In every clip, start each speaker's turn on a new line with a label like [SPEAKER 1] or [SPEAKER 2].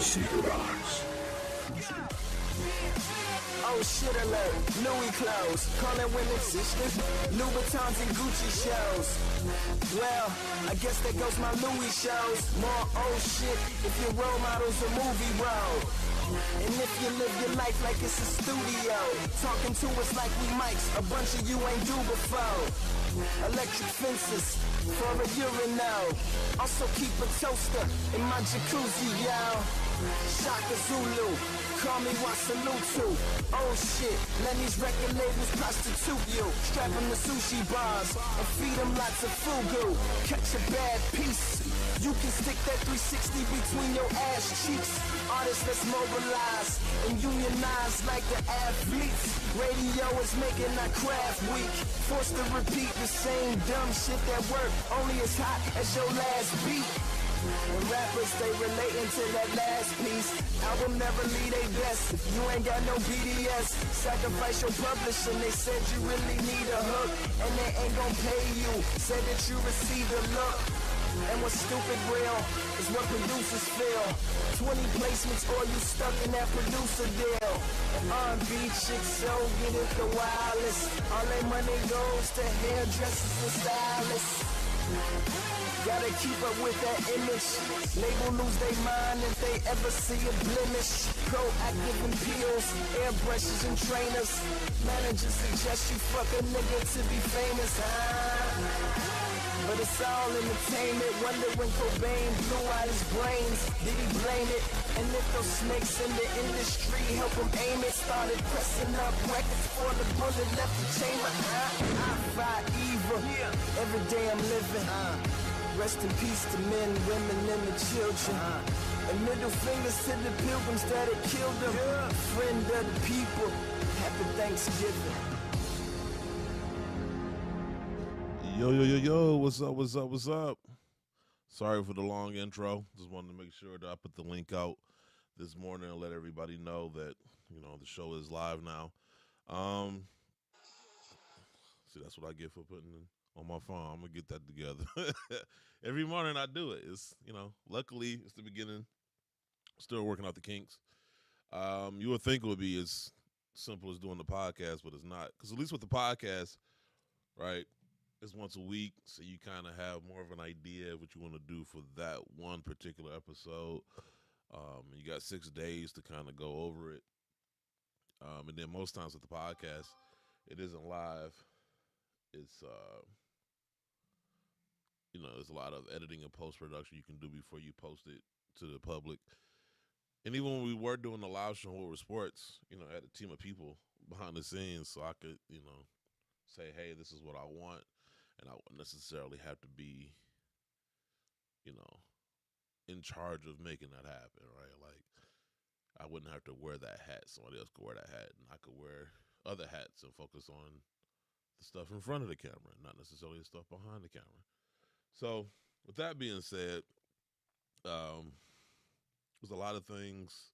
[SPEAKER 1] Secret Eyes.
[SPEAKER 2] Oh shit alert, Louis clothes, calling women sisters, Louboutins and Gucci shows. Well, I guess that goes my Louis shows. More old shit if your role model's a movie role. And if you live your life like it's a studio, talking to us like we mics, a bunch of you ain't do before. Electric fences for a urinal. Also keep a toaster in my jacuzzi, y'all. Shaka Zulu, call me Wasalutu. Oh shit, Lenny's record labels prostitute you. Strap them to sushi bars and feed them lots of fugu. Catch a bad piece, you can stick that 360 between your ass cheeks. Artists that's mobilized and unionized like the athletes. Radio is making our craft weak. Forced to repeat the same dumb shit that work only as hot as your last beat. And rappers, they relating to that last piece. Album never leave they best if you ain't got no BDS. Sacrifice your publishing, they said you really need a hook, and they ain't gon' pay you. Said that you received a look. And what's stupid real is what producers feel. 20 placements or you stuck in that producer deal. And R&B chicks so get it the wildest. All their money goes to hairdressers and stylists. Gotta keep up with that image. Label lose their mind if they ever see a blemish. Proactive and peels, airbrushes and trainers. Managers suggest you fuck a nigga to be famous, But it's all entertainment. Wonder when Cobain blew out his brains, did he blame it? And if those snakes in the industry help him aim it, started pressing up records for the bullet left the chamber. I fight evil every day I'm living. Rest in peace to men, women, and the children. And middle fingers to the pilgrims that had killed them. Friend of the people, happy Thanksgiving.
[SPEAKER 3] Yo, what's up? Sorry for the long intro. Just wanted to make sure that I put the link out this morning and let everybody know that, the show is live now. See, that's what I get for putting it on my phone. I'm going to get that together. Every morning I do it. It's, luckily it's the beginning. Still working out the kinks. You would think it would be as simple as doing the podcast, but it's not. Because at least with the podcast, right, it's once a week, so you kind of have more of an idea of what you want to do for that one particular episode. You got 6 days to kind of go over it. And then most times with the podcast, it isn't live. It's, there's a lot of editing and post-production you can do before you post it to the public. And even when we were doing the live show over sports, I had a team of people behind the scenes so I could, say, hey, this is what I want. And I wouldn't necessarily have to be, in charge of making that happen, right? Like, I wouldn't have to wear that hat. Somebody else could wear that hat, and I could wear other hats and focus on the stuff in front of the camera, not necessarily the stuff behind the camera. So, with that being said, there's a lot of things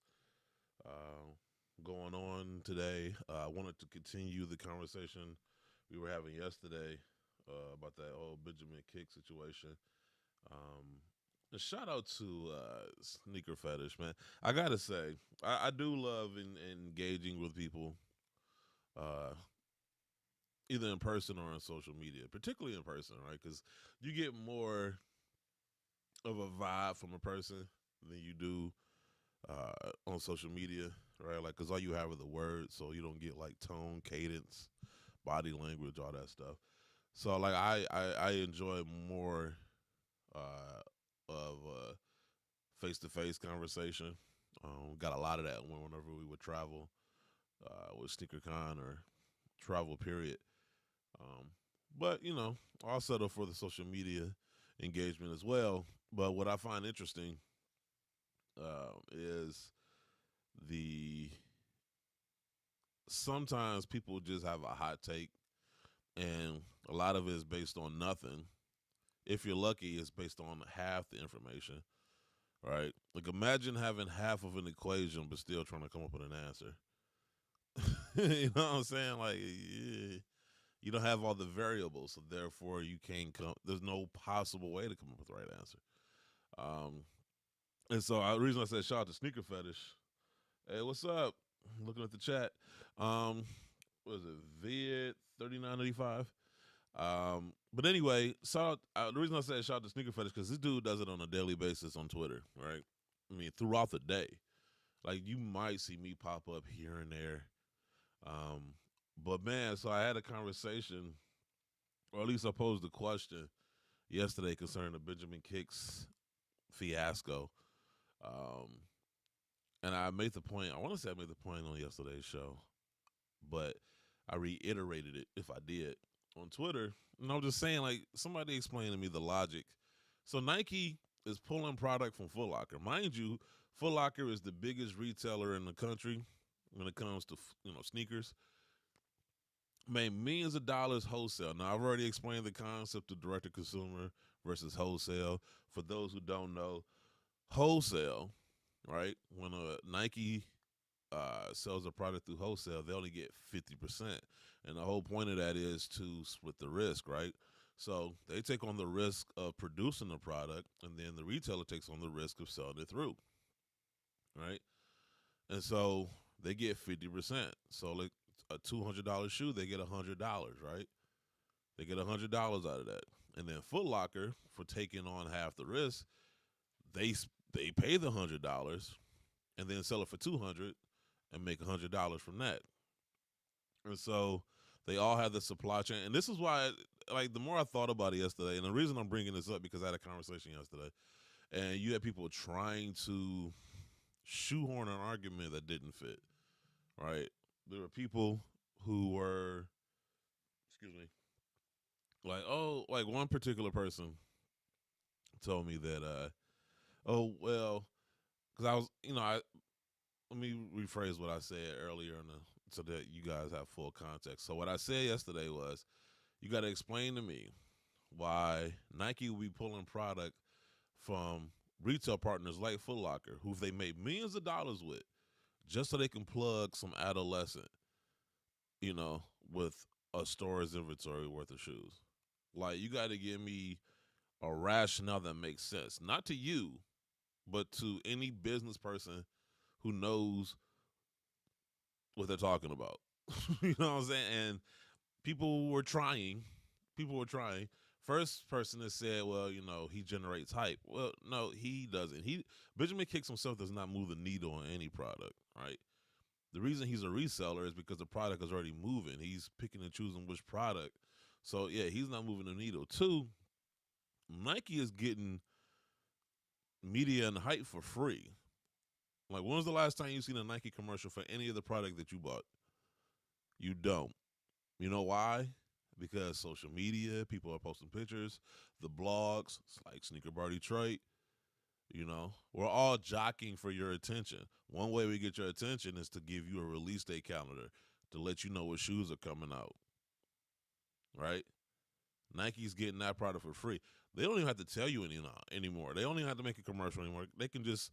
[SPEAKER 3] going on today. I wanted to continue the conversation we were having yesterday about that whole Benjamin Kick situation. A shout out to Sneaker Fetish, man. I gotta say, I do love engaging with people, either in person or on social media, particularly in person, right? Because you get more of a vibe from a person than you do on social media, right? Like, because all you have are the words, so you don't get like tone, cadence, body language, all that stuff. So, like, I enjoy more of a face-to-face conversation. Got a lot of that whenever we would travel with SneakerCon or travel period. But, I'll settle for the social media engagement as well. But what I find interesting is sometimes people just have a hot take, and a lot of it is based on nothing. If you're lucky, it's based on half the information, right? Like, imagine having half of an equation but still trying to come up with an answer. You know what I'm saying? Like, you don't have all the variables, so therefore you can't there's no possible way to come up with the right answer. And so the reason I said shout out to Sneaker Fetish. Hey, what's up? Looking at the chat. Um, what is it? Vid 3985. But anyway, the reason I said shout out to Sneaker Fetish because this dude does it on a daily basis on Twitter, right? I mean, throughout the day, like you might see me pop up here and there. But man, so I had a conversation, or at least I posed a question yesterday concerning the Benjamin Kicks fiasco. Um, and I made the point. I want to say I made the point on yesterday's show, but I reiterated it if I did on Twitter. And I'm just saying, like, somebody explain to me the logic. So Nike is pulling product from Foot Locker. Mind you, Foot Locker is the biggest retailer in the country when it comes to sneakers. Made millions of dollars wholesale. Now I've already explained the concept of direct to consumer versus wholesale. For those who don't know, wholesale, right? When a Nike sells a product through wholesale, they only get 50%. And the whole point of that is to split the risk, right? So they take on the risk of producing the product, and then the retailer takes on the risk of selling it through, right? And so they get 50%. So like a $200 shoe, they get $100, right? They get $100 out of that. And then Foot Locker, for taking on half the risk, they pay the $100 and then sell it for $200 and make $100 from that. And so they all have the supply chain. And this is why, like, the more I thought about it yesterday, and the reason I'm bringing this up because I had a conversation yesterday, and you had people trying to shoehorn an argument that didn't fit, right? There were people who were, excuse me, like, oh, like one particular person told me that, oh, well, because I was, let me rephrase what I said earlier so that you guys have full context. So what I said yesterday was, you got to explain to me why Nike will be pulling product from retail partners like Foot Locker, who they made millions of dollars with, just so they can plug some adolescent, with a store's inventory worth of shoes. Like, you got to give me a rationale that makes sense, not to you, but to any business person who knows what they're talking about. You know what I'm saying? And people were trying. First person that said, well, he generates hype. Well, no, he doesn't. Benjamin Kicks himself does not move the needle on any product, right? The reason he's a reseller is because the product is already moving. He's picking and choosing which product. So, yeah, he's not moving the needle. Two, Nike is getting media and hype for free. Like, when was the last time you seen a Nike commercial for any of the product that you bought? You don't. You know why? Because social media, people are posting pictures, the blogs, like Sneaker Bar Detroit, we're all jockeying for your attention. One way we get your attention is to give you a release date calendar to let you know what shoes are coming out, right? Nike's getting that product for free. They don't even have to tell you anymore. They don't even have to make a commercial anymore. They can just,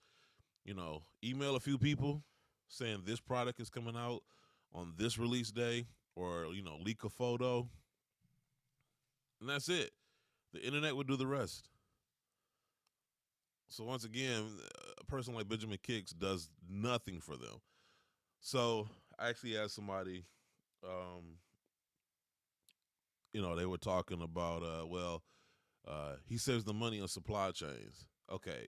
[SPEAKER 3] email a few people saying this product is coming out on this release day, or, leak a photo. And that's it. The internet would do the rest. So once again, a person like Benjamin Kicks does nothing for them. So I actually asked somebody, they were talking about, he saves the money on supply chains. Okay.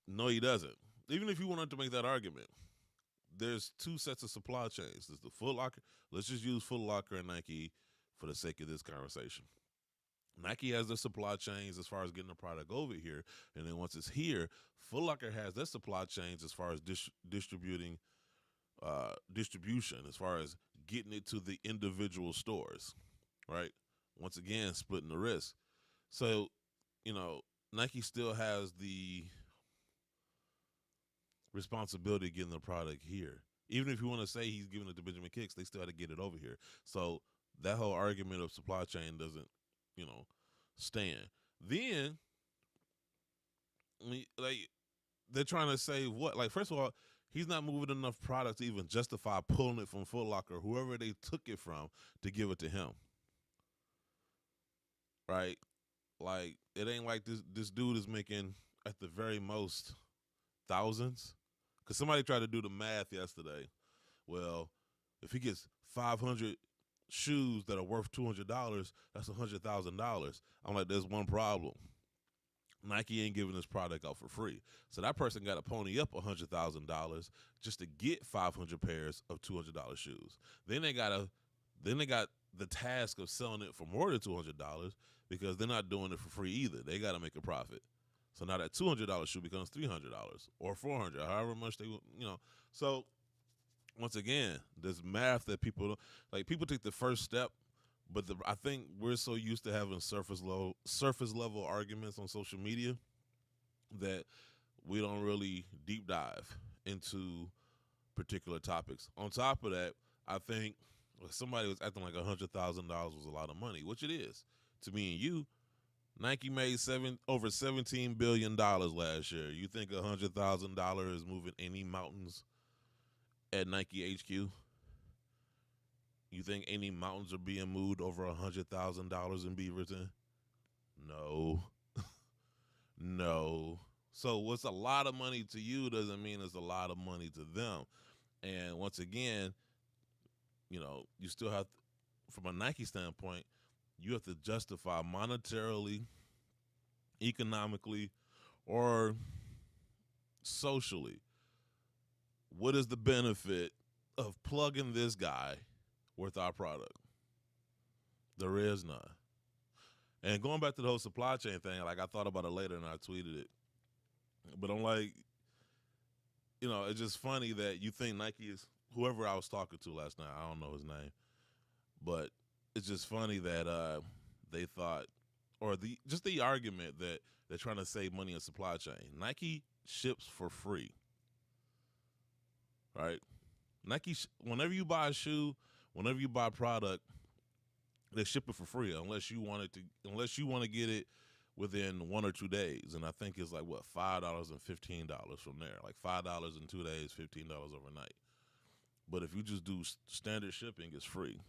[SPEAKER 3] No, he doesn't. Even if you wanted to make that argument, there's two sets of supply chains. There's the Foot Locker. Let's just use Foot Locker and Nike for the sake of this conversation. Nike has their supply chains as far as getting the product over here, and then once it's here, Foot Locker has their supply chains as far as distribution, as far as getting it to the individual stores, right? Once again, splitting the risk. So, Nike still has the responsibility of getting the product here. Even if you want to say he's giving it to Benjamin Kicks, they still had to get it over here. So that whole argument of supply chain doesn't, stand. Then, they're trying to say what? Like, first of all, he's not moving enough product to even justify pulling it from Foot Locker, whoever they took it from, to give it to him. Right? Like, it ain't like this dude is making at the very most thousands. Because somebody tried to do the math yesterday. Well, if he gets 500 shoes that are worth $200, that's $100,000. I'm like, there's one problem. Nike ain't giving this product out for free. So that person got to pony up $100,000 just to get 500 pairs of $200 shoes. Then they got the task of selling it for more than $200 because they're not doing it for free either. They got to make a profit. So now that $200 shoe becomes $300 or $400, however much they, So once again, there's math that people take the first step, but I think we're so used to having surface level arguments on social media that we don't really deep dive into particular topics. On top of that, I think somebody was acting like $100,000 was a lot of money, which it is to me and you. Nike made over $17 billion last year. You think $100,000 is moving any mountains at Nike HQ? You think any mountains are being moved over $100,000 in Beaverton? No. No. So what's a lot of money to you doesn't mean it's a lot of money to them. And once again, you still have, from a Nike standpoint, you have to justify monetarily, economically, or socially. What is the benefit of plugging this guy with our product? There is none. And going back to the whole supply chain thing, I thought about it later and I tweeted it. But I'm like, it's just funny that you think Nike is, whoever I was talking to last night, I don't know his name, but it's just funny that they thought, or the argument that they're trying to save money in supply chain. Nike ships for free, right? Nike, whenever you buy a shoe, whenever you buy a product, they ship it for free unless you want to get it within 1 or 2 days. And I think it's $5 and $15 from there. $5 in 2 days, $15 overnight. But if you just do standard shipping, it's free.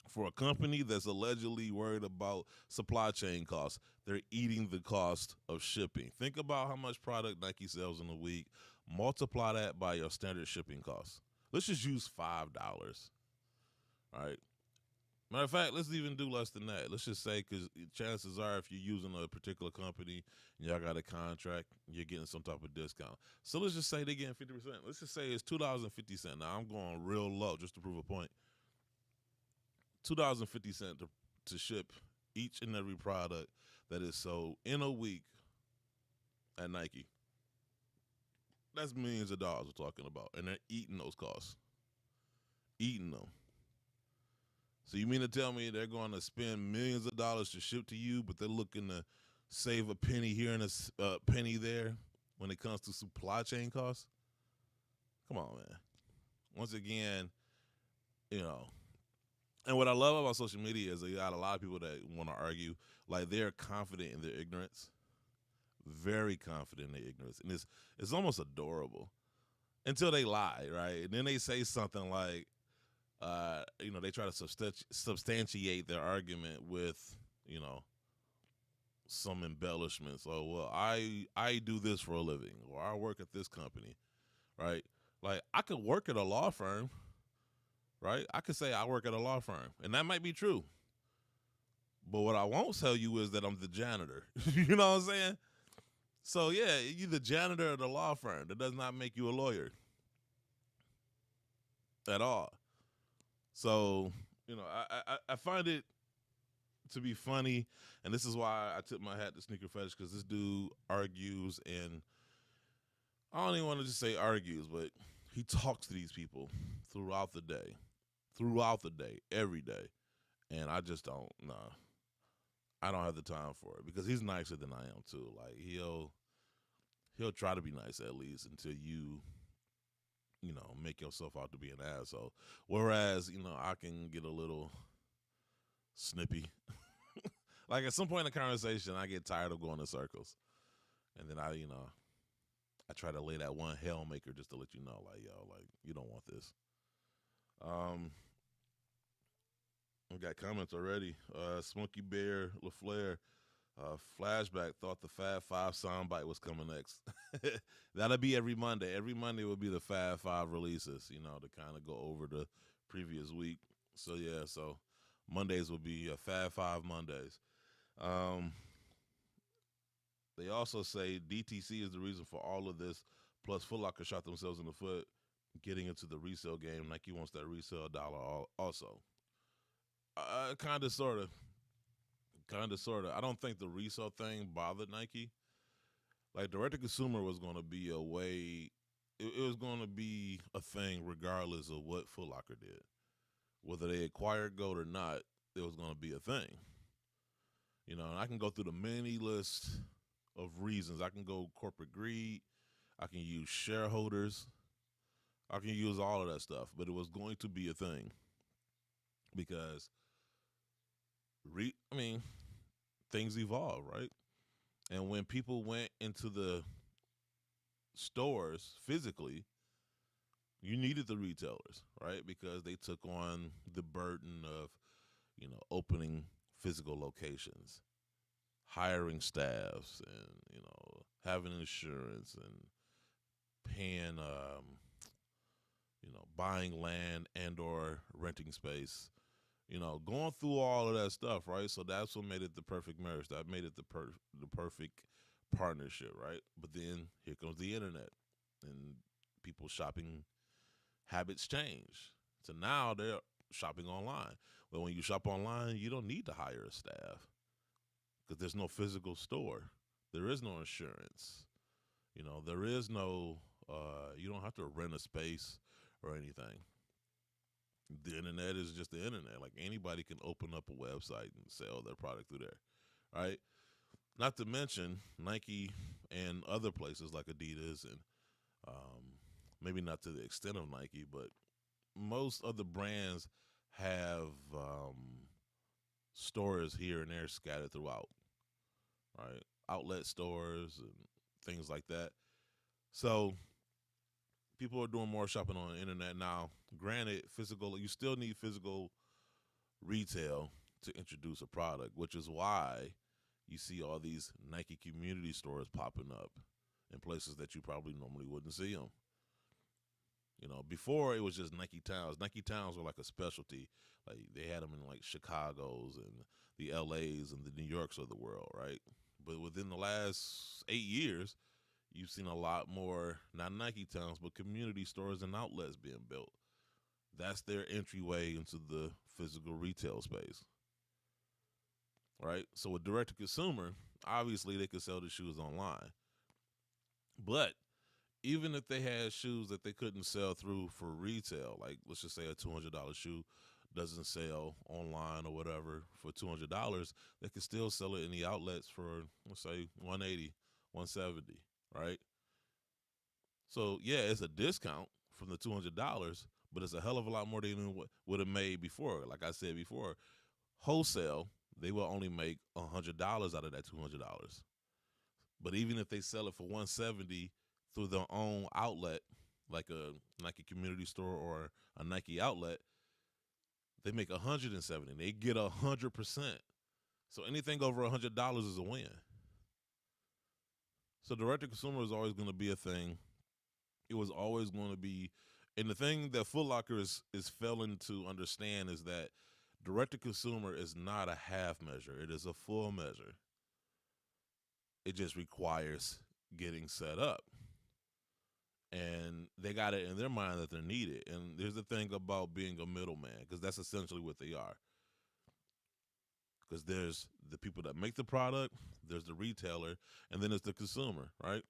[SPEAKER 3] For a company that's allegedly worried about supply chain costs, they're eating the cost of shipping. Think about how much product Nike sells in a week. Multiply that by your standard shipping costs. Let's just use $5. All right. Matter of fact, let's even do less than that. Let's just say, because chances are if you're using a particular company and y'all got a contract, you're getting some type of discount. So let's just say they're getting 50%. Let's just say it's $2.50. Now, I'm going real low just to prove a point. $2.50 to ship each and every product that is sold in a week at Nike. That's millions of dollars we're talking about. And they're eating those costs. Eating them. So you mean to tell me they're going to spend millions of dollars to ship to you, but they're looking to save a penny here and a penny there when it comes to supply chain costs? Come on, man. Once again, and what I love about social media is they got a lot of people that want to argue. They're confident in their ignorance. Very confident in their ignorance. And it's almost adorable until they lie, right? And then they say something like, they try to substantiate their argument with, some embellishments. Oh, well, I do this for a living, or I work at this company, right? I could work at a law firm, right? I could say I work at a law firm, and that might be true. But what I won't tell you is that I'm the janitor. You know what I'm saying? So, yeah, you're the janitor at a law firm. That does not make you a lawyer at all. So, I find it to be funny, and this is why I tip my hat to Sneaker Fetish, because this dude argues, and I don't even want to just say argues, but he talks to these people throughout the day, every day, and I just don't, I don't have the time for it, because he's nicer than I am, too. He'll try to be nice at least until you make yourself out to be an asshole. Whereas, I can get a little snippy. At some point in the conversation, I get tired of going in circles. And then I try to lay that one hell maker just to let you know, you don't want this. We got comments already. Smokey Bear LaFleur Flashback thought the Fab Five soundbite was coming next. That'll be every Monday. Every Monday will be the Fab Five releases, to kind of go over the previous week. So yeah, so Mondays will be Fab Five Mondays. Um, they also say DTC is the reason for all of this. Plus, Foot Locker shot themselves in the foot getting into the resale game. Nike wants that resale dollar also. Kind of, sort of. Kind of, sort of. I don't think the resale thing bothered Nike. Like, direct to consumer was going to be a way, it was going to be a thing regardless of what Foot Locker did. Whether they acquired GOAT or not, it was going to be a thing. And I can go through the many list of reasons. I can go corporate greed. I can use shareholders. I can use all of that stuff. But it was going to be a thing. Because, things evolve, right? And when people went into the stores physically, you needed the retailers, right? Because they took on the burden of, opening physical locations, hiring staffs, and, having insurance and paying, buying land and or renting space, going through all of that stuff, right? So that's what made it the perfect marriage. That made it the perfect partnership, right? But then here comes the internet, and people's shopping habits change. So now they're shopping online. Well, when you shop online, you don't need to hire a staff because there's no physical store. There is no insurance. There is no, you don't have to rent a space or anything. The internet is just the internet. Like, anybody can open up a website and sell their product through there, right? Not to mention Nike and other places like Adidas and maybe not to the extent of Nike, but most other brands have stores here and there scattered throughout, right? Outlet stores and things like that. So people are doing more shopping on the internet now. Granted, you still need physical retail to introduce a product, which is why you see all these Nike community stores popping up in places that you probably normally wouldn't see them. Before it was just Nike Towns. Nike Towns were like a specialty. Like, they had them in like Chicago's and the LA's and the New Yorks of the world, right? But within the last 8 years, you've seen a lot more, not Nike Towns, but community stores and outlets being built. That's their entryway into the physical retail space, right? So with direct to consumer, obviously they could sell the shoes online. But even if they had shoes that they couldn't sell through for retail, like let's just say a $200 shoe doesn't sell online or whatever for $200, they could still sell it in the outlets for, let's say, 180, 170, right? So yeah, it's a discount from the $200, but it's a hell of a lot more than what would have made before. Like I said before, wholesale, they will only make $100 out of that $200. But even if they sell it for 170 through their own outlet, like a Nike community store or a Nike outlet, they make 170. They get 100%. So anything over $100 is a win. So direct to consumer is always going to be a thing. It was always going to be, and the thing that Foot Locker is failing to understand is that direct to consumer is not a half measure. It is a full measure. It just requires getting set up. And they got it in their mind that they're needed. And there's the thing about being a middleman, because that's essentially what they are. Because there's the people that make the product, there's the retailer, and then there's the consumer, right?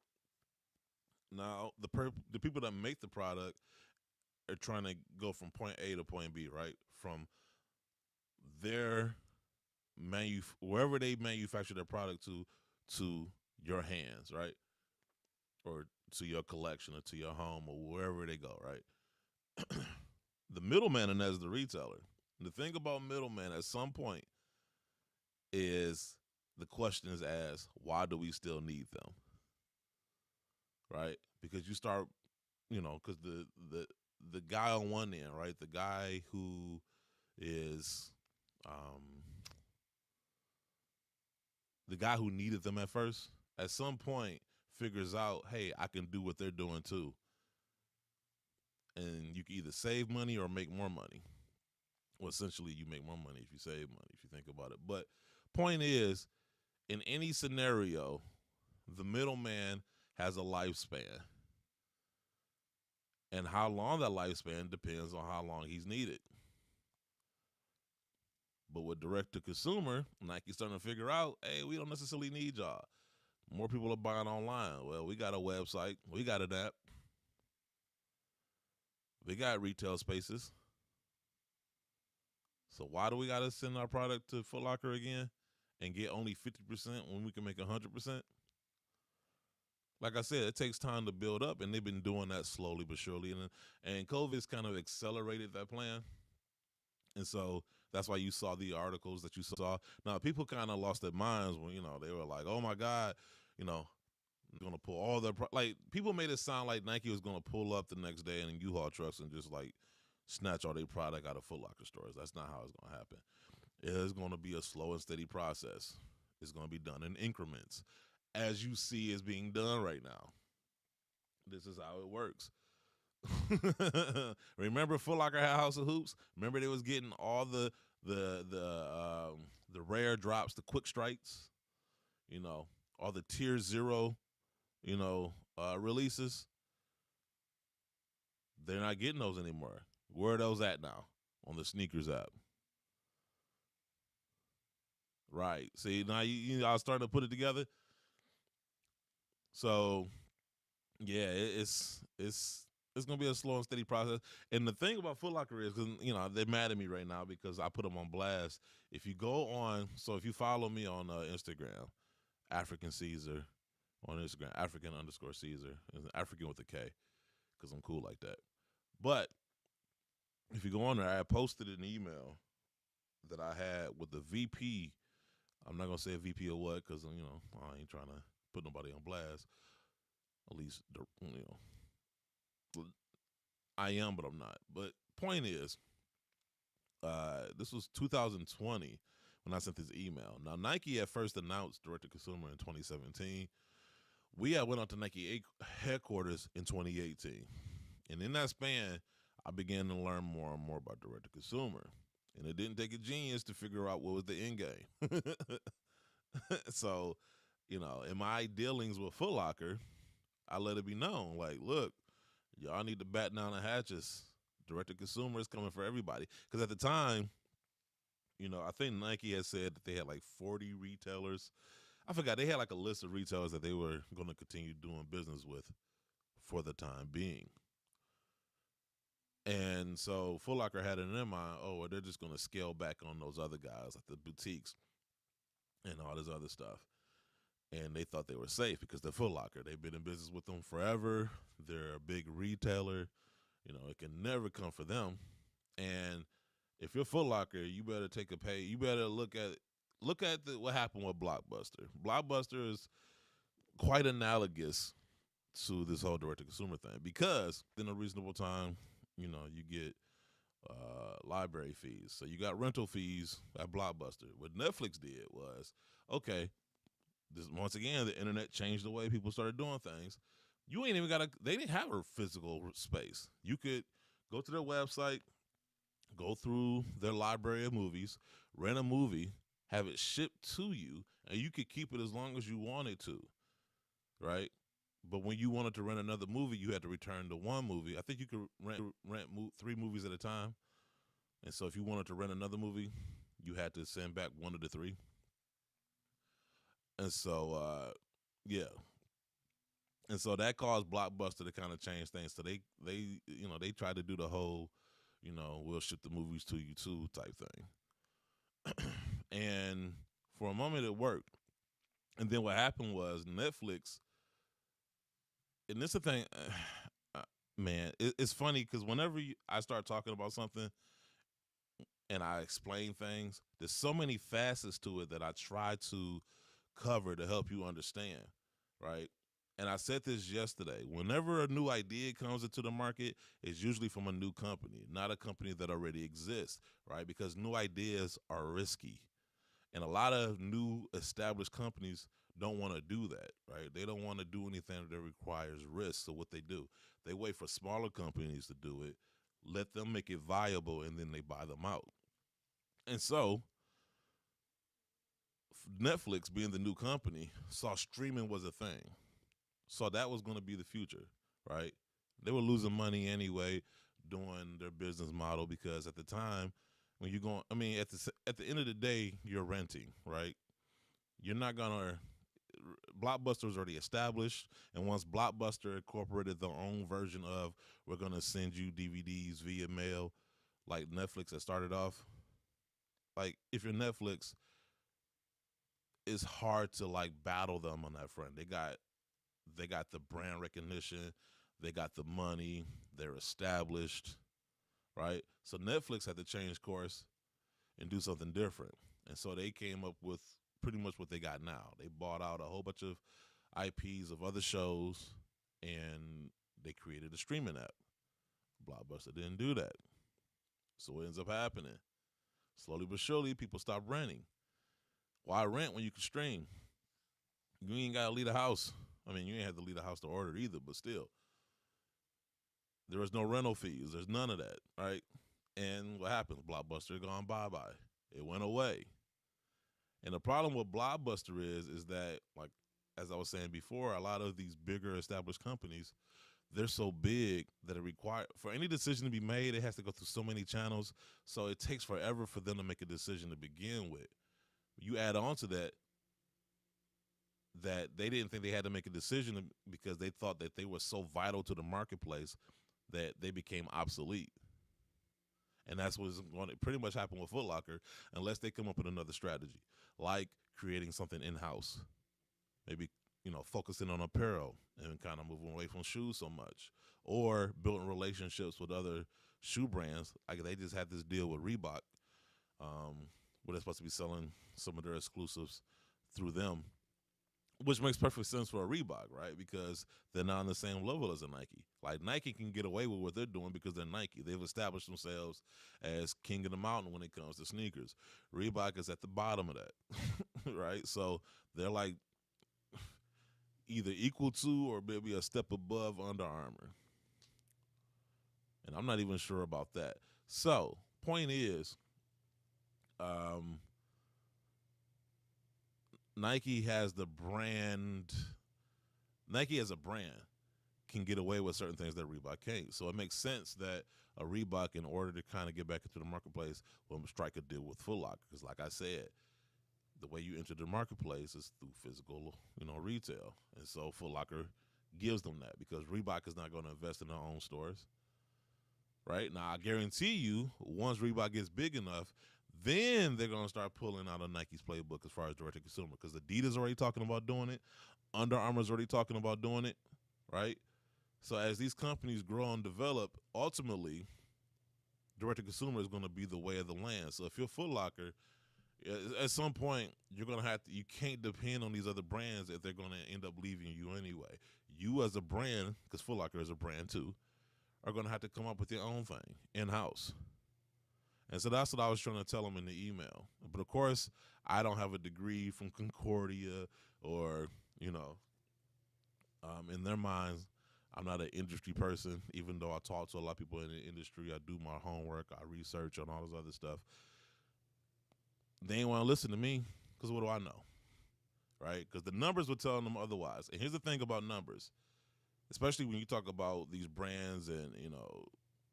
[SPEAKER 3] Now, the people that make the product are trying to go from point A to point B, right? From their wherever they manufacture their product to your hands, right? Or to your collection or to your home or wherever they go, right? The middleman and that is the retailer. And the thing about middleman at some point is the question is asked, why do we still need them? Right? Because you start, because the guy on one end, right? The guy who is the guy who needed them at first, at some point figures out, hey, I can do what they're doing too. And you can either save money or make more money. Well, essentially, you make more money if you save money, if you think about it. But point is, in any scenario, the middleman has a lifespan. And how long that lifespan depends on how long he's needed. But with direct to consumer, Nike's starting to figure out, hey, we don't necessarily need y'all. More people are buying online. Well, we got a website, we got an app, we got retail spaces. So why do we got to send our product to Foot Locker again and get only 50% when we can make 100%? Like I said, it takes time to build up, and they've been doing that slowly but surely. And COVID's kind of accelerated that plan. And so that's why you saw the articles that you saw. Now, people kind of lost their minds when, they were like, oh, my God, going to pull all their like, people made it sound like Nike was going to pull up the next day in U-Haul trucks and just, like, snatch all their product out of Foot Locker stores. That's not how it's going to happen. It is going to be a slow and steady process. It's going to be done in increments, as you see is being done right now. This is how it works. Remember Foot Locker had House of Hoops? Remember they was getting all the rare drops, the quick strikes, all the tier 0, releases. They're not getting those anymore. Where are those at now? On the SNKRS app. Right. See, now you all starting to put it together. So, yeah, it's gonna be a slow and steady process. And the thing about Foot Locker is, because they're mad at me right now because I put them on blast. If you go on, so if you follow me on Instagram, African Caesar on Instagram, African_Caesar, African with a K, because I'm cool like that. But if you go on there, I posted an email that I had with the VP. I'm not gonna say a VP or what, because I ain't trying to put nobody on blast. At least I am, but I'm not. But point is, this was 2020 when I sent this email. Now, Nike at first announced direct-to-consumer in 2017. We had went out to Nike headquarters in 2018. And in that span, I began to learn more and more about direct-to-consumer. And it didn't take a genius to figure out what was the end game. So, in my dealings with Foot Locker, I let it be known, like, look, y'all need to batten down the hatches. Direct-to-consumer is coming for everybody. Because at the time, I think Nike had said that they had like 40 retailers. I forgot. They had like a list of retailers that they were going to continue doing business with for the time being. And so Foot Locker had it in their mind, well, they're just going to scale back on those other guys, like the boutiques and all this other stuff. And they thought they were safe because they're Foot Locker. They've been in business with them forever. They're a big retailer. It can never come for them. And if you're Foot Locker, you better take a pay. You better look at what happened with Blockbuster. Blockbuster is quite analogous to this whole direct-to-consumer thing because in a reasonable time, you get library fees. So you got rental fees at Blockbuster. What Netflix did was, okay, once again, the internet changed the way people started doing things. You ain't even they didn't have a physical space. You could go to their website, go through their library of movies, rent a movie, have it shipped to you, and you could keep it as long as you wanted to, right? But when you wanted to rent another movie, you had to return the one movie. I think you could rent 3 movies at a time. And so if you wanted to rent another movie, you had to send back one of the 3. And so, yeah. And so that caused Blockbuster to kind of change things. So they tried to do the whole, we'll ship the movies to you too type thing. And for a moment it worked. And then what happened was Netflix, and this is the thing, man, it's funny because whenever I start talking about something and I explain things, there's so many facets to it that I try to cover to help you understand, right? And I said this yesterday. Whenever a new idea comes into the market, it's usually from a new company, not a company that already exists, right? Because new ideas are risky. And a lot of new established companies don't want to do that, right? They don't want to do anything that requires risk. So what they do, they wait for smaller companies to do it, let them make it viable, and then they buy them out. And so Netflix, being the new company, saw streaming was a thing. So that was going to be the future, right? They were losing money anyway doing their business model because at the time when you're going, I mean, at the end of the day, you're renting, right? You're not gonna. Blockbuster was already established, and once Blockbuster incorporated their own version of we're gonna send you DVDs via mail, like Netflix had started off. Like if you're Netflix, it's hard to like battle them on that front. They got the brand recognition, they got the money, they're established, right? So Netflix had to change course and do something different. And so they came up with pretty much what they got now. They bought out a whole bunch of IPs of other shows and they created a streaming app. Blockbuster didn't do that. So what ends up happening? Slowly but surely, people stop renting. Why rent when you can stream? You ain't got to leave the house. I mean, you ain't have to leave the house to order either, but still. There was no rental fees. There's none of that, right? And what happens? Blockbuster gone bye-bye. It went away. And the problem with Blockbuster is that, like, as I was saying before, a lot of these bigger established companies, they're so big that it requires, for any decision to be made, it has to go through so many channels. So it takes forever for them to make a decision to begin with. You add on to that, that they didn't think they had to make a decision because they thought that they were so vital to the marketplace that they became obsolete. And that's what's going to pretty much happen with Foot Locker unless they come up with another strategy, like creating something in-house. Maybe, focusing on apparel and kind of moving away from shoes so much, or building relationships with other shoe brands. Like they just had this deal with Reebok, where they're supposed to be selling some of their exclusives through them, which makes perfect sense for a Reebok, right? Because they're not on the same level as a Nike. Like Nike can get away with what they're doing because they're Nike. They've established themselves as king of the mountain when it comes to sneakers. Reebok is at the bottom of that, right? So they're like either equal to or maybe a step above Under Armour. And I'm not even sure about that. So, point is, Nike has the brand. Nike as a brand can get away with certain things that Reebok can't. So it makes sense that a Reebok, in order to kind of get back into the marketplace, will strike a deal with Foot Locker. Because like I said, the way you enter the marketplace is through physical, retail. And so Foot Locker gives them that because Reebok is not going to invest in their own stores. Right? Now, I guarantee you, once Reebok gets big enough, then they're going to start pulling out of Nike's playbook as far as direct-to-consumer because Adidas already talking about doing it. Under Armour's already talking about doing it, right? So as these companies grow and develop, ultimately, direct-to-consumer is going to be the way of the land. So if you're Foot Locker, at some point, you're going to have to, you can't depend on these other brands if they're going to end up leaving you anyway. You as a brand, because Foot Locker is a brand too, are going to have to come up with your own thing in-house. And so that's what I was trying to tell them in the email. But, of course, I don't have a degree from Concordia or, in their minds, I'm not an industry person, even though I talk to a lot of people in the industry. I do my homework. I research on all this other stuff. They ain't want to listen to me because what do I know, right? Because the numbers were telling them otherwise. And here's the thing about numbers, especially when you talk about these brands and,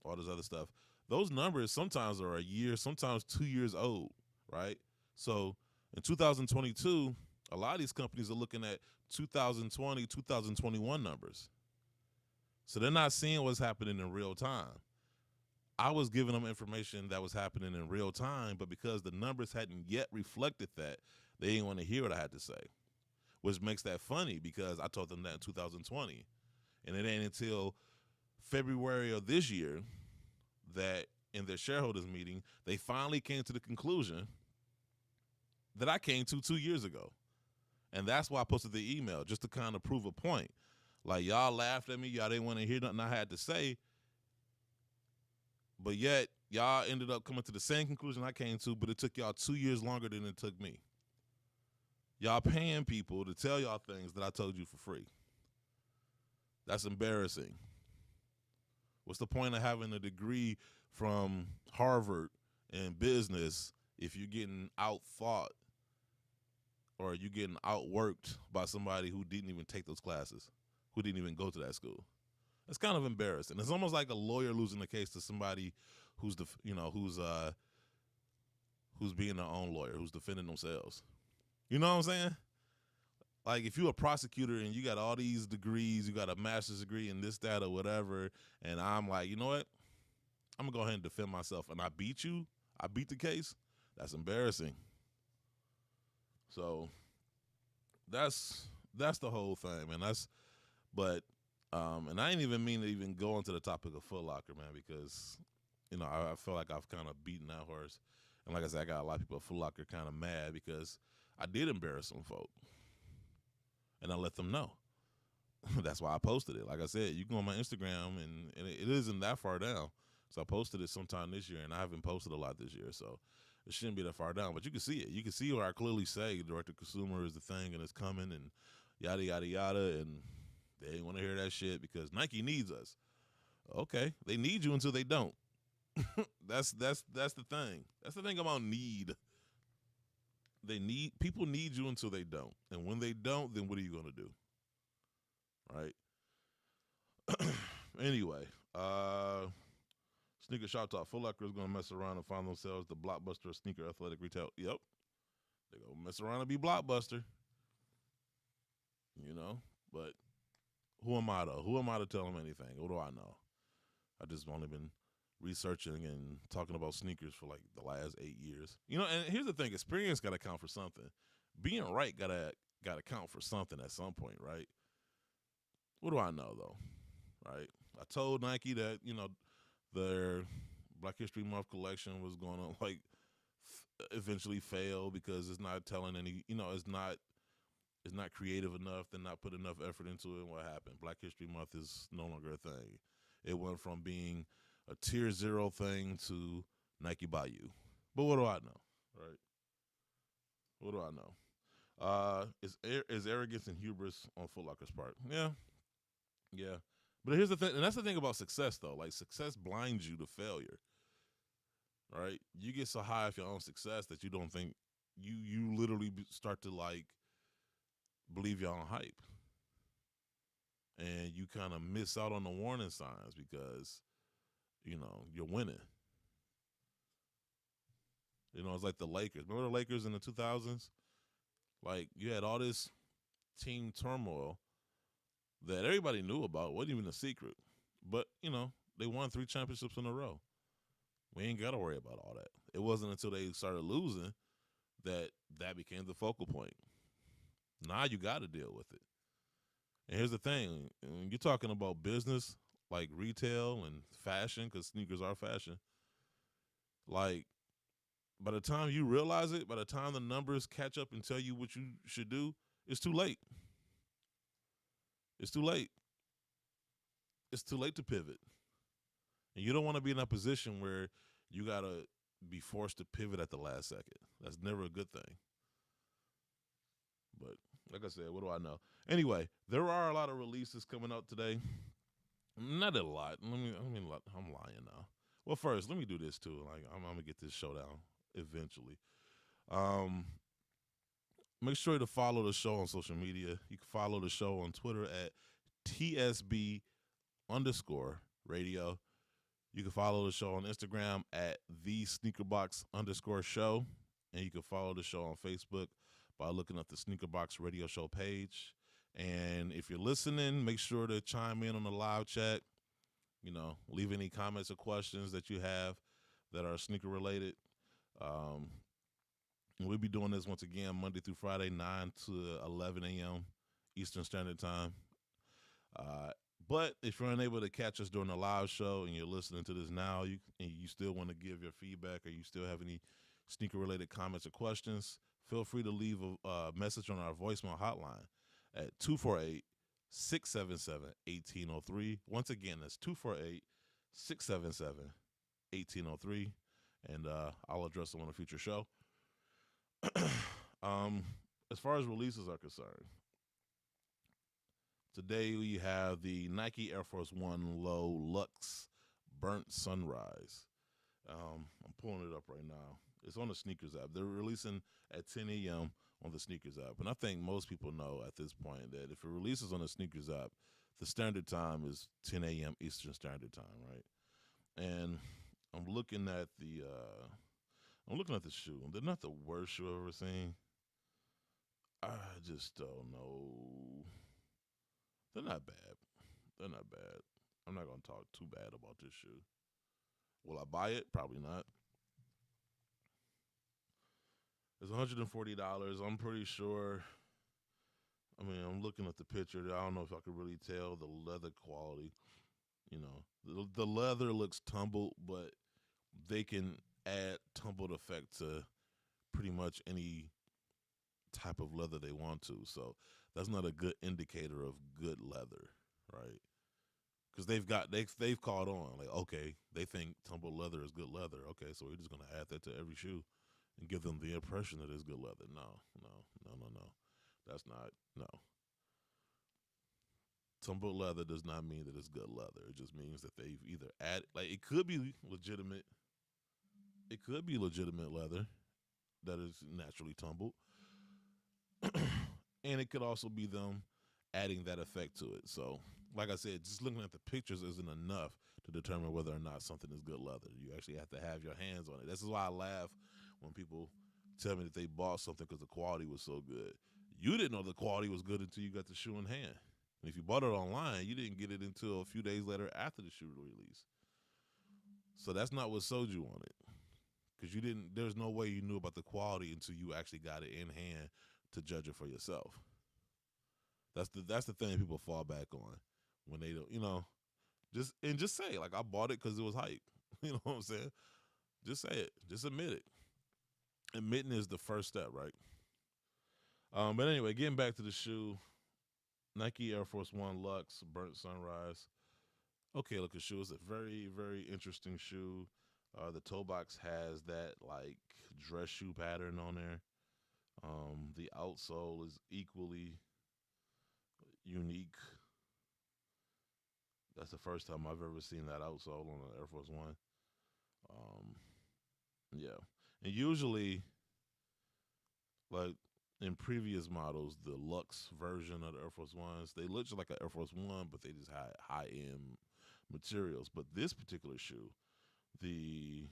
[SPEAKER 3] all this other stuff. Those numbers sometimes are a year, sometimes 2 years old, right? So in 2022, a lot of these companies are looking at 2020, 2021 numbers. So they're not seeing what's happening in real time. I was giving them information that was happening in real time, but because the numbers hadn't yet reflected that, they didn't want to hear what I had to say, which makes that funny because I told them that in 2020. And it ain't until February of this year that in their shareholders meeting, they finally came to the conclusion that I came to 2 years ago. And that's why I posted the email, just to kind of prove a point. Like, y'all laughed at me. Y'all didn't want to hear nothing I had to say. But yet, y'all ended up coming to the same conclusion I came to, but it took y'all 2 years longer than it took me. Y'all paying people to tell y'all things that I told you for free. That's embarrassing. What's the point of having a degree from Harvard in business if you're getting outthought or you're getting outworked by somebody who didn't even take those classes, who didn't even go to that school? It's kind of embarrassing. It's almost like a lawyer losing a case to somebody who's who's being their own lawyer, who's defending themselves. You know what I'm saying? Like, if you're a prosecutor and you got all these degrees, you got a master's degree in this, that, or whatever, and I'm like, you know what? I'm going to go ahead and defend myself, and I beat you, I beat the case, that's embarrassing. So that's the whole thing, man. And I didn't even mean to even go into the topic of Foot Locker, man, because, I feel like I've kind of beaten that horse. And like I said, I got a lot of people at Foot Locker kind of mad because I did embarrass some folk. And I let them know. That's why I posted it. Like I said, you can go on my Instagram, and it isn't that far down. So I posted it sometime this year, and I haven't posted a lot this year, so it shouldn't be that far down. But you can see it. You can see where I clearly say direct-to-consumer is the thing, and it's coming, and yada, yada, yada, and they ain't want to hear that shit because Nike needs us. Okay, they need you until they don't. That's the thing. That's the thing about need. People need you until they don't. And when they don't, then what are you going to do? Right? Anyway, sneaker shop talk. Foot Locker is going to mess around and find themselves the blockbuster of sneaker athletic retail. Yep. They're going to mess around and be blockbuster. But who am I, though? Who am I to tell them anything? What do I know? I just only been researching and talking about sneakers for like the last 8 years. And here's the thing, experience got to count for something. Being right got to count for something at some point, right? What do I know, though? Right? I told Nike that, their Black History Month collection was going to eventually fail because it's not telling any, it's not creative enough. They're not putting enough effort into it. And what happened? Black History Month is no longer a thing. It went from being a tier 0 thing to Nike by you. But what do I know, right? What do I know? Is arrogance and hubris on Foot Locker's part? Yeah. But here's the thing, and that's the thing about success, though. Like, success blinds you to failure, right? You get so high off your own success that you don't think you literally start to believe your own hype, and you kind of miss out on the warning signs because you're winning. It's like the Lakers. Remember the Lakers in the 2000s? Like, you had all this team turmoil that everybody knew about. It wasn't even a secret. But, they won 3 championships in a row. We ain't got to worry about all that. It wasn't until they started losing that became the focal point. Now you got to deal with it. And here's the thing. When you're talking about business, like retail and fashion, because sneakers are fashion, like, by the time you realize it, by the time the numbers catch up and tell you what you should do, it's too late. It's too late. It's too late to pivot. And you don't want to be in that position where you got to be forced to pivot at the last second. That's never a good thing. But like I said, what do I know? Anyway, there are a lot of releases coming out today. Not a lot. I'm lying now. Well, first, let me do this too. Like, I'm gonna get this show down eventually. Make sure to follow the show on social media. You can follow the show on Twitter at TSB_radio. You can follow the show on Instagram at @thesneakerbox_show. And you can follow the show on Facebook by looking up the Sneakerbox Radio Show page. And if you're listening, make sure to chime in on the live chat. Leave any comments or questions that you have that are sneaker related. We'll be doing this once again Monday through Friday, 9 to 11 a.m. Eastern Standard Time. But if you're unable to catch us during the live show and you're listening to this now, and you still want to give your feedback or you still have any sneaker-related comments or questions, feel free to leave a message on our voicemail hotline at 248-677-1803. Once again, that's 248-677-1803, and I'll address them on a future show. as far as releases are concerned, today we have the Nike Air Force One Low Lux Burnt Sunrise. I'm pulling it up right now. It's on the sneakers app. They're releasing at 10 a.m. on the sneakers app. And I think most people know at this point that if it releases on the sneakers app, the standard time is 10 a.m. Eastern Standard Time, right? And I'm looking at the shoe. They're not the worst shoe I've ever seen. I just don't know. They're not bad. They're not bad. I'm not gonna talk too bad about this shoe. Will I buy it? Probably not. It's $140. I'm pretty sure. I mean, I'm looking at the picture. I don't know if I could really tell the leather quality. The leather looks tumbled, but they can add tumbled effect to pretty much any type of leather they want to. So that's not a good indicator of good leather, right? Because they've caught on. Like, okay, they think tumbled leather is good leather. Okay, so we're just gonna add that to every shoe and give them the impression that it's good leather. No, no, no, no, no. That's not no. Tumbled leather does not mean that it's good leather. It just means that they've either added, like, it could be legitimate. It could be legitimate leather that is naturally tumbled, and it could also be them adding that effect to it. So, like I said, just looking at the pictures isn't enough to determine whether or not something is good leather. You actually have to have your hands on it. This is why I laugh when people tell me that they bought something because the quality was so good. You didn't know the quality was good until you got the shoe in hand. And if you bought it online, you didn't get it until a few days later after the shoe release. So that's not what sold you on it. Because you didn't, there's no way you knew about the quality until you actually got it in hand to judge it for yourself. That's the thing people fall back on when they don't, just say, like, I bought it because it was hype. You know what I'm saying? Just say it. Just admit it. Admitting is the first step, right? But anyway, getting back to the shoe, Nike Air Force One Lux Burnt Sunrise. Okay, look at shoe. It's a very, very interesting shoe. The toe box has that, like, dress shoe pattern on there. The outsole is equally unique. That's the first time I've ever seen that outsole on an Air Force One. Um, yeah, and usually, like in previous models, the Lux version of the Air Force Ones, they look just like an Air Force One, but they just had high end materials. But this particular shoe, the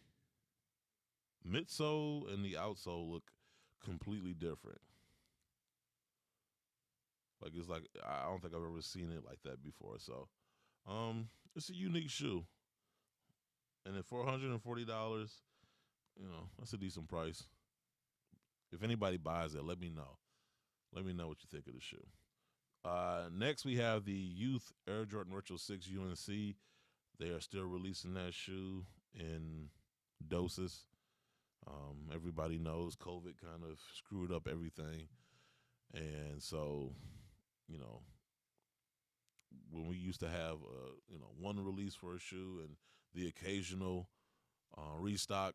[SPEAKER 3] midsole and the outsole look completely different. Like, it's like, I don't think I've ever seen it like that before. So, it's a unique shoe, and at $440, that's a decent price. If anybody buys it, let me know. Let me know what you think of the shoe. Next, we have the Youth Air Jordan Retro 6 UNC. They are still releasing that shoe in doses. Everybody knows COVID kind of screwed up everything. And so, you know, when we used to have, one release for a shoe and the occasional restock,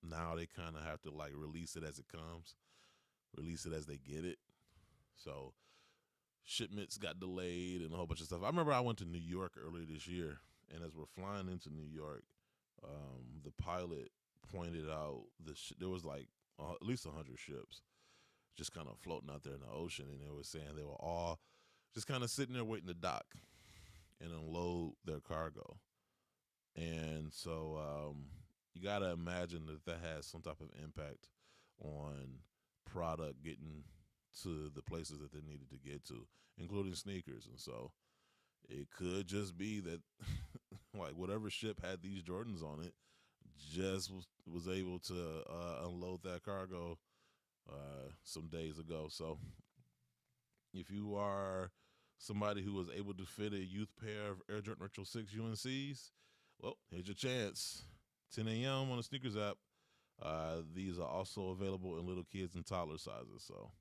[SPEAKER 3] now they kind of have to, like, release it as it comes, release it as they get it. So shipments got delayed and a whole bunch of stuff. I remember I went to New York earlier this year, and as we're flying into New York, the pilot pointed out there was like at least 100 ships just kind of floating out there in the ocean, and they were saying they were all just kind of sitting there waiting to dock and unload their cargo. And so you got to imagine that has some type of impact on product getting to the places that they needed to get to, including sneakers. And so it could just be that like whatever ship had these Jordans on it just was able to unload that cargo some days ago. So if you are somebody who was able to fit a youth pair of Air Jordan Retro 6 UNCs, well, here's your chance. 10 a.m. on the sneakers app. These are also available in little kids and toddler sizes, so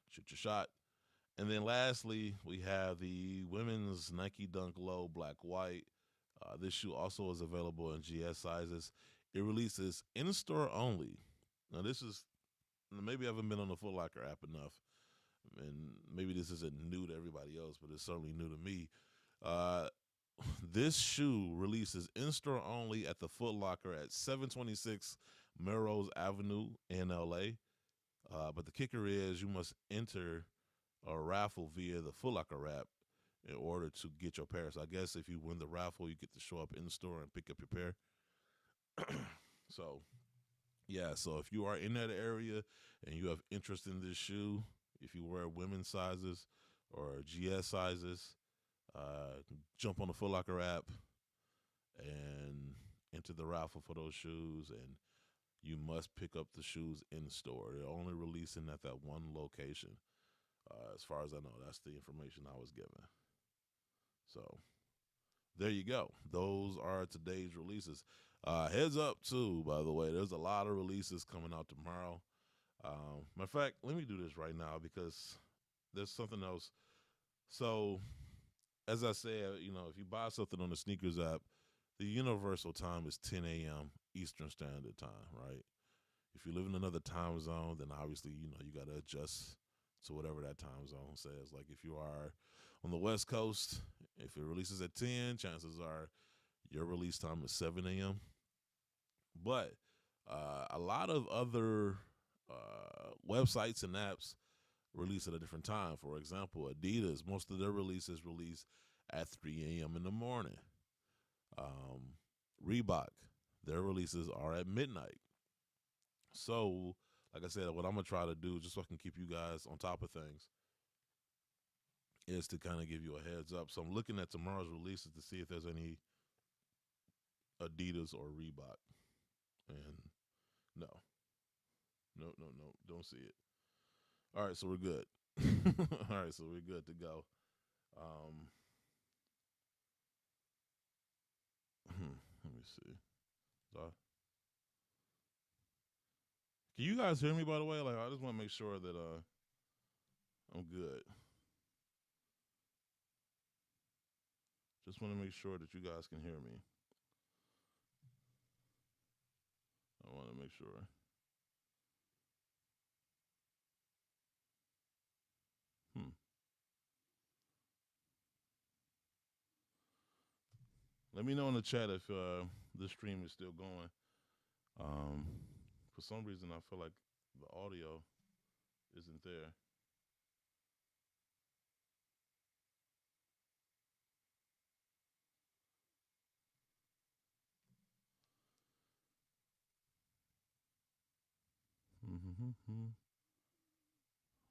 [SPEAKER 3] shoot your shot. And then lastly, we have the women's Nike Dunk Low Black White. This shoe also is available in GS sizes. It releases in-store only. Now, this is maybe I haven't been on the Foot Locker app enough, and maybe this isn't new to everybody else, but it's certainly new to me. Uh, this shoe releases in store only at the Foot Locker at 726 Melrose Avenue in LA. But the kicker is you must enter a raffle via the Foot Locker app in order to get your pair. So I guess if you win the raffle, you get to show up in the store and pick up your pair. So yeah, so if you are in that area and you have interest in this shoe, if you wear women's sizes or GS sizes, jump on the Foot Locker app and enter the raffle for those shoes, and you must pick up the shoes in store. They're only releasing at that one location. As far as I know, that's the information I was given. So there you go. Those are today's releases. Heads up, too, by the way, there's a lot of releases coming out tomorrow. Matter of fact, let me do this right now because there's something else. So, as I said, if you buy something on the sneakers app, the universal time is 10 a.m. Eastern Standard Time, right? If you live in another time zone, then obviously, you got to adjust to whatever that time zone says. Like if you are on the West Coast, if it releases at 10, chances are your release time is 7 a.m. But a lot of other websites and apps release at a different time. For example, Adidas, most of their releases release at 3 a.m. in the morning. Reebok, their releases are at midnight. So, like I said, what I'm going to try to do, just so I can keep you guys on top of things, is to kind of give you a heads up. So I'm looking at tomorrow's releases to see if there's any Adidas or Reebok. And no, don't see it. All right, so we're good. All right, so we're good to go. Let me see. Can you guys hear me, by the way? Like, I just want to make sure that I'm good. Just want to make sure that you guys can hear me. I want to make sure. Let me know in the chat if this stream is still going. For some reason, I feel like the audio isn't there.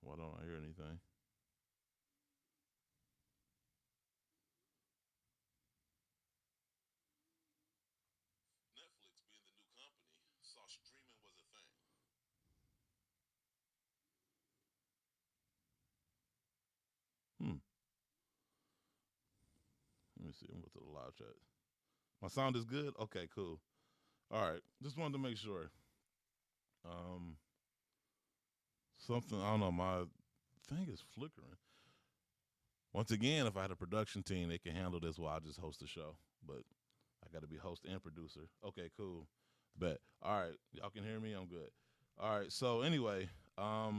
[SPEAKER 3] Why don't I hear anything? Netflix, being the new company, saw streaming was a thing. Let me see. I'm going to the live chat. My sound is good? Okay, cool. All right. Just wanted to make sure. Something, I don't know, my thing is flickering. Once again, if I had a production team, they can handle this while I just host the show. But I got to be host and producer. Okay, cool. Bet. All right. Y'all can hear me? I'm good. All right. So anyway, let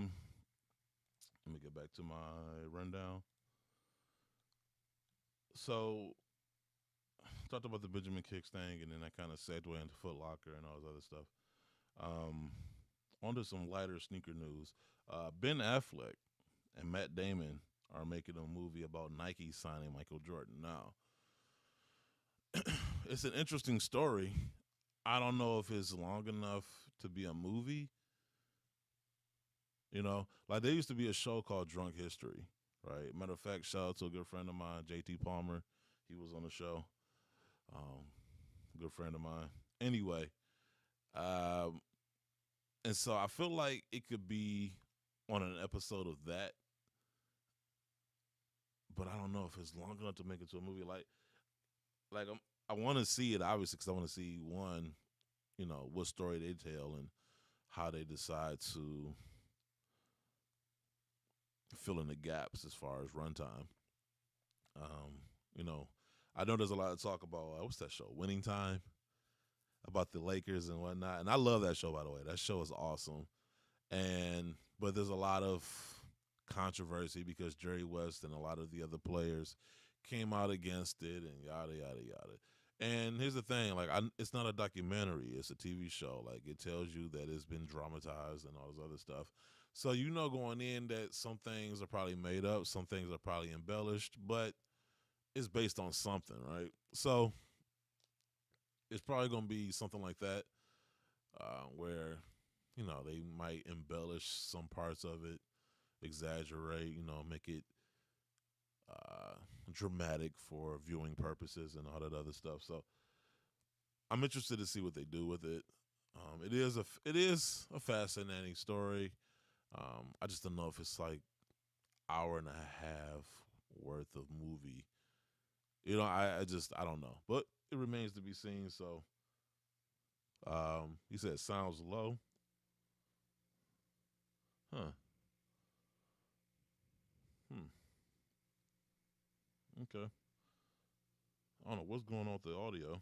[SPEAKER 3] me get back to my rundown. So talked about the Benjamin Kicks thing, and then I kind of segued into Foot Locker and all this other stuff. On to some lighter sneaker news. Ben Affleck and Matt Damon are making a movie about Nike signing Michael Jordan. Now, it's an interesting story. I don't know if it's long enough to be a movie. Like there used to be a show called Drunk History, right? Matter of fact, shout out to a good friend of mine, JT Palmer. He was on the show. Good friend of mine. Anyway, and so I feel like it could be on an episode of that, but I don't know if it's long enough to make it to a movie. I want to see it, obviously, because I want to see, one, what story they tell and how they decide to fill in the gaps as far as runtime. I know there's a lot of talk about, what's that show, Winning Time, about the Lakers and whatnot. And I love that show, by the way. That show is awesome. and but there's a lot of controversy because Jerry West and a lot of the other players came out against it and yada yada yada. And here's the thing, like it's not a documentary; it's a TV show. Like it tells you that it's been dramatized and all this other stuff. So you know going in that some things are probably made up, some things are probably embellished, but it's based on something, right? So it's probably going to be something like that, where they might embellish some parts of it, exaggerate, make it uh, dramatic for viewing purposes and all that other stuff. So I'm interested to see what they do with it. It is a fascinating story. I just don't know if it's like hour and a half worth of movie. I don't know, but it remains to be seen. So, he said sounds low, huh? Hmm. Okay. I don't know what's going on with the audio.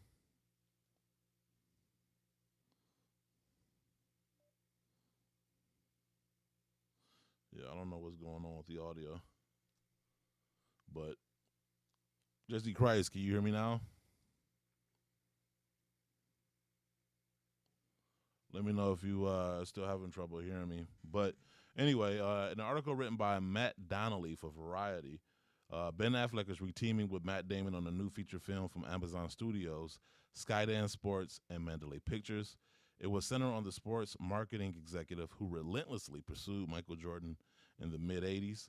[SPEAKER 3] Yeah, I don't know what's going on with the audio, but Jesse Christ, can you hear me now? Let me know if you still having trouble hearing me. But anyway, an article written by Matt Donnelly for Variety. Ben Affleck is reteaming with Matt Damon on a new feature film from Amazon Studios, Skydance Sports, and Mandalay Pictures. It was centered on the sports marketing executive who relentlessly pursued Michael Jordan in the mid 80s.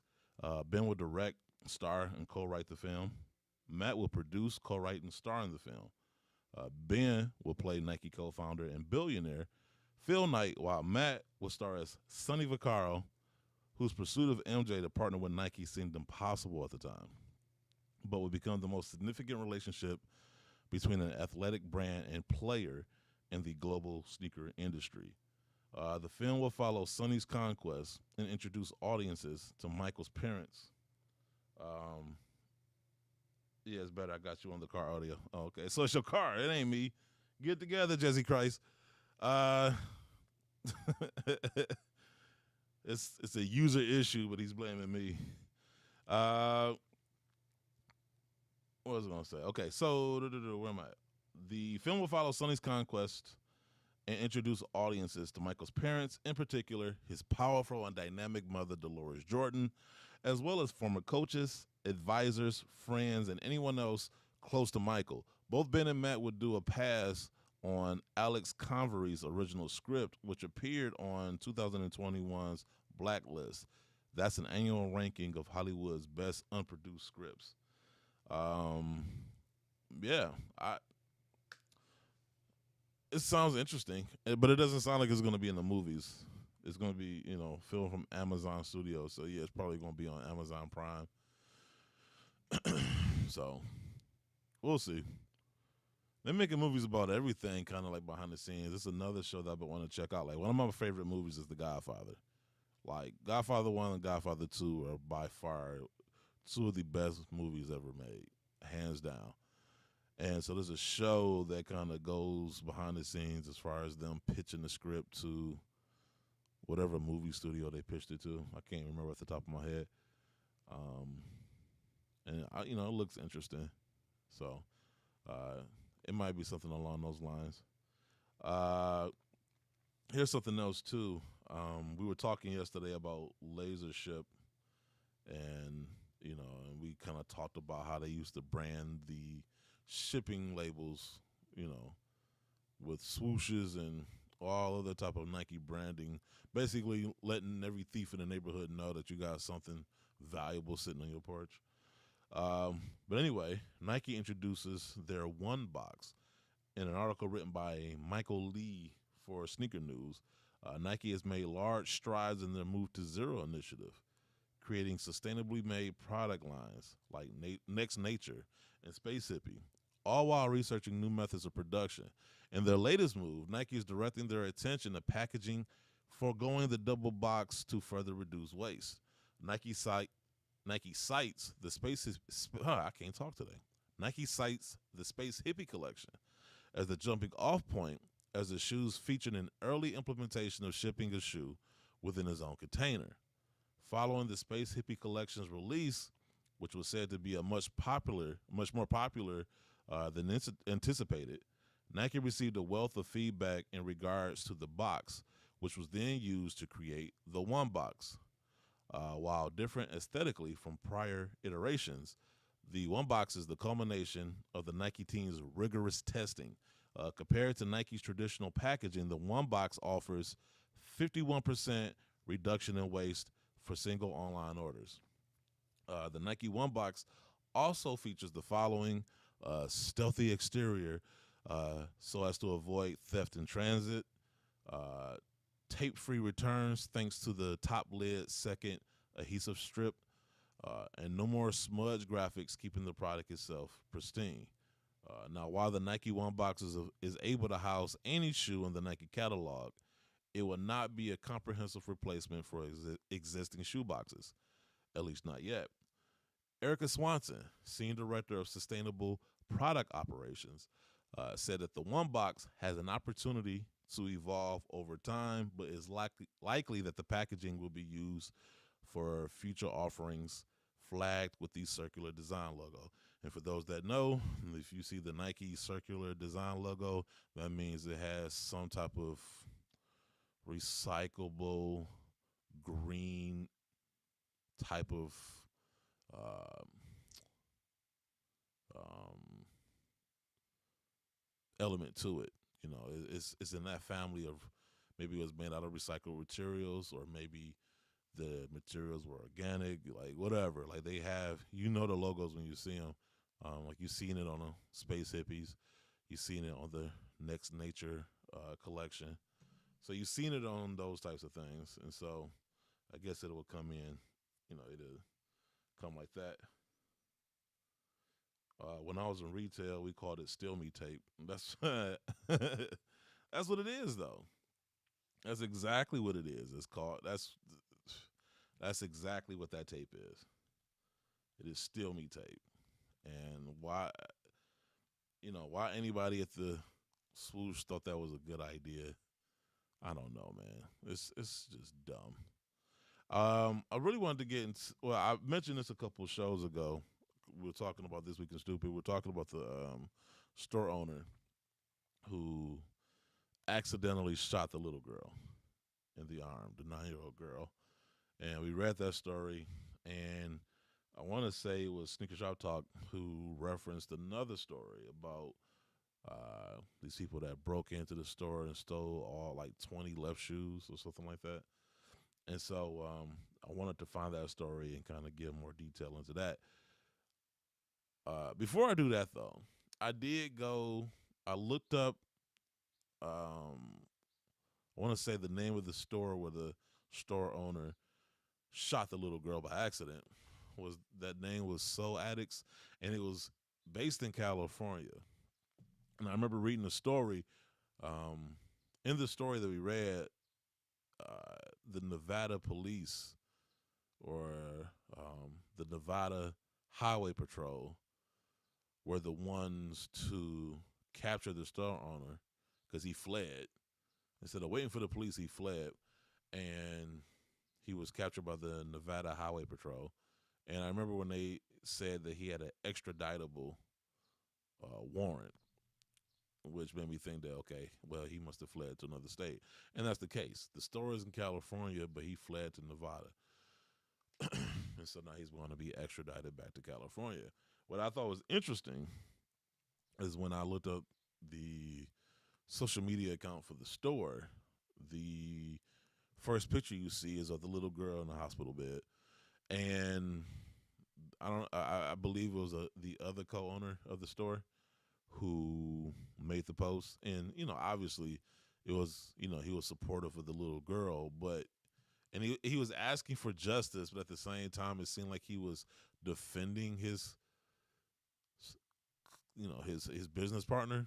[SPEAKER 3] Ben will direct, star, and co write the film. Matt will produce, co write, and star in the film. Ben will play Nike co founder and billionaire Phil Knight, while Matt will star as Sonny Vaccaro, whose pursuit of MJ to partner with Nike seemed impossible at the time, but would become the most significant relationship between an athletic brand and player in the global sneaker industry. The film will follow Sonny's conquest and introduce audiences to Michael's parents. Um, yeah, it's better. I got you on the car audio. Oh, okay, so it's your car. It ain't me. Get together, Jesse Christ. Uh, it's a user issue, but he's blaming me. Uh, what was I gonna say? Okay, so where am I? The film will follow Sonny's conquest and introduce audiences to Michael's parents, in particular his powerful and dynamic mother, Dolores Jordan, as well as former coaches, advisors, friends, and anyone else close to Michael. Both Ben and Matt would do a pass on Alex Convery's original script, which appeared on 2021's Blacklist. That's an annual ranking of Hollywood's best unproduced scripts. Um, yeah, it sounds interesting, but it doesn't sound like it's going to be in the movies. It's going to be, filmed from Amazon Studios. So yeah, it's probably going to be on Amazon Prime. So we'll see. They're making movies about everything, kind of like behind the scenes. It's another show that I've been wanting to check out. Like one of my favorite movies is The Godfather. Like Godfather 1 and Godfather 2 are by far two of the best movies ever made, hands down. And so there's a show that kind of goes behind the scenes as far as them pitching the script to whatever movie studio they pitched it to. I can't remember at the top of my head. And it looks interesting. So it might be something along those lines. Uh, Here's something else too. We were talking yesterday about Laser Ship, and and we kind of talked about how they used to brand the shipping labels, with swooshes and all other type of Nike branding, basically letting every thief in the neighborhood know that you got something valuable sitting on your porch. But anyway, Nike introduces their One Box in an article written by Michael Lee for Sneaker News. Nike has made large strides in their Move to Zero initiative, creating sustainably made product lines like Next Nature and Space Hippie, all while researching new methods of production. In their latest move, Nike is directing their attention to packaging, foregoing the double box to further reduce waste. Nike cites the I can't talk today. Nike cites the Space Hippie collection as the jumping off point, as the shoes featured an early implementation of shipping a shoe within his own container. Following the Space Hippie Collection's release, which was said to be a much more popular than anticipated, Nike received a wealth of feedback in regards to the box, which was then used to create the One Box. While different aesthetically from prior iterations, the One Box is the culmination of the Nike team's rigorous testing. Compared to Nike's traditional packaging, the One Box offers 51% reduction in waste for single online orders. The Nike One Box also features the following: stealthy exterior so as to avoid theft in transit, uh, tape free returns thanks to the top lid second adhesive strip, and no more smudge graphics, keeping the product itself pristine. Now, while the Nike One Box is able to house any shoe in the Nike catalog, it will not be a comprehensive replacement for existing shoe boxes, at least not yet. Erica Swanson, Senior Director of Sustainable Product Operations, said that the One Box has an opportunity to evolve over time, but is likely that the packaging will be used for future offerings flagged with the circular design logo. And for those that know, if you see the Nike circular design logo, that means it has some type of recyclable green type of um, um, element to it. You know, it's in that family of, maybe it was made out of recycled materials, or maybe the materials were organic, like whatever. Like they have, the logos when you see them. Like you've seen it on the Space Hippies, you've seen it on the Next Nature collection. So you've seen it on those types of things, and so I guess it will come in. It'll come like that. When I was in retail, we called it Still Me tape. That's that's what it is, though. That's exactly what it is. It's called. That's exactly what that tape is. It is Still Me tape. And why anybody at the swoosh thought that was a good idea, I don't know, man. It's just dumb. I really wanted to get into. Well, I mentioned this a couple of shows ago. We were talking about This Week in Stupid. We are talking about the store owner who accidentally shot the little girl in the arm, the 9-year-old girl. And we read that story, and I want to say it was Sneaker Shop Talk who referenced another story about these people that broke into the store and stole all like 20 left shoes or something like that. And so I wanted to find that story and kind of give more detail into that. Before I do that, though, I looked up, I want to say the name of the store where the store owner shot the little girl by accident. That name was Soul Addicts, and it was based in California. And I remember reading the story. In the story that we read, the Nevada police, or the Nevada Highway Patrol, were the ones to capture the store owner because he fled. Instead of waiting for the police, he fled, and he was captured by the Nevada Highway Patrol. And I remember when they said that he had an extraditable warrant, which made me think that, okay, well, he must have fled to another state. And that's the case. The store is in California, but he fled to Nevada. And so now he's going to be extradited back to California. What I thought was interesting is when I looked up the social media account for the store, the first picture you see is of the little girl in the hospital bed. And I believe it was the other co-owner of the store who made the post. And, obviously it was, he was supportive of the little girl, and he was asking for justice, but at the same time, it seemed like he was defending his business partner.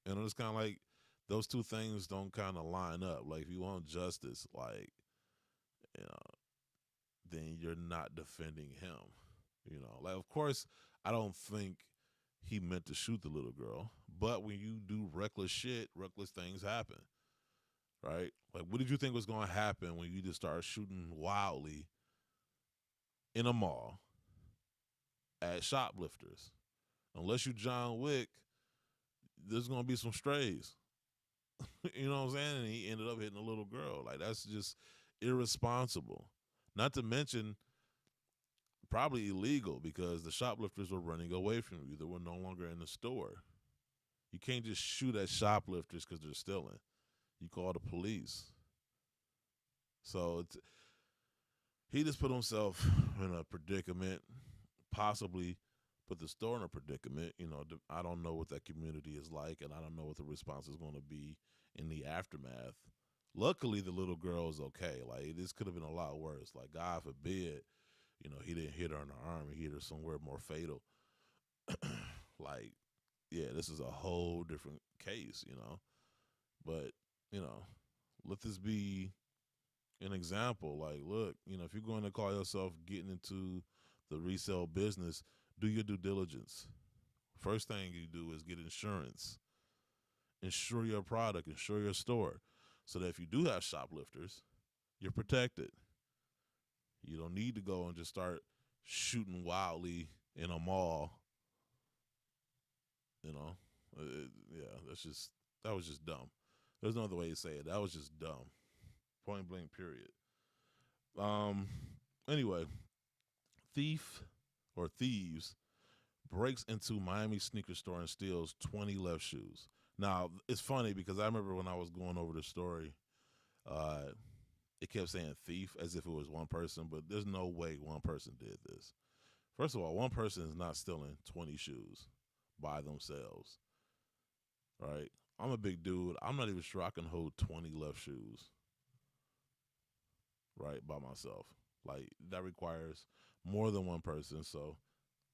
[SPEAKER 3] And it was kind of like those two things don't kind of line up. Like, if you want justice, then you're not defending him. Like, of course, I don't think he meant to shoot the little girl, but when you do reckless shit, reckless things happen. right? Like, what did you think was going to happen when you just started shooting wildly in a mall at shoplifters? Unless you John Wick, there's going to be some strays. You know what I'm saying? And he ended up hitting a little girl. Like, that's just irresponsible. Not to mention, probably illegal because the shoplifters were running away from you. They were no longer in the store. You can't just shoot at shoplifters because they're stealing. You call the police. So he just put himself in a predicament, possibly put the store in a predicament. You know, I don't know what that community is like, and I don't know what the response is going to be in the aftermath. Luckily, the little girl is okay. Like, this could have been a lot worse. Like, God forbid, you know, he didn't hit her in the arm. He hit her somewhere more fatal. Like, yeah, this is a whole different case, you know. But, you know, let this be an example. Like, look, you know, if you're going to call yourself getting into the resale business, do your due diligence. First thing you do is get insurance. Insure your product, insure your store, so that if you do have shoplifters, you're protected. You don't need to go and just start shooting wildly in a mall. You know, yeah, that was just dumb. There's no other way to say it. That was just dumb. Point blank, period. Um. Anyway, thieves breaks into Miami sneaker store and steals 20 left shoes. Now, it's funny because I remember when I was going over the story, it kept saying thief as if it was one person, but there's no way one person did this. First of all, one person is not stealing 20 shoes by themselves, right? I'm a big dude. I'm not even sure I can hold 20 left shoes, right, by myself. Like, that requires more than one person. So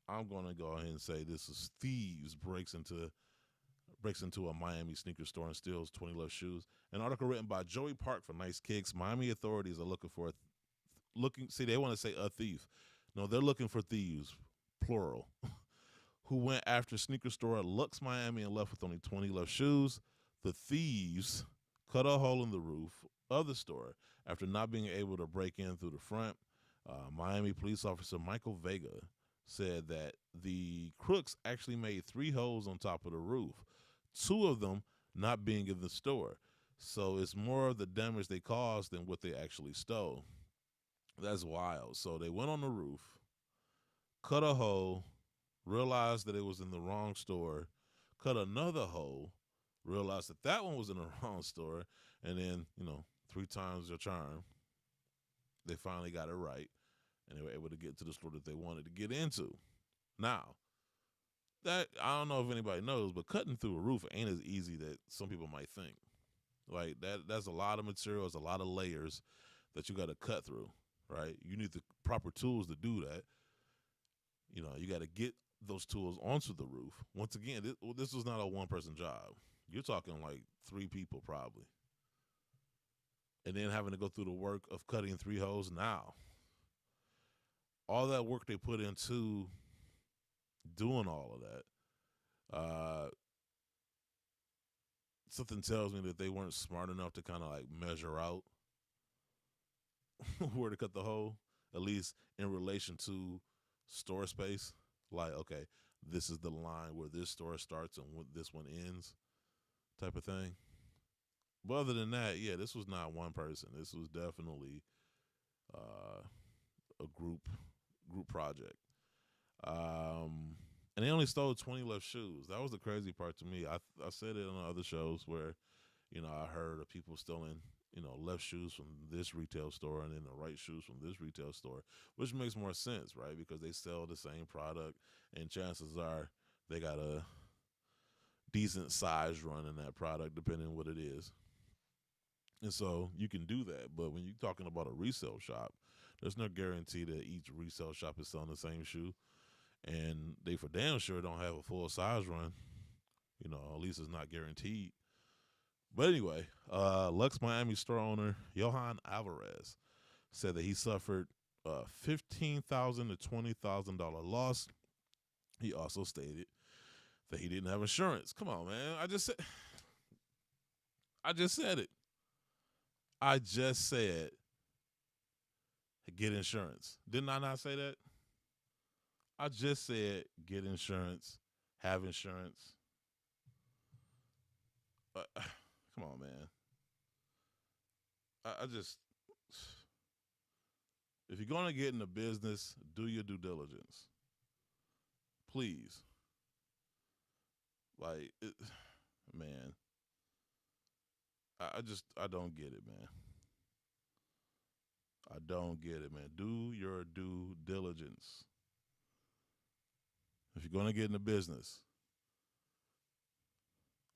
[SPEAKER 3] I'm going to go ahead and say this is thieves breaks into a Miami sneaker store and steals 20 left shoes. An article written by Joey Park for Nice Kicks. Miami authorities are looking for they want to say a thief. No, they're looking for thieves, plural, who went after sneaker store Lux Miami and left with only 20 left shoes. The thieves cut a hole in the roof of the store after not being able to break in through the front. Miami police officer Michael Vega said that the crooks actually made 3 holes on top of the roof, 2 of them not being in the store. So it's more of the damage they caused than what they actually stole. That's wild. So they went on the roof, cut a hole, realized that it was in the wrong store, cut another hole, realized that that one was in the wrong store, and then, 3 times their charm, they finally got it right, and they were able to get to the store that they wanted to get into. Now, that I don't know if anybody knows, but cutting through a roof ain't as easy that some people might think. Like, that's a lot of materials, a lot of layers that you got to cut through, right? You need the proper tools to do that. You got to get those tools onto the roof. Once again, this was not a one-person job. You're talking like 3 people probably. And then having to go through the work of cutting 3 holes now. All that work they put into doing all of that, something tells me that they weren't smart enough to kind of like measure out where to cut the hole, at least in relation to store space. Like, okay, this is the line where this store starts and this one ends, type of thing. But other than that, yeah, this was not one person. This was definitely a group project. And they only stole 20 left shoes. That was the crazy part to me. I said it on other shows where, I heard of people stealing, left shoes from this retail store and then the right shoes from this retail store, which makes more sense, right? Because they sell the same product, and chances are they got a decent size run in that product, depending on what it is. And so you can do that. But when you're talking about a resale shop, there's no guarantee that each resale shop is selling the same shoe. And they for damn sure don't have a full size run. At least it's not guaranteed. But anyway, Lux Miami store owner Johan Alvarez said that he suffered a $15,000 to $20,000 loss. He also stated that he didn't have insurance. Come on, man. I just said it. I just said get insurance. Didn't I not say that? I just said get insurance, have insurance. Come on, man. I just, if you're gonna get in the business, do your due diligence, please. Like, man, I don't get it, man. I don't get it, man. Do your due diligence. If you're gonna get in the business,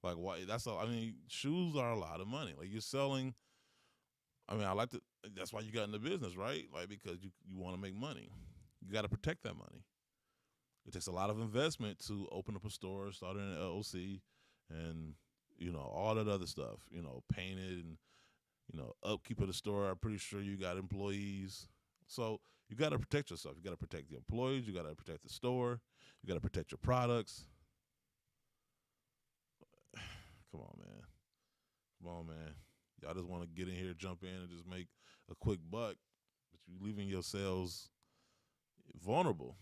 [SPEAKER 3] like, why? That's all. I mean, shoes are a lot of money. Like, you're selling. I mean, I like to. That's why you got in the business, right? Like, because you want to make money. You got to protect that money. It takes a lot of investment to open up a store, start an LLC, and all that other stuff. Paint it and upkeep of the store. I'm pretty sure you got employees, so you got to protect yourself. You got to protect the employees. You got to protect the store. You got to protect your products. Come on, man. Come on, man. Y'all just want to get in here, jump in, and just make a quick buck, but you leaving yourselves vulnerable.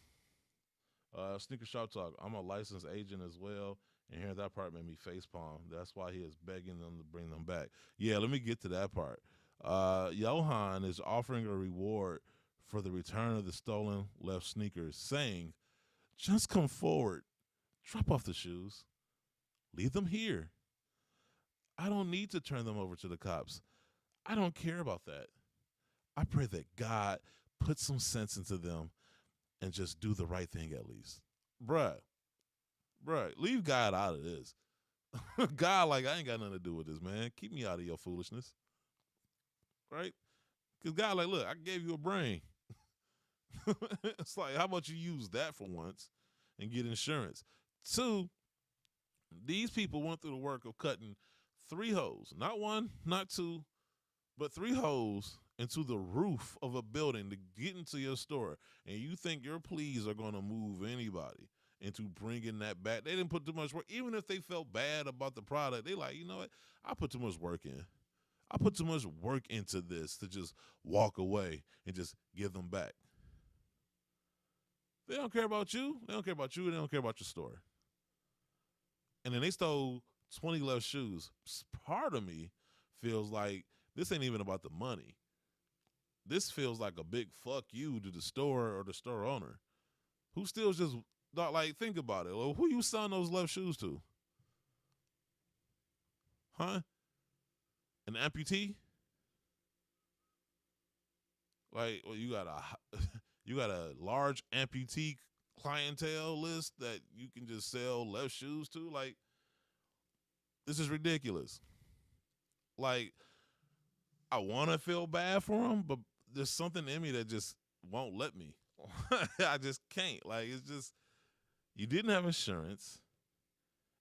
[SPEAKER 3] Sneaker Shop Talk. I'm a licensed agent as well, and hearing that part made me facepalm. That's why he is begging them to bring them back. Yeah, let me get to that part. Johan is offering a reward for the return of the stolen left sneakers, saying, just come forward, drop off the shoes, leave them here. I don't need to turn them over to the cops. I don't care about that. I pray that God put some sense into them and just do the right thing at least. Bruh, leave God out of this. God, like, I ain't got nothing to do with this, man. Keep me out of your foolishness. Right? Because God, like, look, I gave you a brain. It's like, how about you use that for once and get insurance? 2, these people went through the work of cutting 3 holes, not 1, not 2, but 3 holes into the roof of a building to get into your store. And you think your pleas are going to move anybody into bringing that back? They didn't put too much work. Even if they felt bad about the product, they like, you know what? I put too much work in. I put too much work into this to just walk away and just give them back. They don't care about you. They don't care about you. They don't care about your store. And then they stole 20 left shoes. Part of me feels like this ain't even about the money. This feels like a big fuck you to the store or the store owner who still just not, like, think about it. Well, who you selling those left shoes to? Huh? An amputee? Like, well, you got a large amputee clientele list that you can just sell left shoes to? Like, this is ridiculous. Like, I want to feel bad for them, but there's something in me that just won't let me. I just can't. Like, it's just, you didn't have insurance,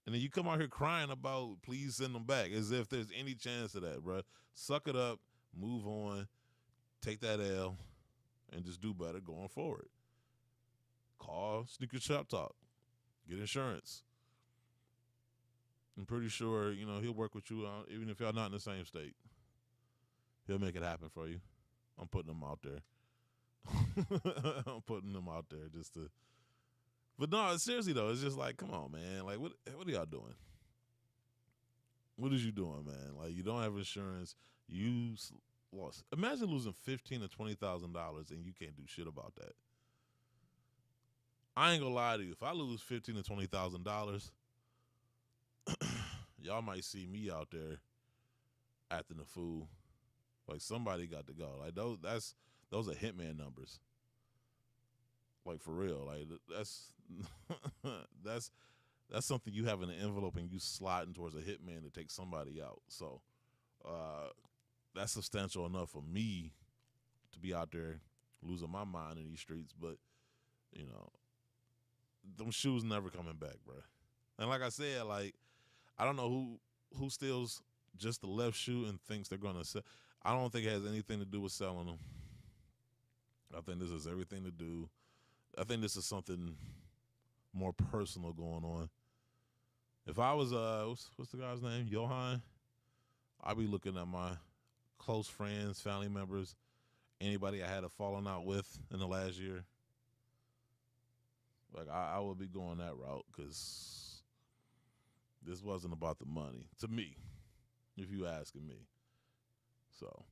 [SPEAKER 3] and then you come out here crying about please send them back, as if there's any chance of that, bro. Suck it up, move on, take that L, and just do better going forward. Call Sneaker Shop Talk. Get insurance. I'm pretty sure, he'll work with you, even if y'all not in the same state. He'll make it happen for you. I'm putting them out there. I'm putting them out there just to. But no, seriously though, it's just like, come on, man. Like, what are y'all doing? What is you doing, man? Like, you don't have insurance. You lost. Imagine losing $15,000 to $20,000 and you can't do shit about that. I ain't gonna lie to you. If I lose $15,000 to $20,000, y'all might see me out there acting a fool. Like, somebody got to go. Like, those are hitman numbers. Like, for real. Like, that's something you have in an envelope and you sliding towards a hitman to take somebody out. So that's substantial enough for me to be out there losing my mind in these streets. But them shoes never coming back, bro. And like I said, like, I don't know who steals just the left shoe and thinks they're gonna sell. I don't think it has anything to do with selling them. I think this has everything to do. I think this is something more personal going on. If I was what's the guy's name? Johan, I'd be looking at my close friends, family members, anybody I had a falling out with in the last year. Like, I would be going that route because this wasn't about the money to me, if you asking me. So,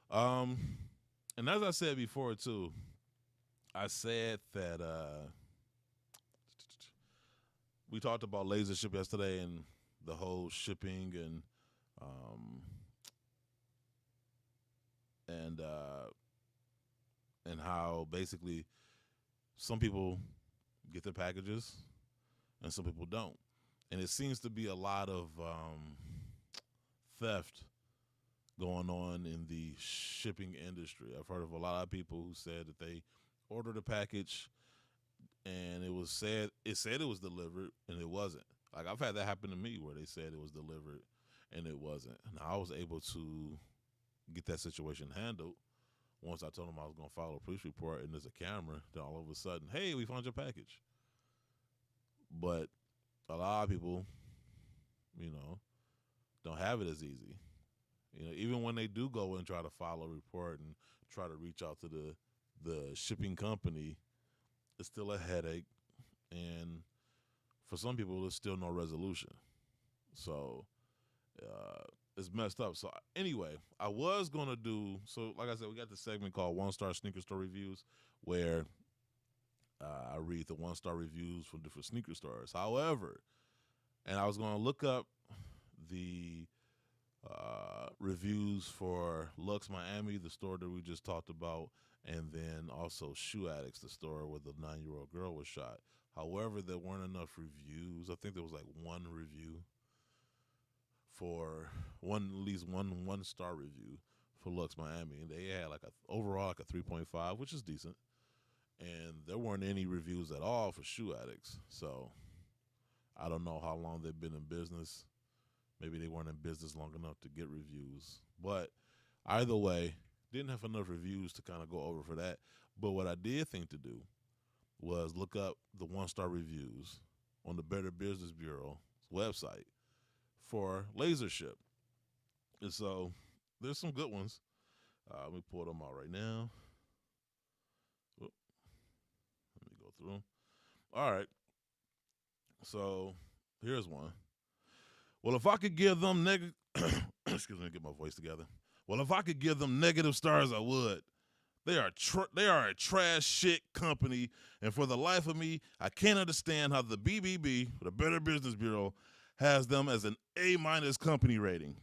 [SPEAKER 3] and as I said before too, I said that we talked about LaserShip yesterday and the whole shipping and how basically some people get their packages and some people don't, and it seems to be a lot of theft going on in the shipping industry. I've heard of a lot of people who said that they ordered a package and it said it was delivered and it wasn't. Like, I've had that happen to me where they said it was delivered and it wasn't. And I was able to get that situation handled once I told them I was going to file a police report and there's a camera. Then all of a sudden, hey, we found your package. But a lot of people, don't have it as easy. Even when they do go and try to file a report and try to reach out to the shipping company, it's still a headache. And for some people, there's still no resolution. So it's messed up. So anyway, I was going to do, so like I said, we got this segment called One Star Sneaker Store Reviews where I read the one-star reviews from different sneaker stores. However, and I was going to look up the reviews for Lux Miami, the store that we just talked about, and then also Shoe Addicts, the store where the 9-year-old girl was shot. However, there weren't enough reviews. I think there was like one review for at least one-star review for Lux Miami, and they had overall a 3.5, which is decent. And there weren't any reviews at all for Shoe Addicts. So I don't know how long they've been in business. Maybe they weren't in business long enough to get reviews. But either way, didn't have enough reviews to kind of go over for that. But what I did think to do was look up the one-star reviews on the Better Business Bureau website for LaserShip. And so there's some good ones. Let me pull them out right now. Let me go through them. All right. So here's one. Well, if I could give them excuse me, get my voice together. Well, if I could give them negative stars, I would. They are a trash shit company, and for the life of me, I can't understand how the BBB, the Better Business Bureau, has them as an A- company rating.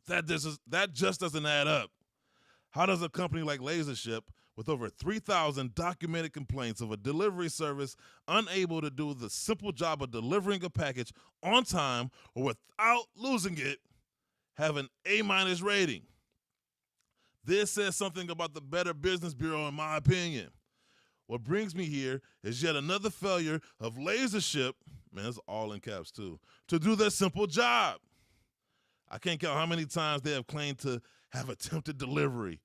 [SPEAKER 3] That just doesn't add up. How does a company like LaserShip, with over 3,000 documented complaints of a delivery service unable to do the simple job of delivering a package on time or without losing it, have an A- rating? This says something about the Better Business Bureau, in my opinion. What brings me here is yet another failure of LaserShip, man, it's all in caps too, to do their simple job. I can't count how many times they have claimed to have attempted delivery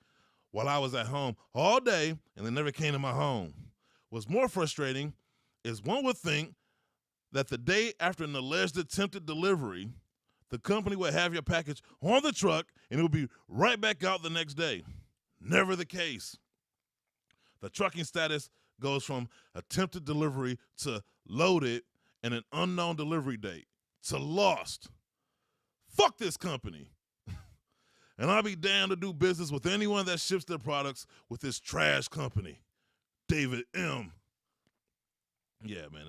[SPEAKER 3] while I was at home all day and they never came to my home. What's more frustrating is one would think that the day after an alleged attempted delivery, the company would have your package on the truck and it would be right back out the next day. Never the case. The trucking status goes from attempted delivery to loaded and an unknown delivery date to lost. Fuck this company. And I'll be damned to do business with anyone that ships their products with this trash company. David M. Yeah, man,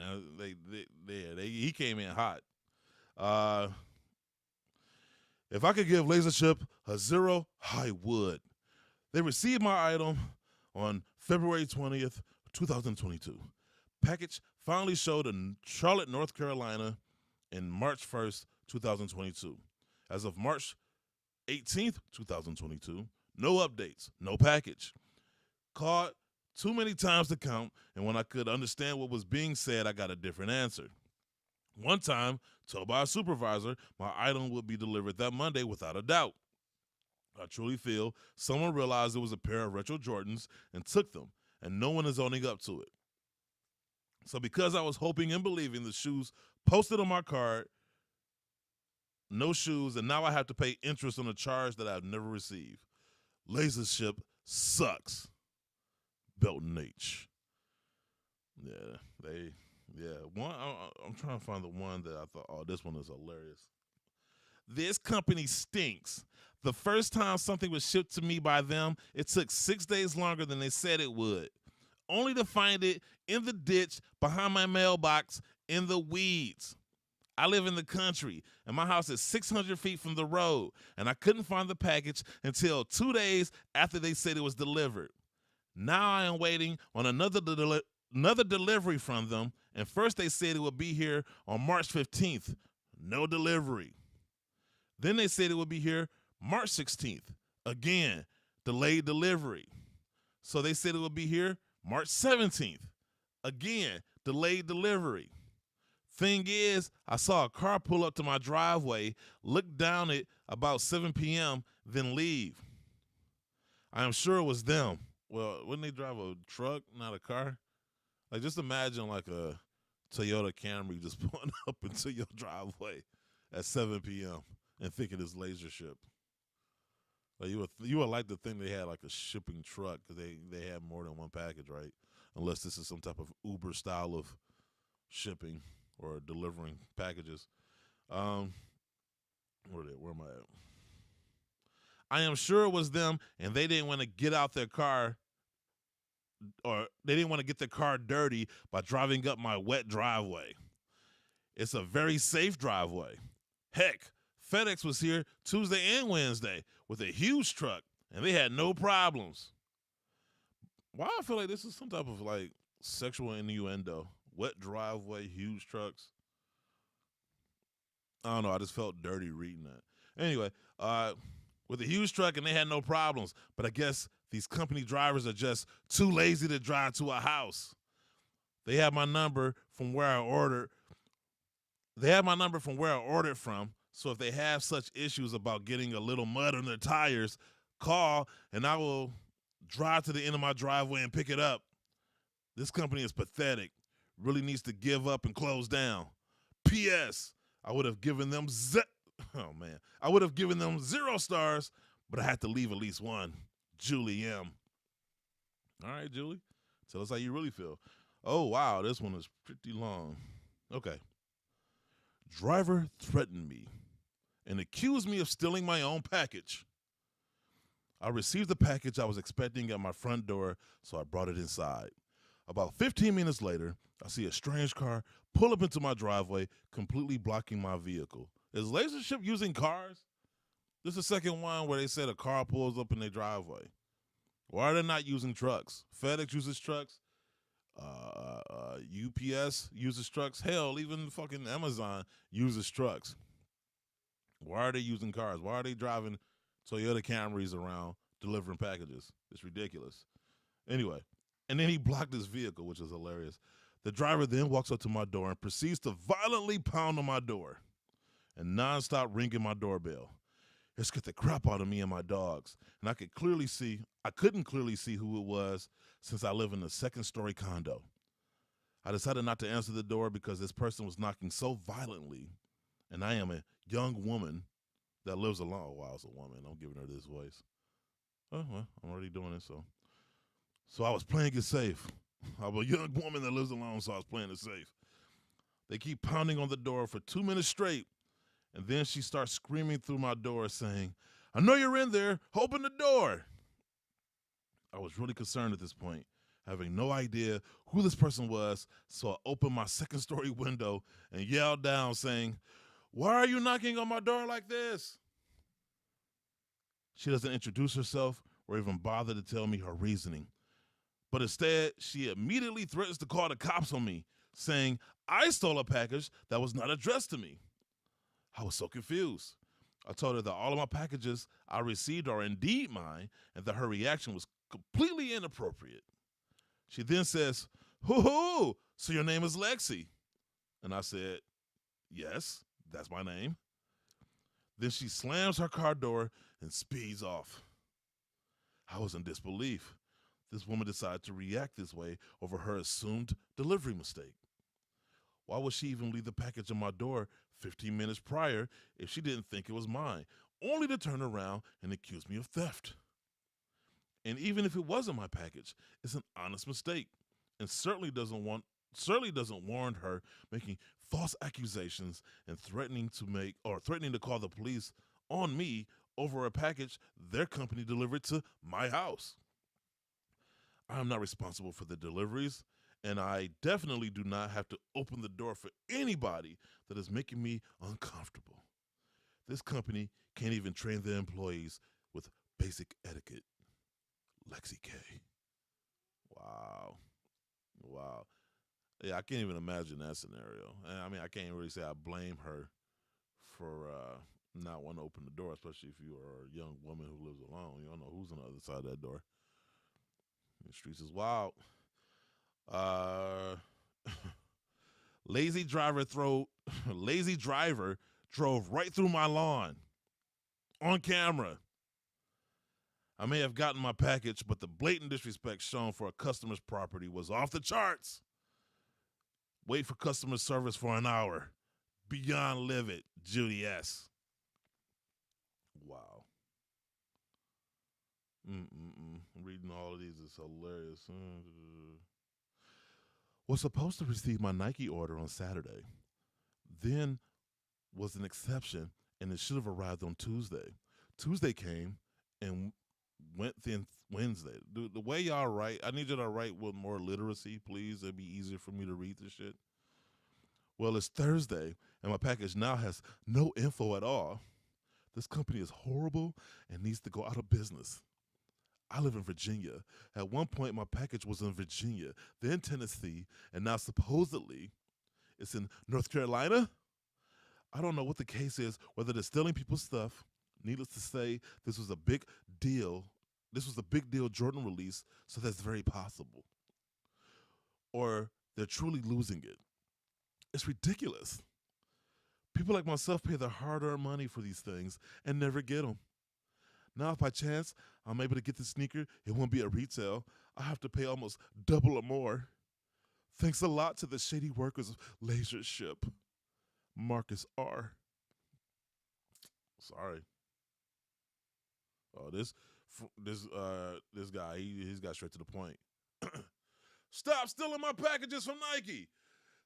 [SPEAKER 3] he came in hot. If I could give LaserShip a 0, I would. They received my item on February 20th, 2022. Package finally showed in Charlotte, North Carolina in March 1st, 2022. As of March 18th, 2022, no updates, no package. Called too many times to count, and when I could understand what was being said, I got a different answer. One time, told by a supervisor, my item would be delivered that Monday without a doubt. I truly feel someone realized it was a pair of retro Jordans and took them, and no one is owning up to it. So because I was hoping and believing the shoes posted on my card no shoes, and now I have to pay interest on a charge that I've never received. Lasership sucks. Belton H. Yeah, I'm trying to find the one that I thought, oh, this one is hilarious. This company stinks. The first time something was shipped to me by them, it took 6 days longer than they said it would, only to find it in the ditch behind my mailbox in the weeds. I live in the country, and my house is 600 feet from the road, and I couldn't find the package until 2 days after they said it was delivered. Now I am waiting on another delivery from them, and first they said it would be here on March 15th. No delivery. Then they said it would be here March 16th. Again, delayed delivery. So they said it would be here March 17th. Again, delayed delivery. Thing is, I saw a car pull up to my driveway, look down it about 7 p.m., then leave. I am sure it was them. Well, wouldn't they drive a truck, not a car? Like, just imagine like a Toyota Camry just pulling up into your driveway at 7 p.m. and thinking it's Lasership. Like you would like to think they had like a shipping truck because they have more than one package, right? Unless this is some type of Uber style of shipping or delivering packages. Where am I at? I am sure it was them, and they didn't want to get out their car, or they didn't want to get their car dirty by driving up my wet driveway. It's a very safe driveway. Heck, FedEx was here Tuesday and Wednesday with a huge truck, and they had no problems. Why I feel like this is some type of like sexual innuendo. Wet driveway, huge trucks. I don't know. I just felt dirty reading that. Anyway, with a huge truck, and they had no problems. But I guess these company drivers are just too lazy to drive to a house. They have my number from where I ordered. From. So if they have such issues about getting a little mud on their tires, call, and I will drive to the end of my driveway and pick it up. This company is pathetic. Really needs to give up and close down. P.S. I would have given them 0 stars, but I had to leave at least one. Julie M. All right, Julie. Tell us how you really feel. Oh, wow, this one is pretty long. Okay. Driver threatened me and accused me of stealing my own package. I received the package I was expecting at my front door, so I brought it inside. About 15 minutes later, I see a strange car pull up into my driveway, completely blocking my vehicle. Is Lasership using cars? This is the second one where they said a car pulls up in their driveway. Why are they not using trucks? FedEx uses trucks. UPS uses trucks. Hell, even fucking Amazon uses trucks. Why are they using cars? Why are they driving Toyota Camrys around delivering packages? It's ridiculous. Anyway, and then he blocked his vehicle, which is hilarious. The driver then walks up to my door and proceeds to violently pound on my door and nonstop ringing my doorbell. It scared the crap out of me and my dogs, and I couldn't clearly see who it was since I live in a second-story condo. I decided not to answer the door because this person was knocking so violently, and I am a young woman that lives alone. Wow, it's a woman. I'm giving her this voice. Oh, well, I'm already doing it, so I was playing it safe. I'm a young woman that lives alone, so I was playing it safe. They keep pounding on the door for 2 minutes straight, and then she starts screaming through my door saying, "I know you're in there. Open the door." I was really concerned at this point, having no idea who this person was, so I opened my second-story window and yelled down saying, "Why are you knocking on my door like this?" She doesn't introduce herself or even bother to tell me her reasoning. But instead, she immediately threatens to call the cops on me, saying I stole a package that was not addressed to me. I was so confused. I told her that all of my packages I received are indeed mine and that her reaction was completely inappropriate. She then says, "Hoo-hoo, so your name is Lexi?" And I said, "Yes, that's my name." Then she slams her car door and speeds off. I was in disbelief. This woman decided to react this way over her assumed delivery mistake. Why would she even leave the package on my door 15 minutes prior if she didn't think it was mine, only to turn around and accuse me of theft. And even if it wasn't my package, it's an honest mistake and certainly doesn't warrant her making false accusations and threatening to call the police on me over a package their company delivered to my house. I am not responsible for the deliveries, and I definitely do not have to open the door for anybody that is making me uncomfortable. This company can't even train their employees with basic etiquette. Lexi K. Wow. Wow. Yeah, I can't even imagine that scenario. And I mean, I can't really say I blame her for not wanting to open the door, especially if you are a young woman who lives alone. You don't know who's on the other side of that door. The streets is wild. Uh, lazy driver drove right through my lawn on camera. I may have gotten my package, but the blatant disrespect shown for a customer's property was off the charts. Wait for customer service for an hour. Beyond livid, Judy S. Wow. Reading all of these is hilarious. Was supposed to receive my Nike order on Saturday. Then was an exception, and it should have arrived on Tuesday. Tuesday came and went then Wednesday. The way y'all write, I need you to write with more literacy, please. It'd be easier for me to read this shit. Well, it's Thursday, and my package now has no info at all. This company is horrible and needs to go out of business. I live in Virginia. At one point, my package was in Virginia, then Tennessee, and now supposedly it's in North Carolina. I don't know what the case is, whether they're stealing people's stuff. Needless to say, this was a big deal. This was a big deal Jordan release, so that's very possible. Or they're truly losing it. It's ridiculous. People like myself pay their hard-earned money for these things and never get them. Now, if by chance I'm able to get the sneaker, it won't be at retail. I have to pay almost double or more. Thanks a lot to the shady workers of Laser Ship. Marcus R. Sorry. Oh, this guy, he's got straight to the point. Stop stealing my packages from Nike.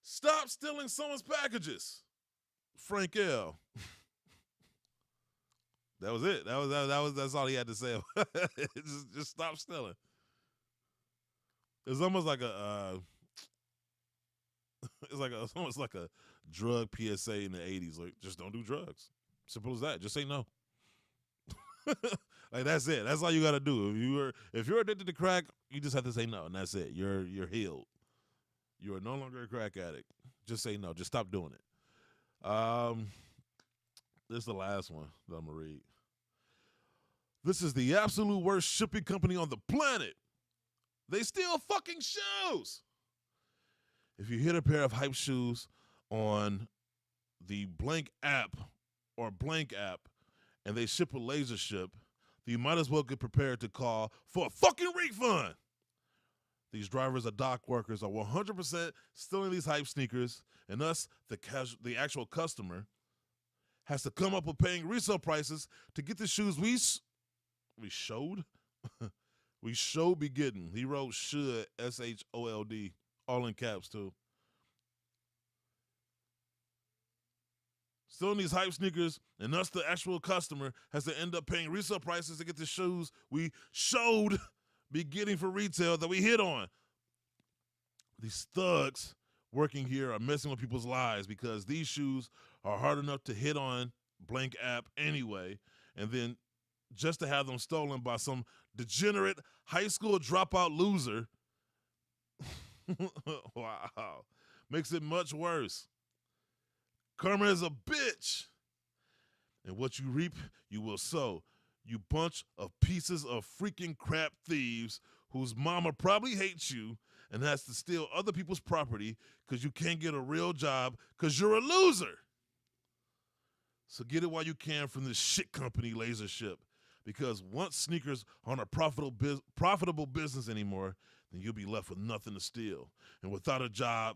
[SPEAKER 3] Stop stealing someone's packages. Frank L. That was it. That's all he had to say. just stop stealing. It's almost like it's almost like a drug PSA in the 80s. Like, just don't do drugs. Simple as that. Just say no. Like, that's it. That's all you gotta do. If you're addicted to crack, you just have to say no, and that's it. You're healed. You are no longer a crack addict. Just say no. Just stop doing it. This is the last one that I'm gonna read. This is the absolute worst shipping company on the planet. They steal fucking shoes. If you hit a pair of hype shoes on the Blank app or Blank app and they ship a Laser Ship, then you might as well get prepared to call for a fucking refund. These drivers or dock workers are 100% stealing these hype sneakers, and us, the actual customer, has to come up with paying resale prices to get the shoes we showed? We should be getting. He wrote should, SHOLD, all in caps too. Stealing these hype sneakers, and us, the actual customer, has to end up paying resale prices to get the shoes we showed be getting for retail that we hit on. These thugs working here are messing with people's lives because these shoes are hard enough to hit on Blank app anyway, and then just to have them stolen by some degenerate high school dropout loser, wow, makes it much worse. Karma is a bitch. And what you reap, you will sow. You bunch of pieces of freaking crap thieves whose mama probably hates you and has to steal other people's property because you can't get a real job because you're a loser. So get it while you can from this shit company, Laser Ship. Because once sneakers aren't a profitable business anymore, then you'll be left with nothing to steal. And without a job,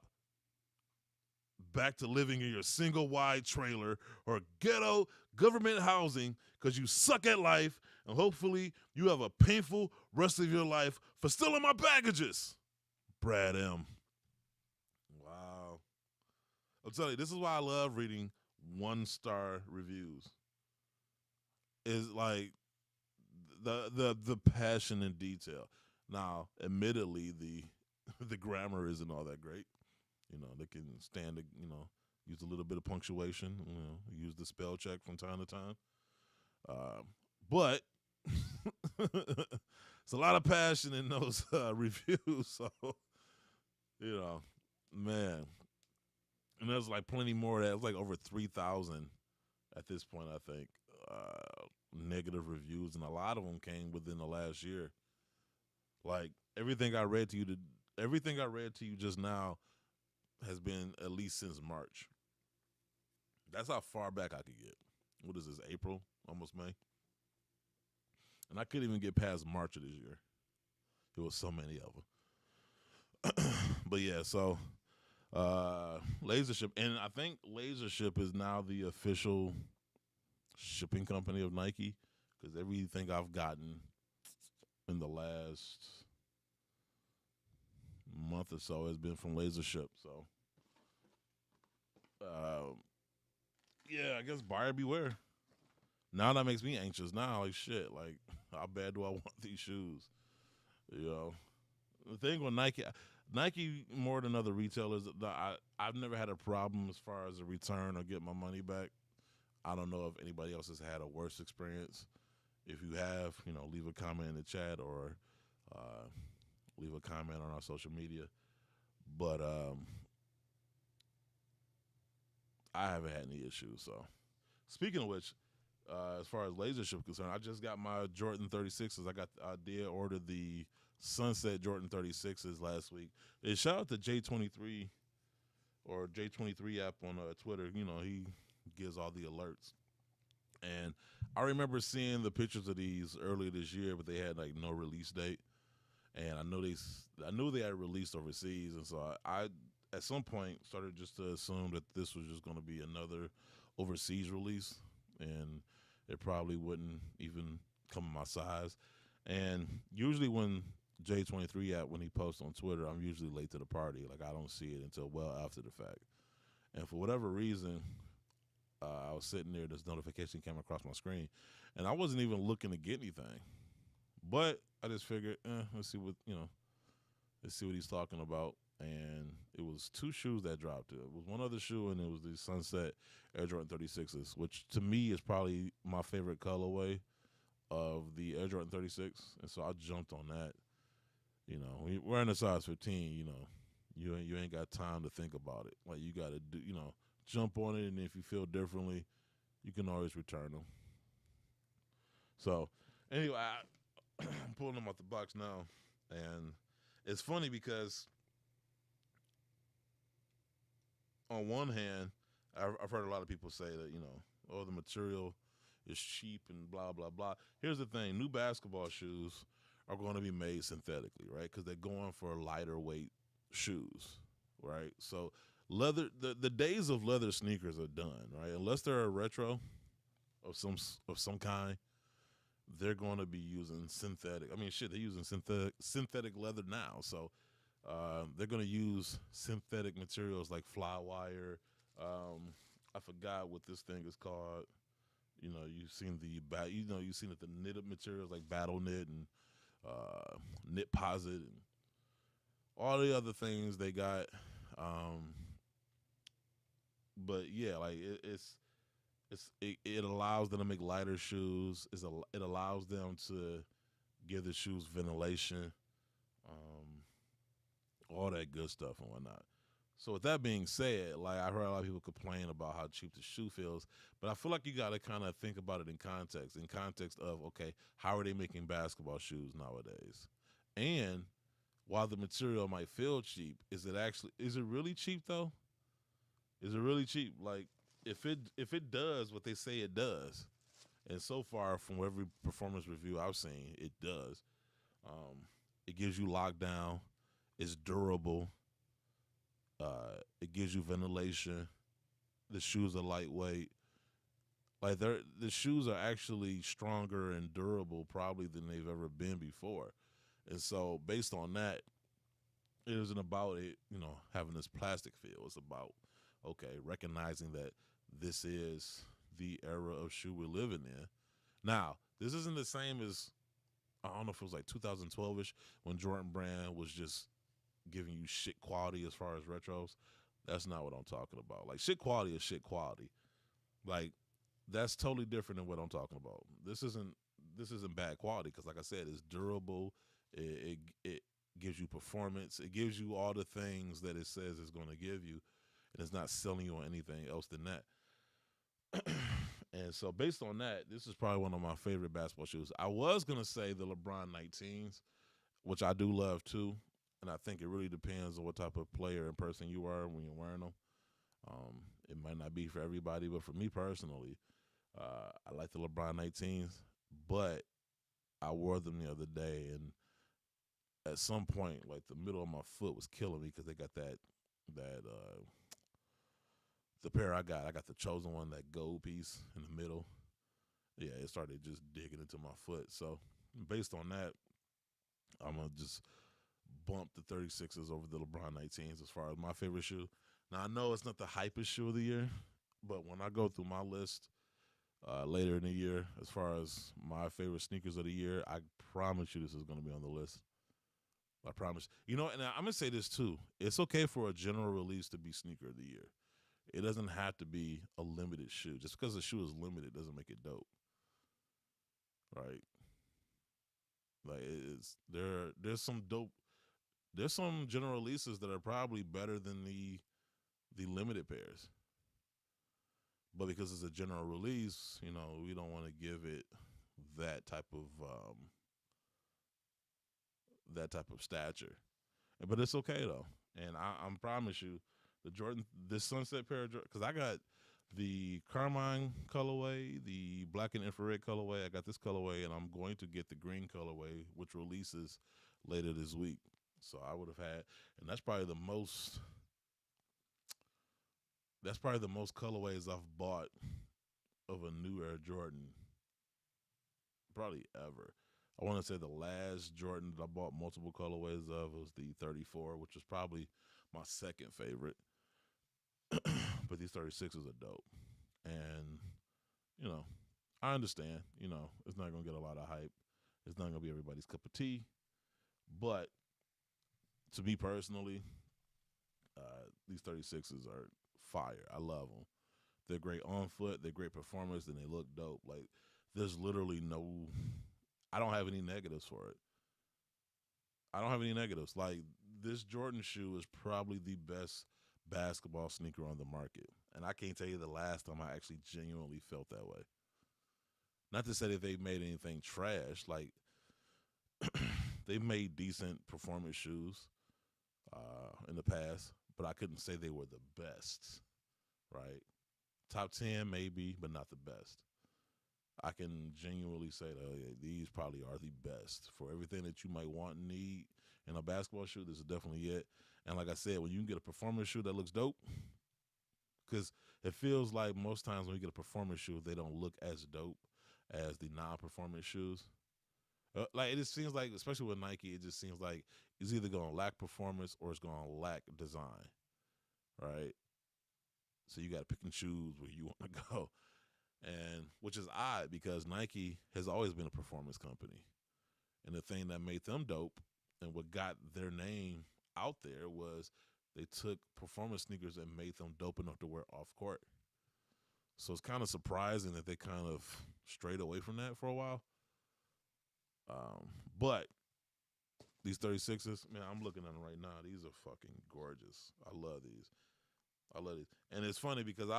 [SPEAKER 3] back to living in your single wide trailer or ghetto government housing because you suck at life and hopefully you have a painful rest of your life for stealing my baggages. Brad M. Wow. I'll tell you, this is why I love reading 1-star reviews. Is like the passion and detail. Now, admittedly, the grammar isn't all that great. You know, they can stand to, use a little bit of punctuation, use the spell check from time to time. But it's a lot of passion in those reviews. So, man. And there's like plenty more of that. It was like over 3,000 at this point, I think, negative reviews. And a lot of them came within the last year. Like everything I read to you just now has been at least since March. That's how far back I could get. What is this, April? Almost May? And I couldn't even get past March of this year. There was so many of them. But yeah, so Lasership. And I think Lasership is now the official shipping company of Nike because everything I've gotten in the last month or so has been from Lasership. So, yeah, I guess buyer beware. Now that makes me anxious. Now, like, shit, like, how bad do I want these shoes? The thing with Nike more than other retailers, I've never had a problem as far as a return or get my money back. I don't know if anybody else has had a worse experience. If you have, leave a comment in the chat or leave a comment on our social media. But I haven't had any issues. So, speaking of which, as far as Lasership concerned, I just got my Jordan 36s. I did order the Sunset Jordan 36s last week. And shout out to J23 or J23 app on Twitter. He gives all the alerts. And I remember seeing the pictures of these earlier this year, but they had like no release date. And I knew they had released overseas, and so I at some point started just to assume that this was just going to be another overseas release, and it probably wouldn't even come in my size. And usually when J23 app, when he posts on Twitter, I'm usually late to the party. Like I don't see it until well after the fact. And for whatever reason, I was sitting there, this notification came across my screen, and I wasn't even looking to get anything. But I just figured, let's see what he's talking about. And it was 2 shoes that dropped. It was one other shoe, and it was the Sunset Air Jordan 36s, which to me is probably my favorite colorway of the Air Jordan 36. And so I jumped on that. Wearing a size 15, you ain't got time to think about it. Like you got to do, jump on it, and if you feel differently, you can always return them. So anyway, I'm pulling them out the box now, and it's funny because on one hand, I've heard a lot of people say that, the material is cheap and blah, blah, blah. Here's the thing. New basketball shoes are going to be made synthetically, right? Because they're going for lighter weight shoes, right? So leather, the days of leather sneakers are done, right? Unless they're a retro of some kind, they're going to be using synthetic. I mean, shit, they're using synthetic leather now. So they're going to use synthetic materials like Flywire. I forgot what this thing is called. You've seen you've seen the knitted materials like Battle Knit and Knitposit and all the other things they got. But yeah, like it allows them to make lighter shoes. It allows them to give the shoes ventilation, all that good stuff and whatnot. So with that being said, like I heard a lot of people complain about how cheap the shoe feels, but I feel like you got to kind of think about it in context of, okay, how are they making basketball shoes nowadays? And while the material might feel cheap, is it really cheap though? Is it really cheap? Like if it does what they say it does, and so far from every performance review I've seen, it does. It gives you lockdown. It's durable. It gives you ventilation. The shoes are lightweight. Like the shoes are actually stronger and durable probably than they've ever been before. And so based on that, it isn't about it, having this plastic feel. It's about recognizing that this is the era of shoe we're living in. Now, this isn't the same as I don't know if it was like 2012 ish when Jordan Brand was just giving you shit quality as far as retros. That's not what I'm talking about. Like shit quality is shit quality. Like that's totally different than what I'm talking about. This isn't bad quality because, like I said, it's durable. It gives you performance. It gives you all the things that it says it's going to give you, and it's not selling you on anything else than that. And so, based on that, this is probably one of my favorite basketball shoes. I was gonna say the LeBron 19s, which I do love too, and I think it really depends on what type of player and person you are when you're wearing them. It might not be for everybody, but for me personally, I like the LeBron 19s, but I wore them the other day, and at some point, like the middle of my foot was killing me because they got that the pair I got the chosen one, that gold piece in the middle. Yeah, it started just digging into my foot. So based on that, I'm gonna just bump the 36s over the LeBron 19s as far as my favorite shoe. Now I know it's not the hypest shoe of the year, but when I go through my list later in the year, as far as my favorite sneakers of the year, I promise you this is gonna be on the list. I promise. And I'm gonna say this too. It's okay for a general release to be sneaker of the year. It doesn't have to be a limited shoe. Just because the shoe is limited doesn't make it dope, right? Like it's there's some dope. There's some general releases that are probably better than the limited pairs, but because it's a general release, we don't want to give it that type of stature. But it's okay though, and I promise you, this sunset pair of Jordan, because I got the carmine colorway, the black and infrared colorway. I got this colorway, and I'm going to get the green colorway, which releases later this week. So I would have had, and that's probably the most. That's probably the most colorways I've bought of a new Air Jordan, probably ever. I want to say the last Jordan that I bought multiple colorways of was the 34, which was probably my second favorite. But these 36s are dope. And, you know, I understand, it's not going to get a lot of hype. It's not going to be everybody's cup of tea. But to me personally, these 36s are fire. I love them. They're great on foot. They're great performers, and they look dope. Like, there's literally I don't have any negatives for it. I don't have any negatives. Like, this Jordan shoe is probably the best basketball sneaker on the market. And I can't tell you the last time I actually genuinely felt that way. Not to say that they made anything trash. Like, they made decent performance shoes in the past, but I couldn't say they were the best, right? Top 10 maybe, but not the best. I can genuinely say that these probably are the best for everything that you might want and need in a basketball shoe. This is definitely it. And like I said, when you can get a performance shoe that looks dope, because it feels like most times when you get a performance shoe, they don't look as dope as the non-performance shoes. Like, it just seems like, especially with Nike, it just seems like it's either going to lack performance or it's going to lack design, right? So you got to pick and choose where you want to go. And which is odd because Nike has always been a performance company. And the thing that made them dope and what got their name out there was they took performance sneakers and made them dope enough to wear off court. So it's kind of surprising that they kind of strayed away from that for a while. But these 36s, man, I'm looking at them right now. These are fucking gorgeous. I love these. And it's funny because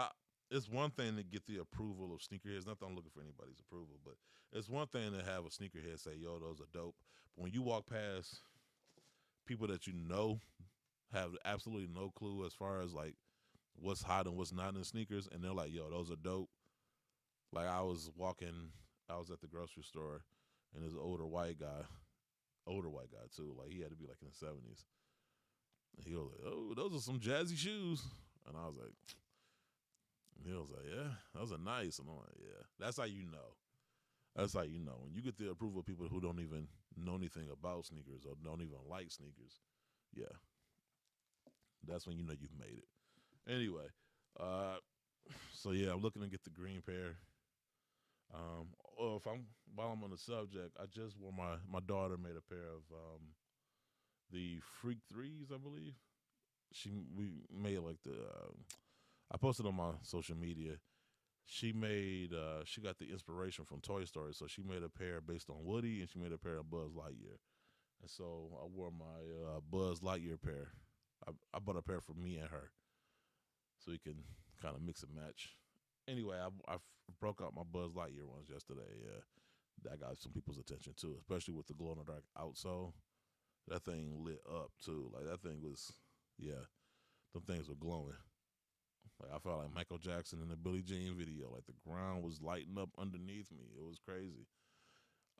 [SPEAKER 3] it's one thing to get the approval of sneakerheads. Not that I'm looking for anybody's approval, but it's one thing to have a sneakerhead say, yo, those are dope. But when you walk past people that you know have absolutely no clue as far as like what's hot and what's not in sneakers, and they're like, yo, those are dope. Like I was at the grocery store, and this older white guy too, like he had to be like in the 70s. He was like, "Oh, those are some jazzy shoes," and I was like, he was like, "Yeah, those are nice," and I'm like, "Yeah, that's how you know." That's how you know when you get the approval of people who don't even know anything about sneakers or don't even like sneakers. Yeah, that's when you know you've made it. Anyway, uh, so yeah, I'm looking to get the green pair. Or if I'm while I'm on the subject, I just wore my daughter made a pair of the Freak Threes, I believe. We made like the I posted on my social media. She got the inspiration from Toy Story, so she made a pair based on Woody, and she made a pair of Buzz Lightyear. And so I wore my Buzz Lightyear pair. I bought a pair for me and her, so we can kind of mix and match. Anyway, I broke out my Buzz Lightyear ones yesterday. Yeah, that got some people's attention too, especially with the glow in the dark outsole. That thing lit up too. Like that thing was, yeah, them things were glowing. Like I felt like Michael Jackson in the Billie Jean video. Like the ground was lighting up underneath me. It was crazy.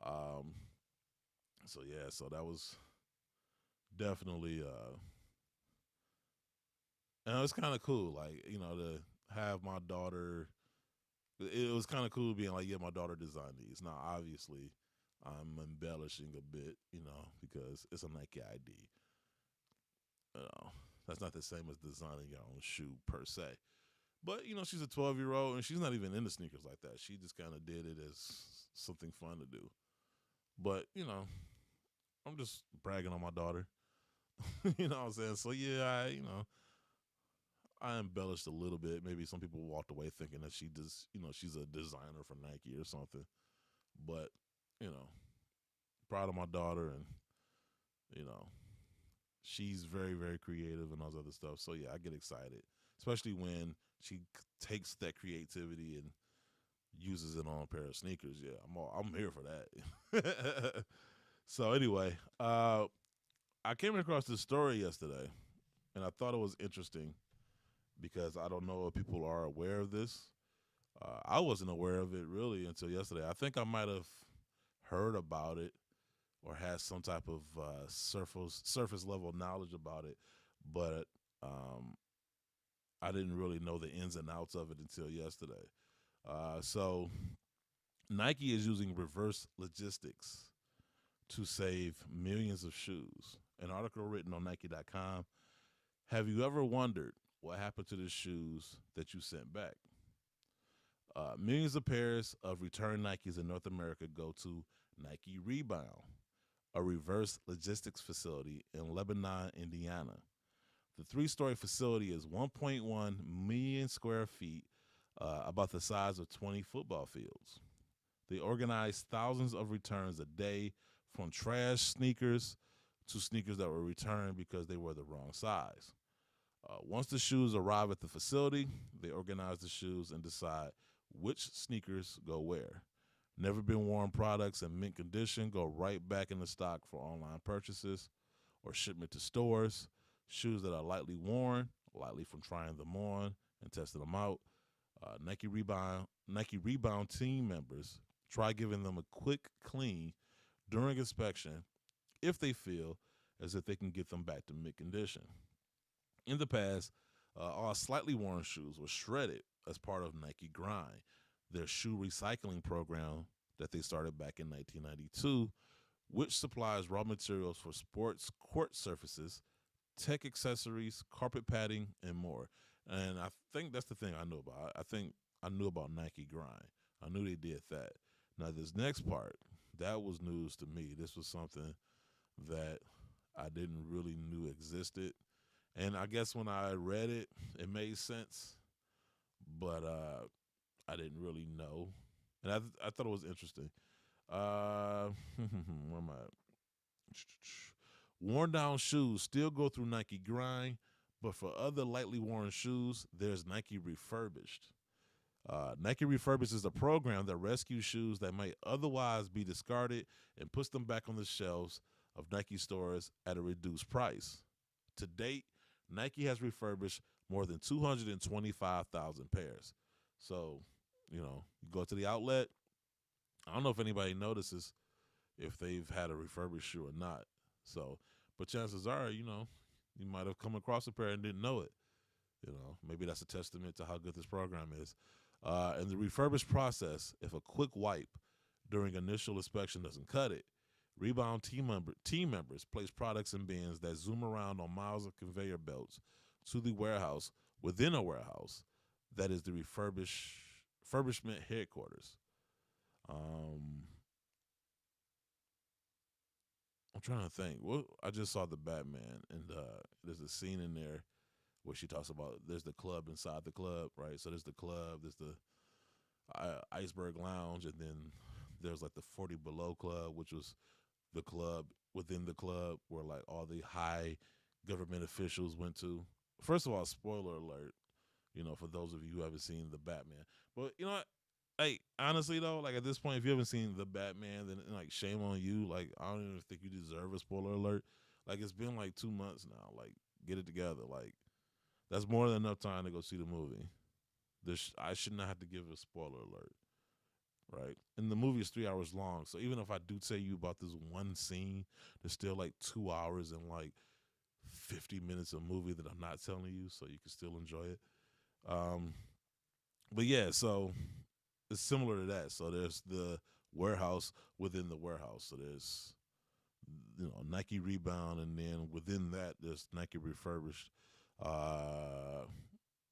[SPEAKER 3] Um. So yeah. So that was definitely. And it was kind of cool. Like to have my daughter. It was kind of cool being like, yeah, my daughter designed these. Now, obviously, I'm embellishing a bit, because it's a Nike ID. You know, that's not the same as designing your own shoe per se. But she's a 12-year-old and she's not even into sneakers like that. She just kind of did it as something fun to do. But I'm just bragging on my daughter. You know what I'm saying? So yeah, I embellished a little bit. Maybe some people walked away thinking that she's a designer for Nike or something. But you know, proud of my daughter, and you know, she's very, very creative and all this other stuff. So yeah, I get excited, especially when she takes that creativity and uses it on a pair of sneakers. Yeah, I'm here for that. So anyway, I came across this story yesterday, and I thought it was interesting because I don't know if people are aware of this. I wasn't aware of it really until yesterday. I think I might have heard about it or had some type of surface level knowledge about it, but I didn't really know the ins and outs of it until yesterday. So Nike is using reverse logistics to save millions of shoes. An article written on Nike.com. Have you ever wondered what happened to the shoes that you sent back? Millions of pairs of returned Nikes in North America go to Nike Rebound, a reverse logistics facility in Lebanon, Indiana. The three-story facility is 1.1 million square feet, about the size of 20 football fields. They organize thousands of returns a day, from trash sneakers to sneakers that were returned because they were the wrong size. Once the shoes arrive at the facility, they organize the shoes and decide which sneakers go where. Never been worn products in mint condition go right back into stock for online purchases or shipment to stores. Shoes that are lightly worn, lightly from trying them on and testing them out. Nike Rebound team members try giving them a quick clean during inspection if they feel as if they can get them back to mint condition. In the past, all slightly worn shoes were shredded as part of Nike Grind, their shoe recycling program that they started back in 1992, which supplies raw materials for sports court surfaces, tech accessories, carpet padding, and more. And I think that's the thing I knew about. I think I knew about Nike Grind. I knew they did that. Now, this next part, that was news to me. This was something that I didn't really knew existed. And I guess when I read it, it made sense, but I didn't really know. And I thought it was interesting. Where am I? Worn down shoes still go through Nike Grind, but for other lightly worn shoes, there's Nike Refurbished. Nike Refurbished is a program that rescues shoes that might otherwise be discarded and puts them back on the shelves of Nike stores at a reduced price. To date, Nike has refurbished more than 225,000 pairs. So, you go to the outlet. I don't know if anybody notices if they've had a refurbished shoe or not. So, but chances are, You might have come across a pair and didn't know it. Maybe that's a testament to how good this program is. In the refurbished process, if a quick wipe during initial inspection doesn't cut it, Rebound team members place products in bins that zoom around on miles of conveyor belts to the warehouse within a warehouse that is the refurbishment headquarters. I'm trying to think. Well, I just saw the Batman, and there's a scene in there where she talks about there's the club inside the club, right? So there's the club, there's the Iceberg Lounge, and then there's like the 40 Below Club, which was the club within the club where like all the high government officials went to. First of all, spoiler alert, for those of you who haven't seen the Batman. But you know what? Hey, honestly though, like at this point, if you haven't seen the Batman, then like shame on you. Like I don't even think you deserve a spoiler alert. Like it's been like 2 months now. Like get it together. Like that's more than enough time to go see the movie. I should not have to give a spoiler alert, right? And the movie is 3 hours long, so even if I do tell you about this one scene, there's still like 2 hours and like 50 minutes of movie that I'm not telling you, so you can still enjoy it. But yeah, so it's similar to that. So there's the warehouse within the warehouse. So there's Nike Rebound, and then within that there's Nike Refurbished. Let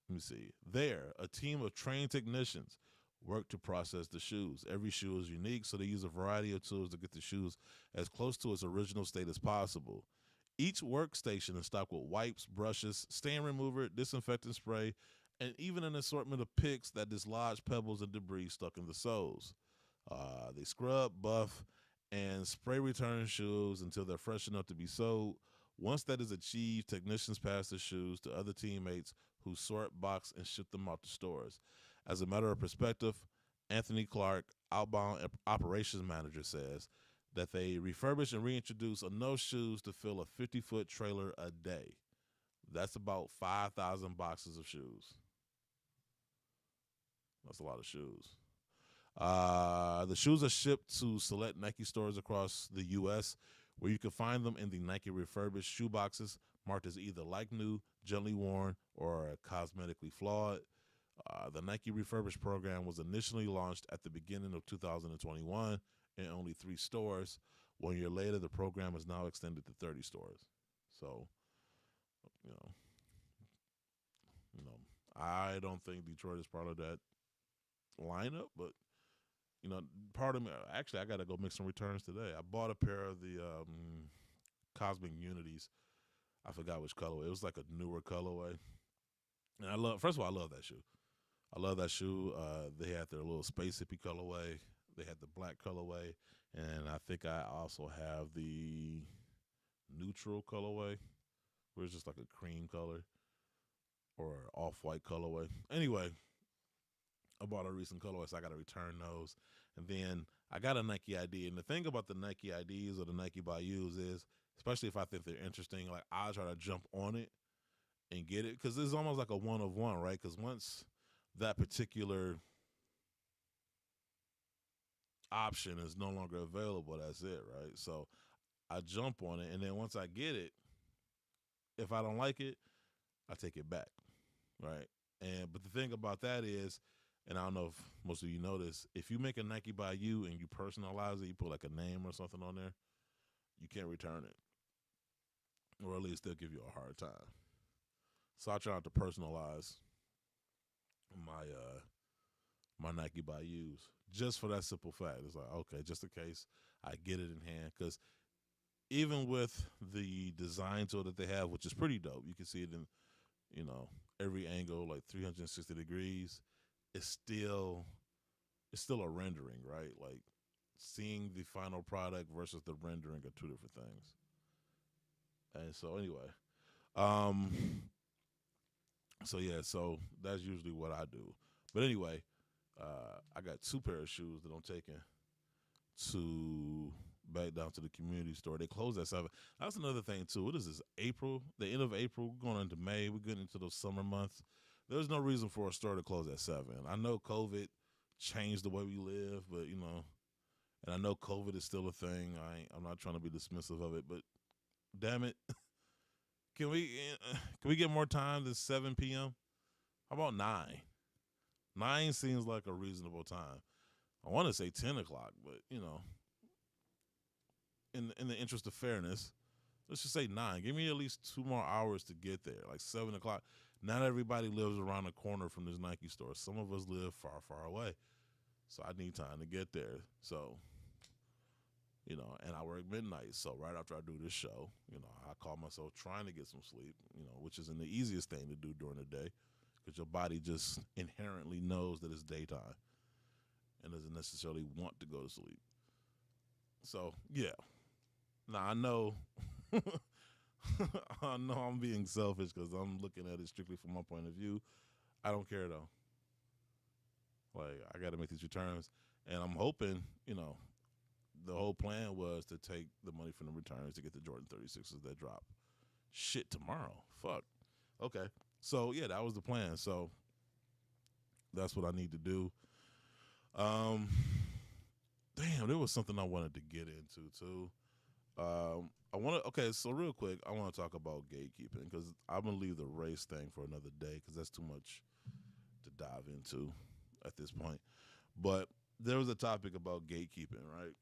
[SPEAKER 3] me see. There, a team of trained technicians work to process the shoes. Every shoe is unique, so they use a variety of tools to get the shoes as close to its original state as possible. Each workstation is stocked with wipes, brushes, stain remover, disinfectant spray, and even an assortment of picks that dislodge pebbles and debris stuck in the soles. They scrub, buff, and spray return shoes until they're fresh enough to be sold. Once that is achieved, technicians pass the shoes to other teammates who sort, box, and ship them out to stores. As a matter of perspective, Anthony Clark, outbound operations manager, says that they refurbish and reintroduce enough shoes to fill a 50-foot trailer a day. That's about 5,000 boxes of shoes. That's a lot of shoes. The shoes are shipped to select Nike stores across the U.S., where you can find them in the Nike refurbished shoe boxes marked as either like new, gently worn, or cosmetically flawed. The Nike refurbished program was initially launched at the beginning of 2021 in only 3 stores. 1 year later, the program is now extended to 30 stores. So, I don't think Detroit is part of that lineup, but part of me, actually, I got to go make some returns today. I bought a pair of the Cosmic Unities. I forgot which colorway. It was like a newer colorway. And first of all, I love that shoe. I love that shoe. They had their little space hippie colorway. They had the black colorway. And I think I also have the neutral colorway, where it's just like a cream color or off-white colorway. Anyway, I bought a recent colorway, so I got to return those. And then I got a Nike ID. And the thing about the Nike IDs or the Nike Bayous is, especially if I think they're interesting, like I'll try to jump on it and get it, because it's almost like a one of one, right? Because once that particular option is no longer available, that's it, right? So I jump on it, and then once I get it, if I don't like it, I take it back, right? But the thing about that is, and I don't know if most of you know this, if you make a Nike by you and you personalize it, you put like a name or something on there, you can't return it. Or at least they'll give you a hard time. So I try not to personalize my Nike by yous, just for that simple fact. It's like, okay, just in case I get it in hand. Because even with the design tool that they have, which is pretty dope, you can see it in, every angle, like 360 degrees. It's still a rendering, right? Like seeing the final product versus the rendering are two different things. And so anyway, so that's usually what I do. But anyway, I got 2 pairs of shoes that I'm taking to back down to the community store. They close at 7. That's another thing too. What is this? April, the end of April, going into May. We're getting into those summer months. There's no reason for a store to close at 7. I know COVID changed the way we live, but and I know COVID is still a thing. I'm not trying to be dismissive of it, but damn it, Can we get more time than 7 p.m.? How about 9? 9 seems like a reasonable time. I want to say 10 o'clock, but in the interest of fairness, let's just say 9. Give me at least 2 more hours to get there, like 7 o'clock. Not everybody lives around the corner from this Nike store. Some of us live far, far away. So I need time to get there. So, and I work midnight. So right after I do this show, I call myself trying to get some sleep, which isn't the easiest thing to do during the day because your body just inherently knows that it's daytime and doesn't necessarily want to go to sleep. So, yeah. Now, I know I know I'm being selfish because I'm looking at it strictly from my point of view. I don't care, though. Like, I got to make these returns. And I'm hoping, the whole plan was to take the money from the returns to get the Jordan 36s that drop. Shit, tomorrow. Fuck. Okay. So, yeah, that was the plan. So, that's what I need to do. Damn, there was something I wanted to get into, too. So real quick, I want to talk about gatekeeping because I'm going to leave the race thing for another day because that's too much to dive into at this point. But there was a topic about gatekeeping, right?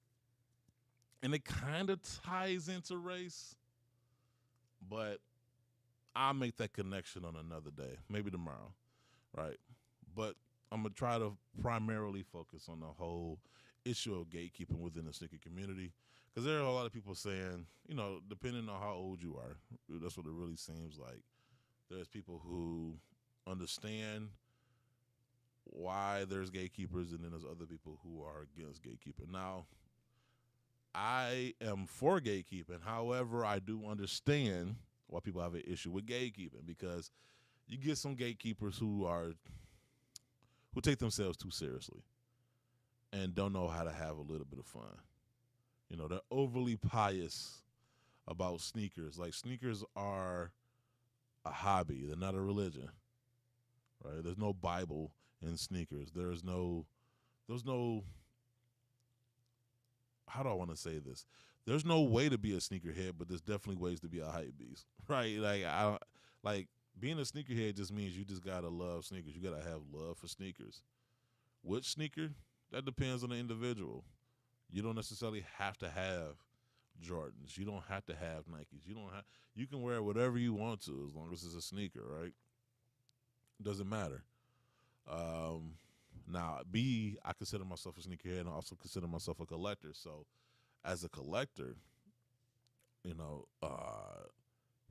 [SPEAKER 3] And it kind of ties into race, but I'll make that connection on another day, maybe tomorrow, right? But I'm going to try to primarily focus on the whole issue of gatekeeping within the sneaker community. Because there are a lot of people saying, depending on how old you are, that's what it really seems like. There's people who understand why there's gatekeepers, and then there's other people who are against gatekeeping. Now, I am for gatekeeping. However, I do understand why people have an issue with gatekeeping because you get some gatekeepers who take themselves too seriously and don't know how to have a little bit of fun. They're overly pious about sneakers. Like, sneakers are a hobby. They're not a religion, right? There's no Bible in sneakers. There's no, how do I want to say this? There's no way to be a sneakerhead, but there's definitely ways to be a hype beast, right? Like being a sneakerhead just means you just gotta love sneakers. You gotta have love for sneakers. Which sneaker? That depends on the individual. You don't necessarily have to have Jordans. You don't have to have Nikes. You can wear whatever you want to as long as it's a sneaker, right? Doesn't matter. Now, I consider myself a sneakerhead and I also consider myself a collector. So, as a collector,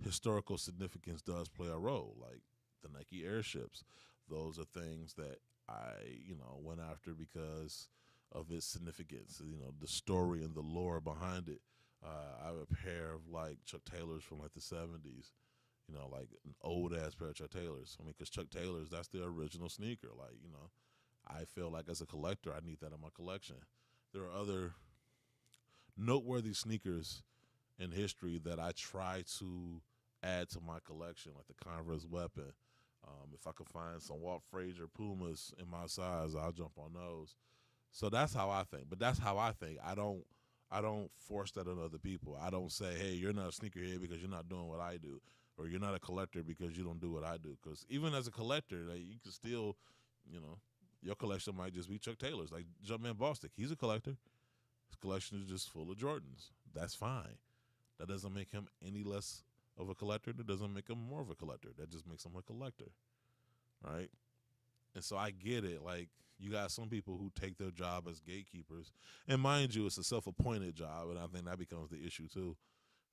[SPEAKER 3] historical significance does play a role. Like the Nike airships, those are things that I, went after because of its significance, the story and the lore behind it. I have a pair of like Chuck Taylors from like the 70s, like an old ass pair of Chuck Taylors. I mean, because Chuck Taylors, that's the original sneaker. Like, I feel like as a collector, I need that in my collection. There are other noteworthy sneakers in history that I try to add to my collection, like the Converse Weapon. If I could find some Walt Frazier Pumas in my size, I'll jump on those. So that's how I think. But that's how I think. I don't force that on other people. I don't say, hey, you're not a sneakerhead because you're not doing what I do, or you're not a collector because you don't do what I do. Because even as a collector, like, you can still, your collection might just be Chuck Taylor's. Like Jumpman Bostic, he's a collector. His collection is just full of Jordans. That's fine. That doesn't make him any less of a collector. That doesn't make him more of a collector. That just makes him a collector, right? And so I get it. Like, you got some people who take their job as gatekeepers. And mind you, it's a self-appointed job, and I think that becomes the issue too.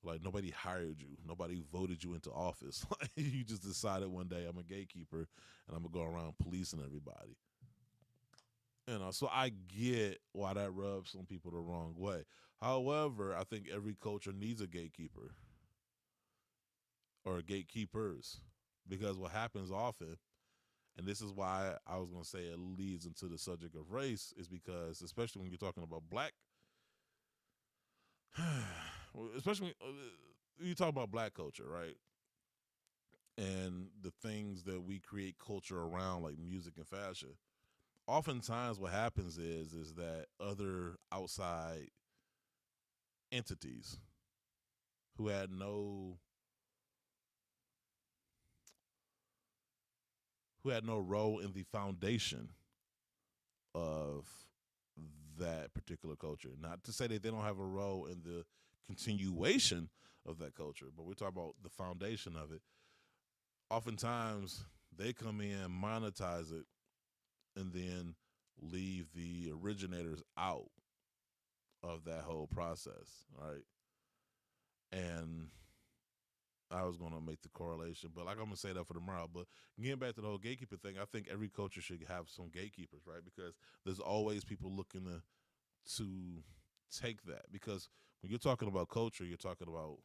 [SPEAKER 3] Like, nobody hired you. Nobody voted you into office. Like, you just decided one day, I'm a gatekeeper, and I'm going to go around policing everybody. So I get why that rubs some people the wrong way. However, I think every culture needs a gatekeeper or gatekeepers, because what happens often, and this is why I was going to say it leads into the subject of race, is because, especially when you're talking about black, especially when you talk about black culture, right? And the things that we create culture around, like music and fashion. Oftentimes what happens is that other outside entities who had no who had no role in the foundation of that particular culture. Not to say that they don't have a role in the continuation of that culture, but we're talking about the foundation of it. Oftentimes, they come in, monetize it, and then leave the originators out of that whole process, right? And I was going to make the correlation, but like I'm going to say that for tomorrow. But getting back to the whole gatekeeper thing, I think every culture should have some gatekeepers, right? Because there's always people looking to take that. Because when you're talking about culture, you're talking about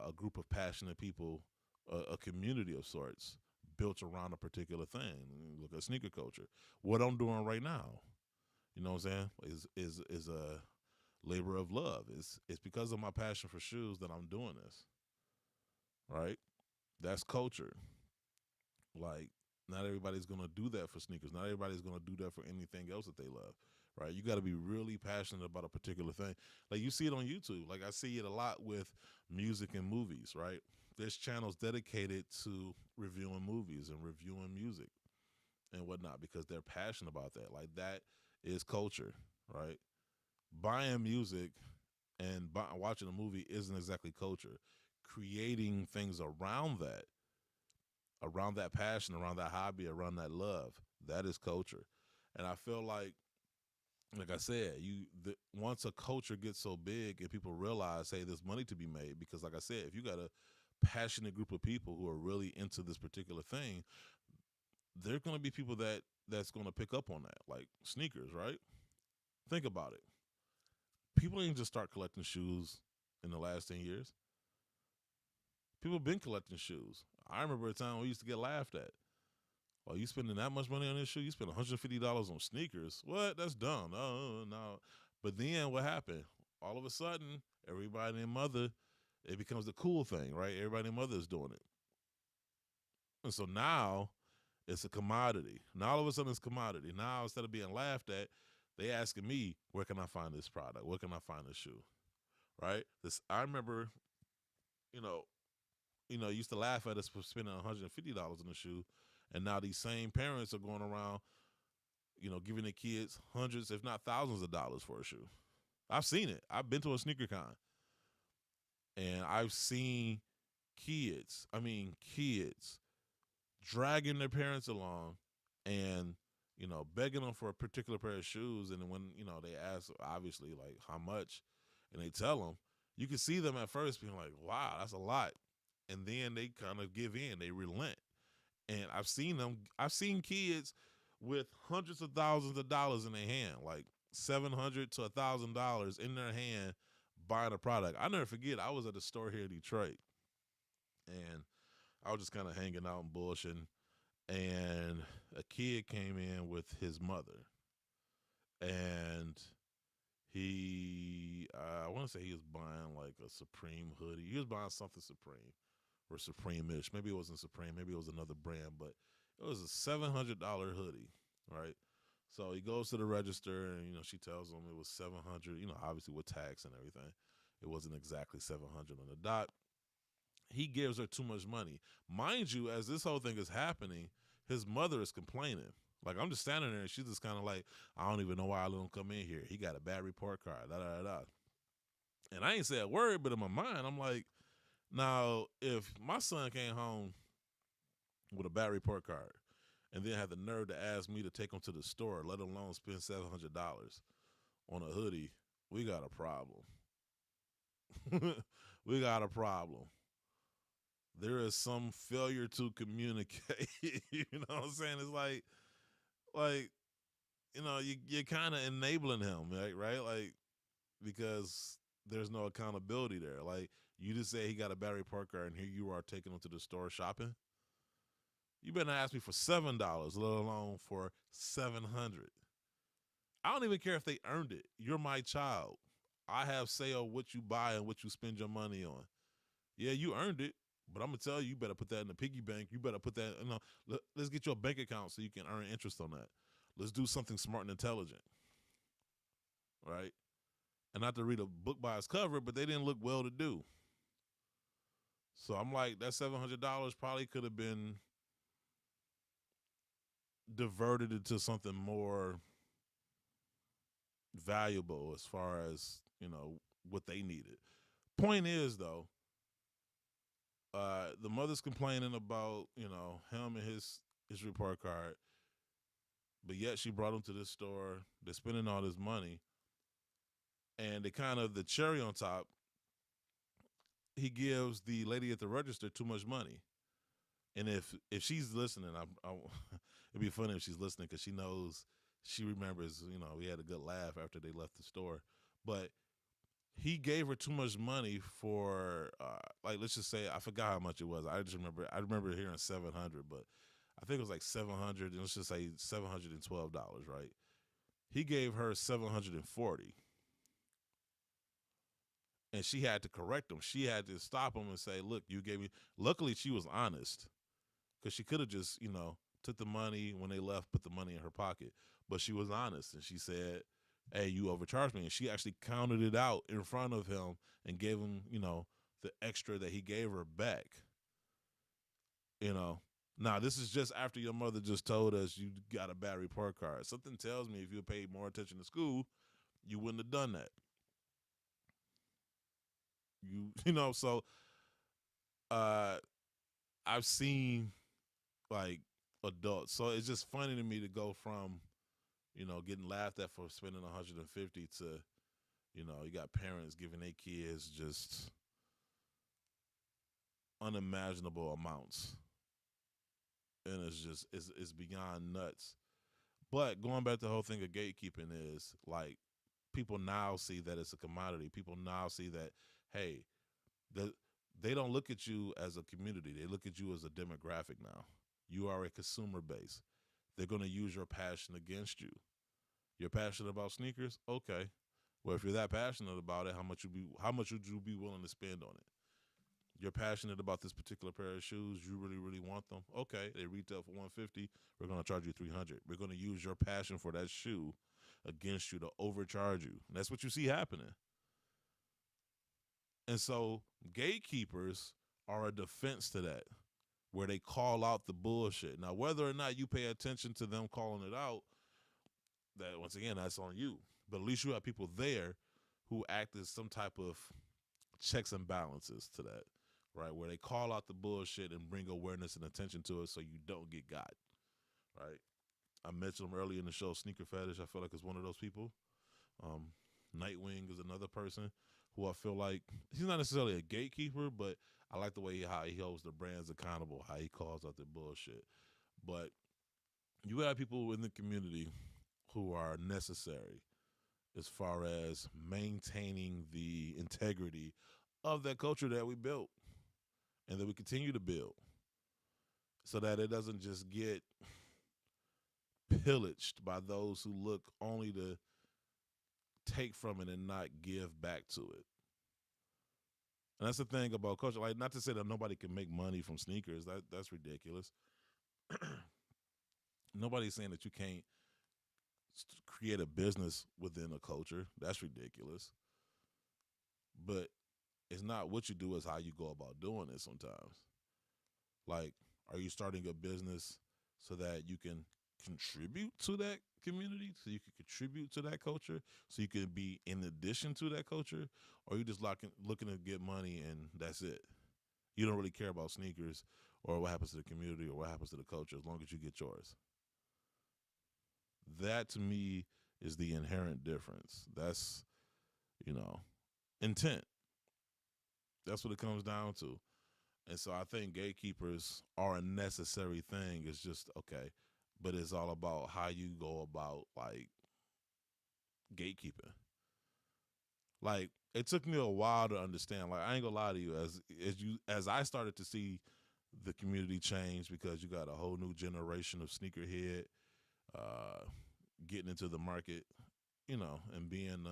[SPEAKER 3] a group of passionate people, a community of sorts built around a particular thing. Look at sneaker culture. What I'm doing right now, you know what I'm saying, is a labor of love. It's because of my passion for shoes that I'm doing this. Right? That's culture. Like, not everybody's gonna do that for sneakers. Not everybody's gonna do that for anything else that they love. Right? You gotta be really passionate about a particular thing. Like, you see it on YouTube. Like, I see it a lot with music and movies, right? There's channels dedicated to reviewing movies and reviewing music and whatnot because they're passionate about that. Like, that is culture, right? Buying music and watching a movie isn't exactly culture. Creating things around that passion, around that hobby, around that love, that is culture. And I feel like I said, once a culture gets so big and people realize, hey, there's money to be made, because like I said, if you got a passionate group of people who are really into this particular thing, there's going to be people that's going to pick up on that, like sneakers, right? Think about it. People didn't just start collecting shoes in the last 10 years. People have been collecting shoes. I remember a time we used to get laughed at. Oh, you spending that much money on this shoe? You spend $150 on sneakers? What? That's dumb. No. But then what happened? All of a sudden, everybody and their mother, it becomes the cool thing, right? Everybody and their mother is doing it. And so now it's a commodity. Now all of a sudden it's a commodity. Now instead of being laughed at, they asking me, where can I find this product? Where can I find this shoe? Right? I remember, used to laugh at us for spending $150 on a shoe, and now these same parents are going around, giving their kids hundreds, if not thousands of dollars for a shoe. I've seen it. I've been to a sneaker con, and I've seen kids dragging their parents along and, begging them for a particular pair of shoes. And then when, they ask, obviously, like, how much, and they tell them, you can see them at first being like, wow, that's a lot. And then they kind of give in, they relent. And I've seen kids with hundreds of thousands of dollars in their hand, like $700 to $1,000 in their hand, buying a product. I'll never forget, I was at a store here in Detroit, and I was just kind of hanging out and bullshitting, and a kid came in with his mother, and I want to say he was buying like a Supreme hoodie. He was buying something Supreme or Supreme-ish. Maybe it wasn't Supreme. Maybe it was another brand, but it was a $700 hoodie, right? So he goes to the register, and, she tells him it was $700, obviously with tax and everything. It wasn't exactly $700 on the dot. He gives her too much money. Mind you, as this whole thing is happening, his mother is complaining. Like, I'm just standing there, and she's just kind of like, I don't even know why I let him come in here. He got a bad report card, da-da-da-da. And I ain't say a word, but in my mind, I'm like, now, if my son came home with a bad report card and then had the nerve to ask me to take him to the store, let alone spend $700 on a hoodie, we got a problem. We got a problem. There is some failure to communicate. You know what I'm saying? It's like you're kind of enabling him, right? Like, because there's no accountability there. Like, you just say he got a bad report card, and here you are taking him to the store shopping. You better not ask me for $7, let alone for $700. I don't even care if they earned it. You're my child. I have say on what you buy and what you spend your money on. Yeah, you earned it, but I'm gonna tell you, you better put that in the piggy bank. You better put that. Let's get your bank account so you can earn interest on that. Let's do something smart and intelligent, right? And not to read a book by its cover, but they didn't look well to do. So I'm like, that $700 probably could have been diverted into something more valuable as far as what they needed. Point is though, the mother's complaining about him and his report card, but yet she brought him to this store. They're spending all this money, and they kind of the cherry on top. He gives the lady at the register too much money, and if she's listening, it'd be funny if she's listening because she knows she remembers. We had a good laugh after they left the store, but he gave her too much money for like let's just say I forgot how much it was. I remember hearing 700, but I think it was like 700. And let's just say $712, right? He gave her 740, and she had to correct him. She had to stop him and say, "Look, you gave me." Luckily, she was honest because she could have just took the money when they left, put the money in her pocket, but she was honest and she said, "Hey, you overcharged me," and she actually counted it out in front of him and gave him, the extra that he gave her back. Now this is just after your mother just told us you got a bad report card. Something tells me if you paid more attention to school, you wouldn't have done that. So uh, I've seen like adults, so it's just funny to me to go from getting laughed at for spending 150 to you got parents giving their kids just unimaginable amounts, and it's beyond nuts. But going back to the whole thing of gatekeeping is like people now see that it's a commodity. People now see that, hey, the, they don't look at you as a community. They look at you as a demographic now. You are a consumer base. They're going to use your passion against you. You're passionate about sneakers? Okay. Well, if you're that passionate about it, how much would you be willing to spend on it? You're passionate about this particular pair of shoes. You really, really want them. Okay, they retail for 150. We're gonna charge you 300. We're gonna use your passion for that shoe against you to overcharge you. And that's what you see happening. And so gatekeepers are a defense to that, where they call out the bullshit. Now, whether or not you pay attention to them calling it out, that once again, that's on you. But at least you have people there who act as some type of checks and balances to that, right? Where they call out the bullshit and bring awareness and attention to it so you don't get got, right? I mentioned him earlier in the show, Sneaker Fetish. I feel like it's one of those people. Um, Nightwing is another person who I feel like he's not necessarily a gatekeeper, but I like the way how he holds the brands accountable, how he calls out the bullshit. But you have people in the community who are necessary as far as maintaining the integrity of that culture that we built and that we continue to build so that it doesn't just get pillaged by those who look only to take from it and not give back to it. And that's the thing about culture. Like, not to say that nobody can make money from sneakers. That's ridiculous. Nobody's saying that you can't create a business within a culture. That's ridiculous. But it's not what you do, it's how you go about doing it sometimes. Like, are you starting a business so that you can contribute to that community, so you can contribute to that culture, so you can be in addition to that culture, or you just looking to get money and that's it? You don't really care about sneakers or what happens to the community or what happens to the culture as long as you get yours. That to me is the inherent difference. That's, intent. That's what it comes down to. And so I think gatekeepers are a necessary thing. It's just okay, but it's all about how you go about like gatekeeping. Like it took me a while to understand. Like I ain't gonna lie to you, as I started to see the community change because you got a whole new generation of sneakerhead getting into the market, and being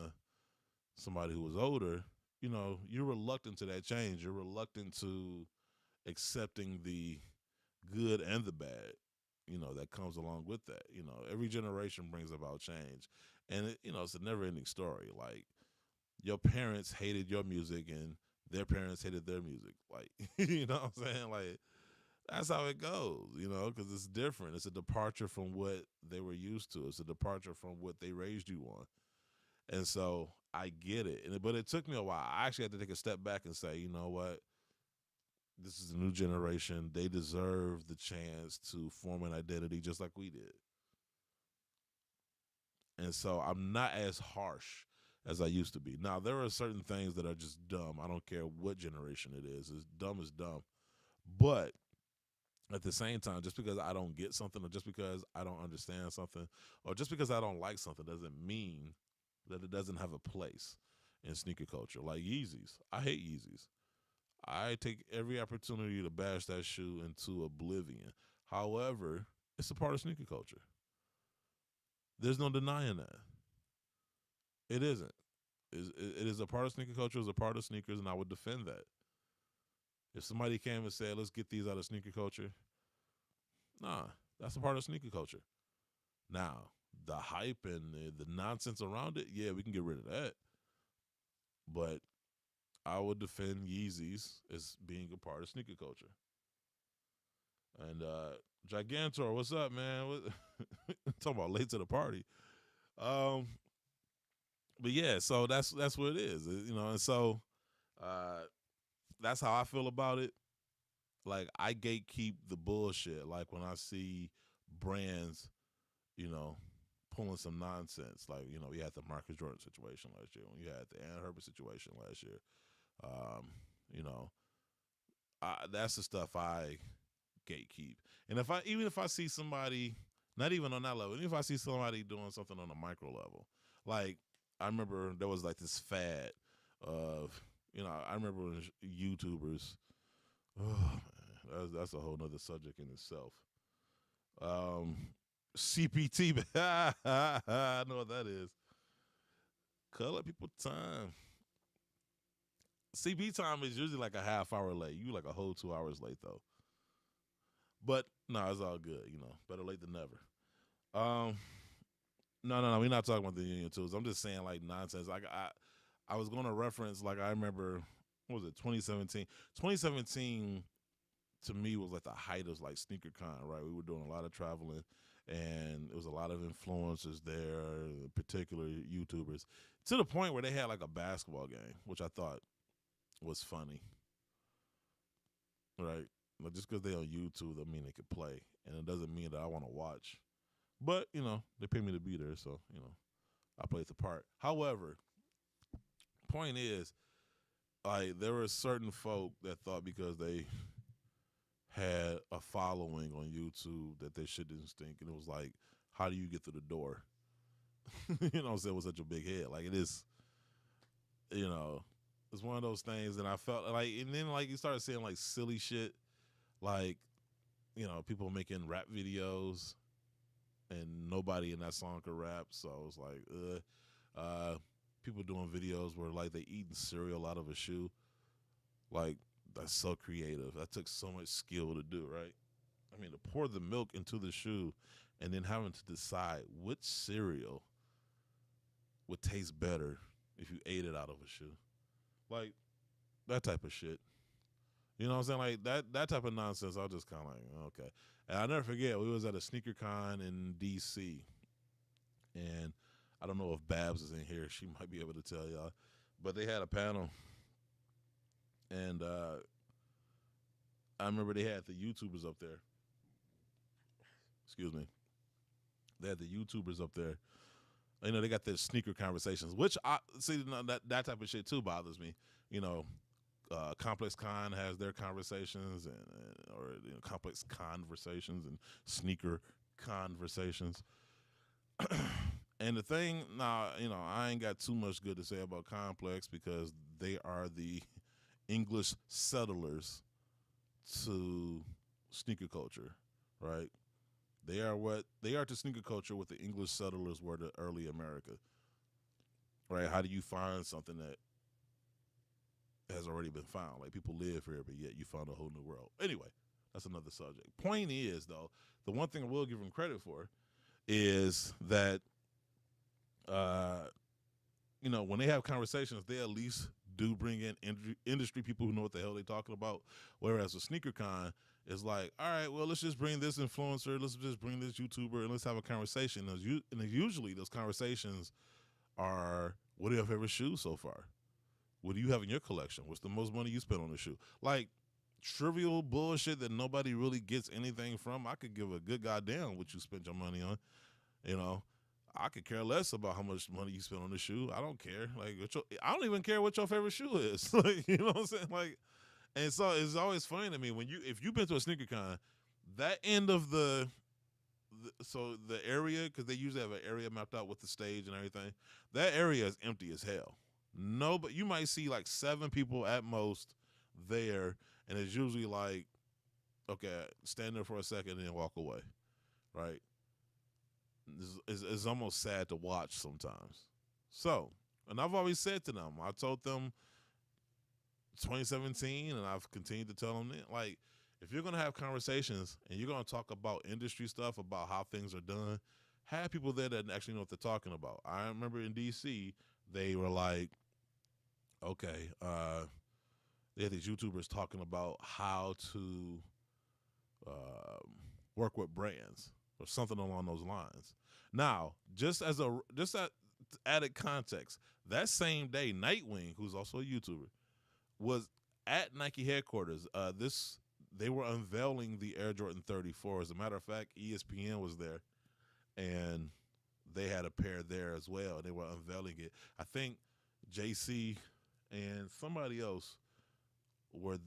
[SPEAKER 3] somebody who was older, you're reluctant to that change. You're reluctant to accepting the good and the bad, that comes along with that. Every generation brings about change. And, it's a never ending story. Like, your parents hated your music and their parents hated their music. Like, you know what I'm saying? Like, That's how it goes, because it's different. It's a departure from what they were used to. It's a departure from what they raised you on. And so I get it. But it took me a while. I actually had to take a step back and say, you know what? This is a new generation. They deserve the chance to form an identity just like we did. And so I'm not as harsh as I used to be. Now, there are certain things that are just dumb. I don't care what generation it is. It's dumb as dumb. But at the same time, just because I don't get something or just because I don't understand something or just because I don't like something doesn't mean that it doesn't have a place in sneaker culture. Like Yeezys. I hate Yeezys. I take every opportunity to bash that shoe into oblivion. However, it's a part of sneaker culture. There's no denying that. It isn't. It is a part of sneaker culture. It's a part of sneakers, and I would defend that. If somebody came and said, let's get these out of sneaker culture, nah, that's a part of sneaker culture. Now, the hype and the nonsense around it, yeah, we can get rid of that. But I would defend Yeezys as being a part of sneaker culture. And Gigantor, what's up, man? Talking about late to the party. But yeah, so that's what it is, and so that's how I feel about it. Like, I gatekeep the bullshit. Like, when I see brands, pulling some nonsense. Like, we had the Marcus Jordan situation last year. When you had the Ann Herbert situation last year. You know, that's the stuff I gatekeep. And even if I see somebody, not even on that level, even if I see somebody doing something on a micro level, like, I remember there was like this fad of, I remember when YouTubers, oh man, that's a whole nother subject in itself. CPT, I know what that is. Color people time. CP time is usually like a half hour late. You like a whole 2 hours late though. But no, it's all good. Better late than never. No. We're not talking about the Union Tools. I'm just saying like nonsense. Like I was going to reference, like, I remember, what was it, 2017? 2017 to me was like the height of like SneakerCon, right? We were doing a lot of traveling, and it was a lot of influencers there, particular YouTubers, to the point where they had like a basketball game, which I thought was funny, right? Like, just because they're on YouTube, that mean they could play, and it doesn't mean that I want to watch. But they pay me to be there, so I played the part. However, point is, like, there were certain folk that thought because they had a following on YouTube that they shouldn't stink, and it was like, how do you get through the door? What I'm saying, with such a big head, like, it is, it's one of those things. And I felt like, and then like you started saying like silly shit, like, people making rap videos, and nobody in that song could rap, so I was like, people doing videos where like they eating cereal out of a shoe, like, that's so creative. That took so much skill to do, right? I mean, to pour the milk into the shoe and then having to decide which cereal would taste better if you ate it out of a shoe. Like, that type of shit. You know what I'm saying? Like, that type of nonsense, I was just kind of like, okay. And I'll never forget, we was at a SneakerCon in D.C., and I don't know if Babs is in here. She might be able to tell y'all. But they had a panel, and I remember they had the YouTubers up there. Excuse me. They had the YouTubers up there. They got their sneaker conversations, which I see, that type of shit too bothers me. Complex Con has their conversations, or complex conversations and sneaker conversations. And the thing now, I ain't got too much good to say about Complex because they are the English settlers to sneaker culture, right? They are to sneaker culture what the English settlers were to early America, right? How do you find something that has already been found? Like, people live here, but yet you found a whole new world. Anyway, that's another subject. Point is, though, the one thing I will give them credit for is that, when they have conversations, they at least do bring in industry people who know what the hell they're talking about. Whereas a sneaker con is like, all right, well, let's just bring this influencer, let's just bring this YouTuber, and let's have a conversation. And usually those conversations are, what are your favorite shoes so far? What do you have in your collection? What's the most money you spent on a shoe? Like trivial bullshit that nobody really gets anything from. I could give a good goddamn what you spent your money on. You know, I could care less about how much money you spent on the shoe. I don't care. Like, I don't even care what your favorite shoe is. Like, you know what I'm saying? Like, and so it's always funny to me when if you've been to a sneaker con, that end of the area, because they usually have an area mapped out with the stage and everything, that area is empty as hell. No, but you might see like 7 people at most there, and it's usually like, okay, stand there for a second and then walk away, right? It's almost sad to watch sometimes. So, and I've always said to them, I told them 2017, and I've continued to tell them that, like, if you're going to have conversations and you're going to talk about industry stuff, about how things are done, have people there that actually know what they're talking about. I remember in DC, they were like, okay, they had these YouTubers talking about how to work with brands or something along those lines. Now, just that added context, that same day, Nightwing, who's also a YouTuber, was at Nike headquarters. They were unveiling the Air Jordan 34. As a matter of fact, ESPN was there, and they had a pair there as well, and they were unveiling it. I think JC and somebody else were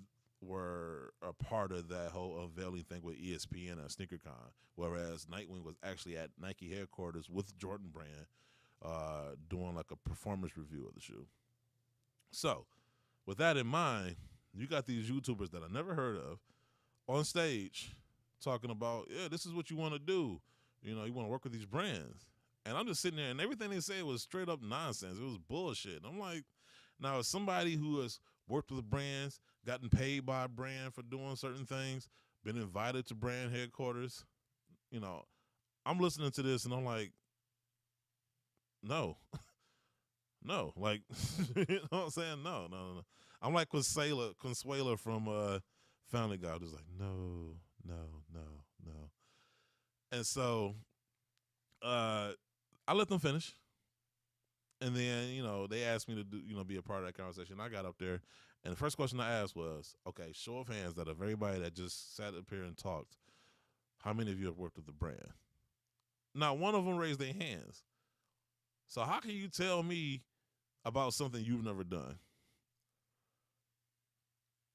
[SPEAKER 3] a part of that whole unveiling thing with ESPN at SneakerCon, whereas Nightwing was actually at Nike headquarters with Jordan Brand doing like a performance review of the shoe. So, with that in mind, you got these YouTubers that I never heard of on stage talking about, yeah, this is what you want to do. You know, you want to work with these brands. And I'm just sitting there, and everything they said was straight up nonsense. It was bullshit. And I'm like, now, as somebody who has worked with brands, gotten paid by a brand for doing certain things, been invited to brand headquarters, you know, I'm listening to this and I'm like, no. No. Like, you know what I'm saying? No. I'm like Consuela from Family Guy. Just like, no. And so I let them finish. And then, you know, they asked me to do, you know, be a part of that conversation. I got up there, and the first question I asked was, okay, show of hands that of everybody that just sat up here and talked, how many of you have worked with the brand? Not one of them raised their hands. So how can you tell me about something you've never done?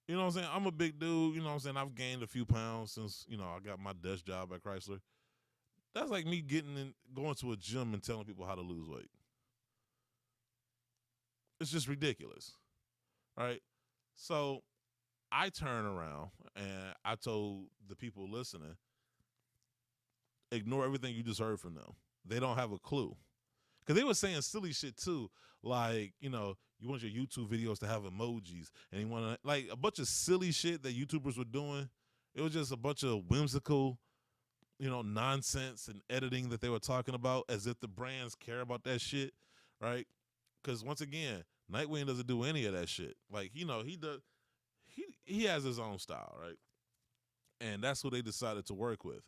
[SPEAKER 3] You know what I'm saying? I'm a big dude. You know what I'm saying? I've gained a few pounds since, you know, I got my desk job at Chrysler. That's like me going to a gym and telling people how to lose weight. It's just ridiculous, right? So I turn around and I told the people listening, ignore everything you just heard from them. They don't have a clue. Because they were saying silly shit too. Like, you know, you want your YouTube videos to have emojis. And you want to, like, a bunch of silly shit that YouTubers were doing. It was just a bunch of whimsical, you know, nonsense and editing that they were talking about as if the brands care about that shit, right? Because once again, Nightwing doesn't do any of that shit. Like, you know, he has his own style, right? And that's who they decided to work with.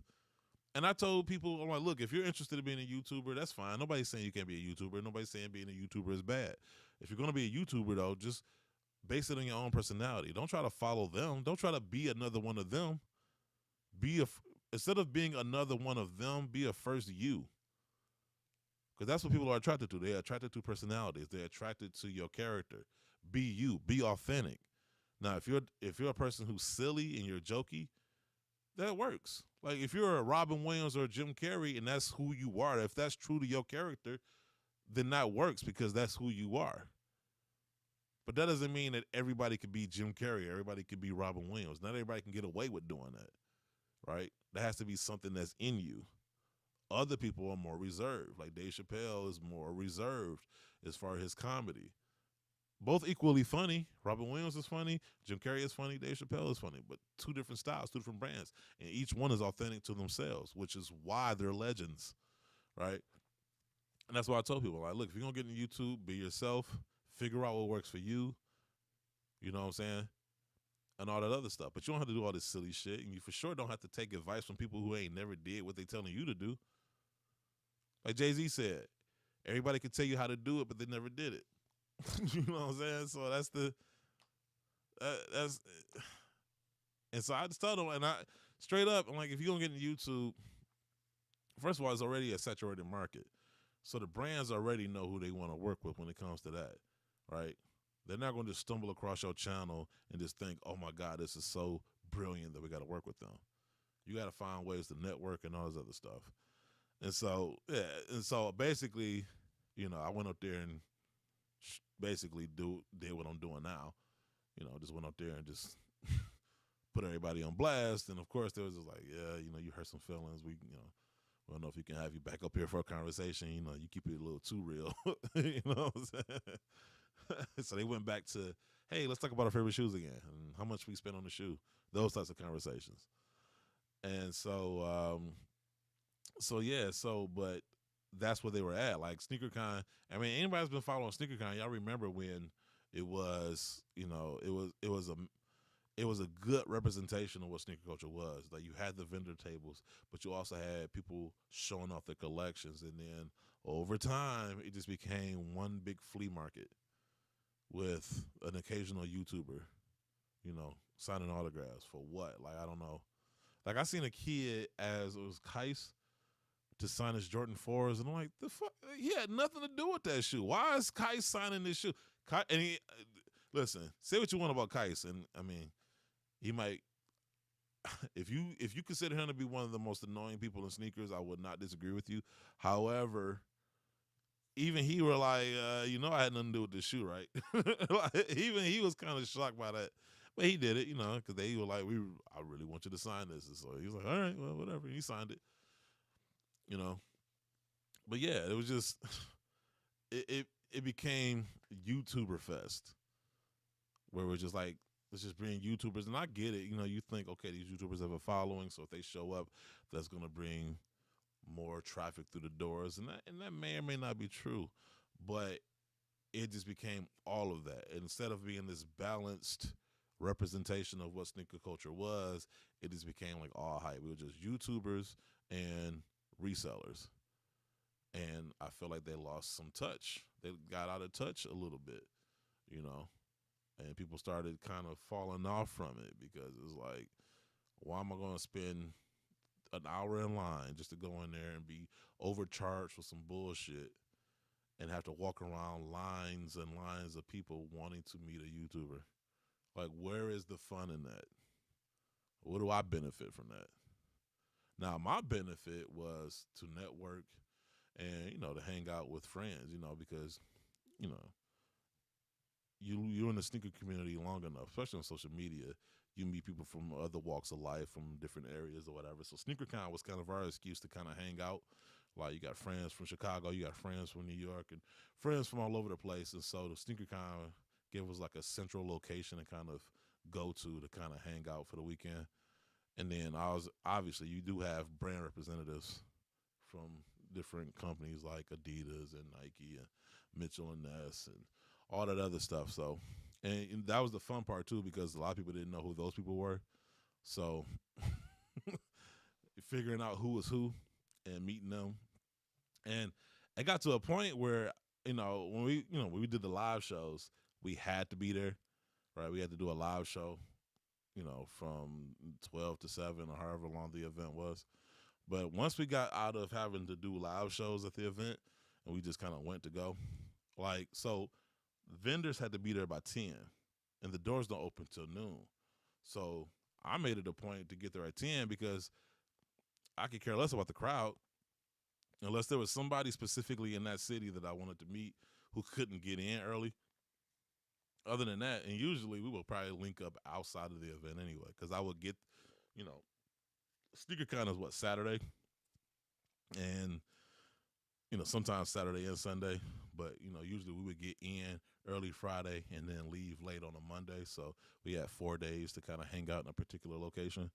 [SPEAKER 3] And I told people, I'm like, look, if you're interested in being a YouTuber, that's fine. Nobody's saying you can't be a YouTuber. Nobody's saying being a YouTuber is bad. If you're going to be a YouTuber, though, just base it on your own personality. Don't try to follow them. Don't try to be another one of them. Instead of being another one of them, be a first you. Because that's what people are attracted to. They're attracted to personalities. They're attracted to your character. Be you. Be authentic. Now, if you're a person who's silly and you're jokey, that works. Like, if you're a Robin Williams or a Jim Carrey and that's who you are, if that's true to your character, then that works because that's who you are. But that doesn't mean that everybody could be Jim Carrey. Everybody could be Robin Williams. Not everybody can get away with doing that, right? There has to be something that's in you. Other people are more reserved. Like Dave Chappelle is more reserved as far as his comedy. Both equally funny. Robin Williams is funny. Jim Carrey is funny. Dave Chappelle is funny. But two different styles, two different brands. And each one is authentic to themselves, which is why they're legends, right? And that's why I told people, like, look, if you're going to get into YouTube, be yourself. Figure out what works for you. You know what I'm saying? And all that other stuff. But you don't have to do all this silly shit, and you for sure don't have to take advice from people who ain't never did what they telling you to do. Like Jay-Z said, everybody can tell you how to do it, but they never did it. You know what I'm saying? So that's and so I just told them, and I straight up, I'm like, if you're gonna get into YouTube, first of all, it's already a saturated market. So the brands already know who they want to work with when it comes to that, right? They're not going to just stumble across your channel and just think, oh my God, this is so brilliant that we got to work with them. You got to find ways to network and all this other stuff. And so, yeah, and so basically, I went up there and basically did what I'm doing now. Just went up there and just put everybody on blast. And of course, there was just like, yeah, you hurt some feelings. We don't know if you can have you back up here for a conversation. You keep it a little too real. You know what I'm saying? So they went back to, hey, let's talk about our favorite shoes again and how much we spent on the shoe. Those types of conversations. And but that's where they were at. Like SneakerCon. I mean, anybody's been following SneakerCon, y'all remember when it was, it was a good representation of what sneaker culture was. Like you had the vendor tables, but you also had people showing off their collections. And then over time, it just became one big flea market with an occasional YouTuber, signing autographs for what? Like, I don't know. Like I seen a kid as it was Kais to sign his Jordan 4s, and I'm like, the fuck? He had nothing to do with that shoe. Why is Kais signing this shoe? Listen, say what you want about Kais, and I mean, he might. If you consider him to be one of the most annoying people in sneakers, I would not disagree with you. However, even he were like, I had nothing to do with this shoe, right? Like, even he was kind of shocked by that. But he did it, because they were like, I really want you to sign this. And so he was like, all right, well, whatever. He signed it, But yeah, it was just, it became YouTuber Fest, where we're just like, let's just bring YouTubers. And I get it. You think, okay, these YouTubers have a following, so if they show up, that's going to bring more traffic through the doors. And that may or may not be true. But it just became all of that. And instead of being this balanced representation of what sneaker culture was, it just became like all hype. We were just YouTubers and resellers. And I feel like they lost some touch. They got out of touch a little bit, and people started kind of falling off from it because it was like, why am I going to spend an hour in line just to go in there and be overcharged for some bullshit and have to walk around lines and lines of people wanting to meet a YouTuber? Like, where is the fun in that? What do I benefit from that? Now, my benefit was to network and, to hang out with friends, because, you're in the sneaker community long enough, especially on social media, you meet people from other walks of life, from different areas or whatever. So SneakerCon was kind of our excuse to kind of hang out. Like, you got friends from Chicago, you got friends from New York, and friends from all over the place. And so the SneakerCon gave us like a central location to kind of go to kind of hang out for the weekend. And then obviously you do have brand representatives from different companies like Adidas and Nike and Mitchell and Ness and all that other stuff. So, and that was the fun part too, because a lot of people didn't know who those people were. So figuring out who was who and meeting them. And it got to a point where, when we did the live shows, we had to be there, right? We had to do a live show, from 12 to 7 or however long the event was. But once we got out of having to do live shows at the event and we just kind of went to go, like, so vendors had to be there by 10 and the doors don't open till noon. So I made it a point to get there at 10 because I could care less about the crowd unless there was somebody specifically in that city that I wanted to meet who couldn't get in early. Other than that, and usually we will probably link up outside of the event anyway, because I would get, SneakerCon is what, Saturday? And, sometimes Saturday and Sunday, but, usually we would get in early Friday and then leave late on a Monday. So we had 4 days to kind of hang out in a particular location.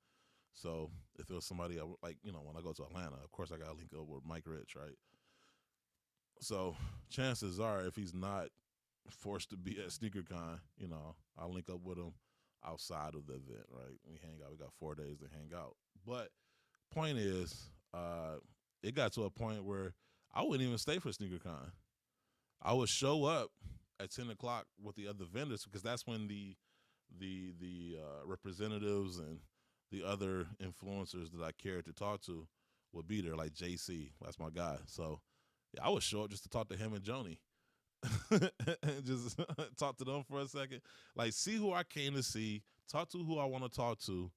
[SPEAKER 3] So if there was somebody, like, when I go to Atlanta, of course I got to link up with Mike Rich, right? So chances are, if he's not forced to be at SneakerCon, I link up with them outside of the event, right? We hang out. We got 4 days to hang out. But point is, it got to a point where I wouldn't even stay for SneakerCon. I would show up at 10 o'clock with the other vendors because that's when the representatives and the other influencers that I cared to talk to would be there, like JC. That's my guy. So yeah, I would show up just to talk to him and Joni. Just talk to them for a second. Like, see who I came to see, talk to who I want to talk to.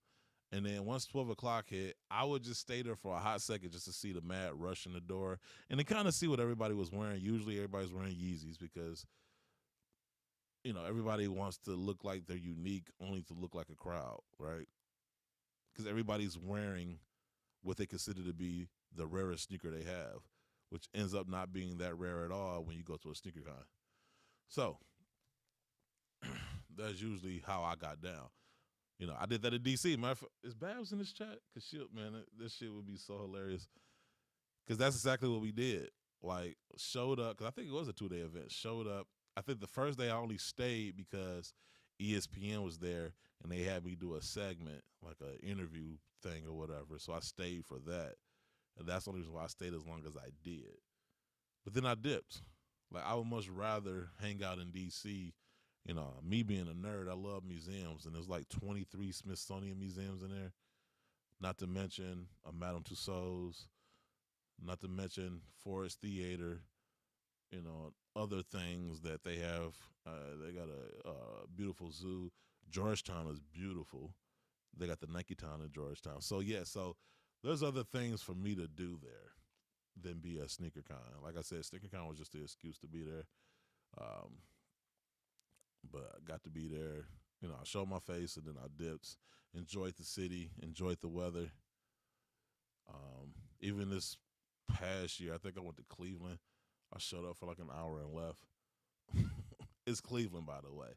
[SPEAKER 3] And then once 12 o'clock hit, I would just stay there for a hot second just to see the mad rush in the door and to kind of see what everybody was wearing. Usually everybody's wearing Yeezys because, everybody wants to look like they're unique only to look like a crowd, right? Because everybody's wearing what they consider to be the rarest sneaker they have, which ends up not being that rare at all when you go to a sneaker con. So that's usually how I got down. I did that at DC. Is Babs in this chat? Because man, this shit would be so hilarious. Because that's exactly what we did. Like, showed up, because I think it was a 2-day event. Showed up. I think the first day I only stayed because ESPN was there and they had me do a segment, like an interview thing or whatever. So I stayed for that. And that's the only reason why I stayed as long as I did. But then I dipped. Like, I would much rather hang out in DC. Me being a nerd, I love museums, and there's like 23 Smithsonian museums in there. Not to mention a Madame Tussauds, not to mention Forest Theater, other things that they have. They got a beautiful zoo. Georgetown is beautiful. They got the Nike Town in Georgetown. So yeah, there's other things for me to do there than be at SneakerCon. Like I said, SneakerCon was just the excuse to be there. But I got to be there. I showed my face and then I dipped. Enjoyed the city. Enjoyed the weather. Even this past year, I think I went to Cleveland. I showed up for like an hour and left. It's Cleveland, by the way.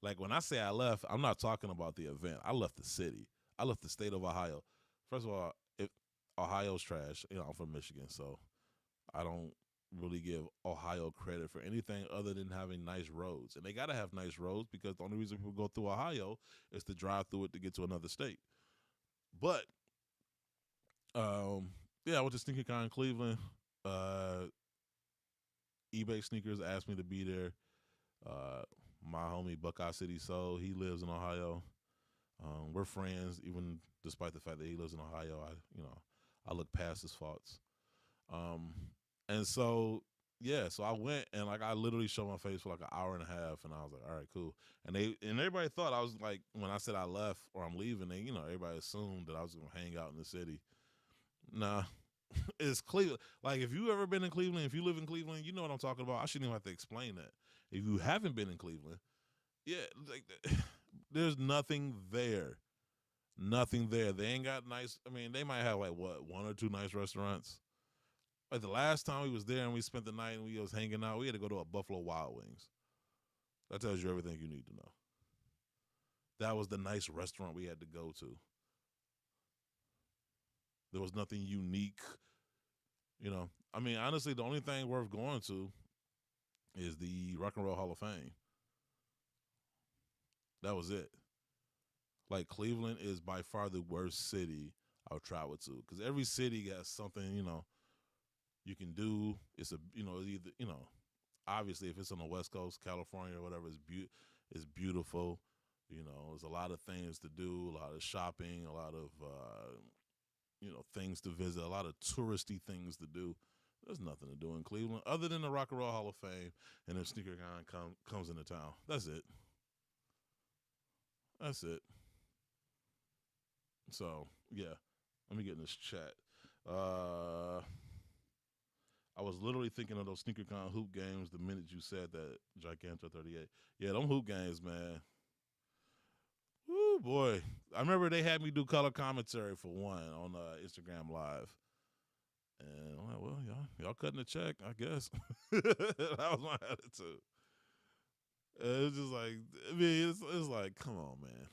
[SPEAKER 3] Like, when I say I left, I'm not talking about the event. I left the city. I left the state of Ohio. First of all, Ohio's trash. I'm from Michigan, so I don't really give Ohio credit for anything other than having nice roads. And they got to have nice roads because the only reason people go through Ohio is to drive through it to get to another state. But, yeah, I went to SneakerCon in Cleveland. eBay Sneakers asked me to be there. My homie Buckeye City Soul, he lives in Ohio. We're friends, even despite the fact that he lives in Ohio. I look past his faults. And so, yeah, so I went and like I literally showed my face for like an hour and a half, and I was like, all right, cool. And everybody thought I was like, when I said I left or I'm leaving, everybody assumed that I was gonna hang out in the city. Nah. It's Cleveland. Like, if you ever been in Cleveland, if you live in Cleveland, you know what I'm talking about. I shouldn't even have to explain that. If you haven't been in Cleveland, yeah, like, there's nothing there. Nothing there. They ain't got nice. I mean, they might have like one or two nice restaurants. Like the last time we was there and we spent the night and we was hanging out, we had to go to a Buffalo Wild Wings. That tells you everything you need to know. That was the nice restaurant we had to go to. There was nothing unique. I mean, honestly, the only thing worth going to is the Rock and Roll Hall of Fame. That was it. Like, Cleveland is by far the worst city I've traveled to because every city has something, you can do. It's either, obviously if it's on the West Coast, California or whatever, it's beautiful. There's a lot of things to do, a lot of shopping, a lot of, things to visit, a lot of touristy things to do. There's nothing to do in Cleveland other than the Rock and Roll Hall of Fame and if SneakerCon comes into town. That's it. That's it. So, yeah. Let me get in this chat. I was literally thinking of those SneakerCon hoop games the minute you said that, Gigantor 38. Yeah, them hoop games, man. Woo, boy. I remember they had me do color commentary for one on Instagram Live. And I'm like, well, y'all cutting the check, I guess. That was my attitude. It was just like, I mean, it's like, come on, man.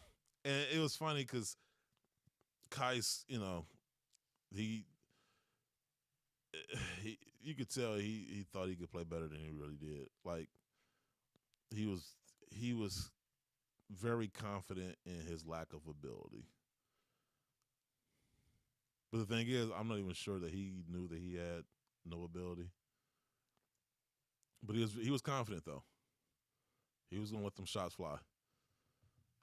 [SPEAKER 3] And it was funny because Kais, he you could tell he thought he could play better than he really did. Like, he was he was very confident in his lack of ability. But the thing is, I'm not even sure that he knew that he had no ability. But he was confident though. He was gonna let them shots fly.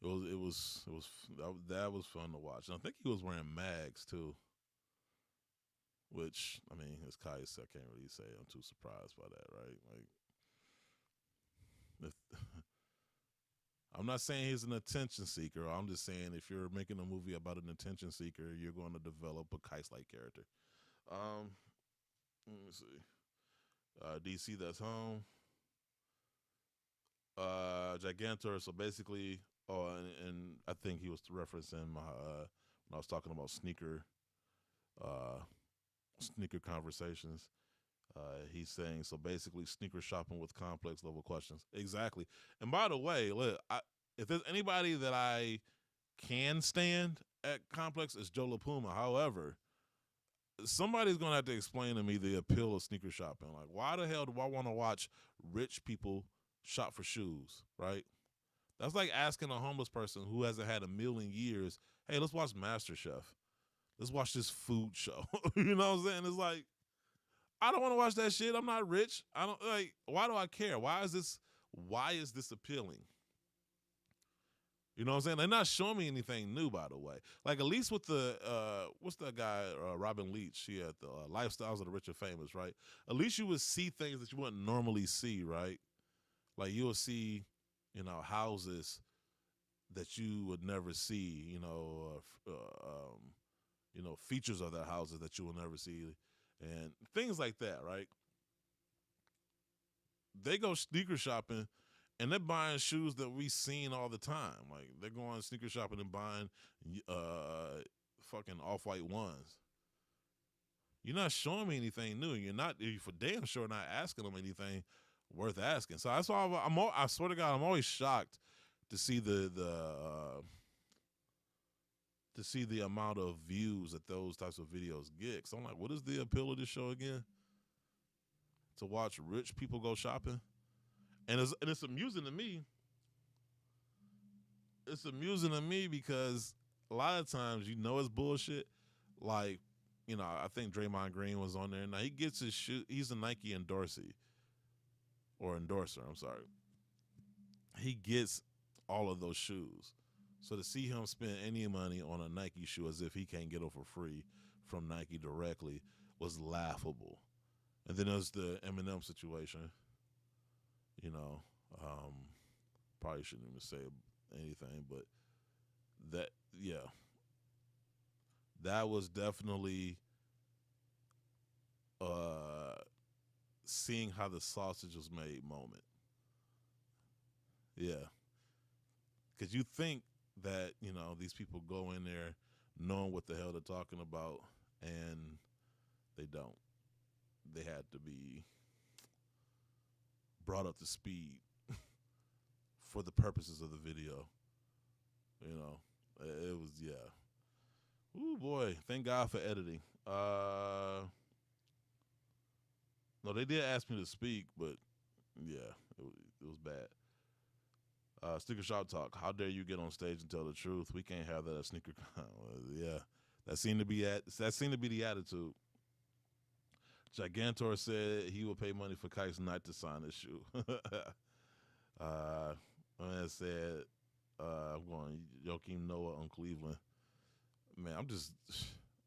[SPEAKER 3] That was fun to watch. And I think he was wearing mags too, which I mean, as Kai said, I can't really say I'm too surprised by that, right? Like, if, I'm not saying he's an attention seeker. I'm just saying if you're making a movie about an attention seeker, you're going to develop a Heist-like character. Um, Let me see. DC that's home. Gigantor. So basically, and I think he was referencing my when I was talking about uh, sneaker conversations. He's saying so basically sneaker shopping with complex level questions. Exactly. And by the way, look, if there's anybody that I can stand at complex, it's Joe LaPuma. However, somebody's gonna have to explain to me the appeal of sneaker shopping. Like, why the hell do I want to watch rich people shop for shoes? Right? That's like asking a homeless person who hasn't had a meal in years, "Hey, let's watch MasterChef. Let's watch this food show." You know what I'm saying? It's like I don't want to watch that shit. I'm not rich. I don't like. Why do I care? Why is this? Why is this appealing? You know what I'm saying? They're not showing me anything new, by the way. Like at least with the what's that guy Robin Leach? He had the Lifestyles of the Rich and Famous, right? At least you would see things that you wouldn't normally see, right? Like you will see, houses that you would never see. Features of their houses that you will never see, and things like that, right? They go sneaker shopping and they're buying shoes that we seen all the time. Like they're going sneaker shopping and buying fucking off-white ones. You're not showing me anything new. You're for damn sure not asking them anything worth asking. So that's why I swear to God, I'm always shocked to see the amount of views that those types of videos get. So I'm like, what is the appeal of this show again? To watch rich people go shopping? And it's amusing to me. It's amusing to me because a lot of times it's bullshit. Like, I think Draymond Green was on there. Now he gets his shoe. He's a Nike endorser. I'm sorry. He gets all of those shoes. So to see him spend any money on a Nike shoe as if he can't get it for free from Nike directly was laughable. And then there's the Eminem situation. Probably shouldn't even say anything, but that was definitely seeing how the sausage was made moment. Yeah, because you think that these people go in there knowing what the hell they're talking about, and they don't. They had to be brought up to speed for the purposes of the video. It was Ooh boy, thank God for editing. No, they did ask me to speak, but yeah, it was bad. Sneaker shop talk. How dare you get on stage and tell the truth? We can't have that at sneaker. Yeah, that seemed to be the attitude. Gigantor said he would pay money for Kais not to sign his shoe. Man said, I'm going Joakim Noah on Cleveland. Man,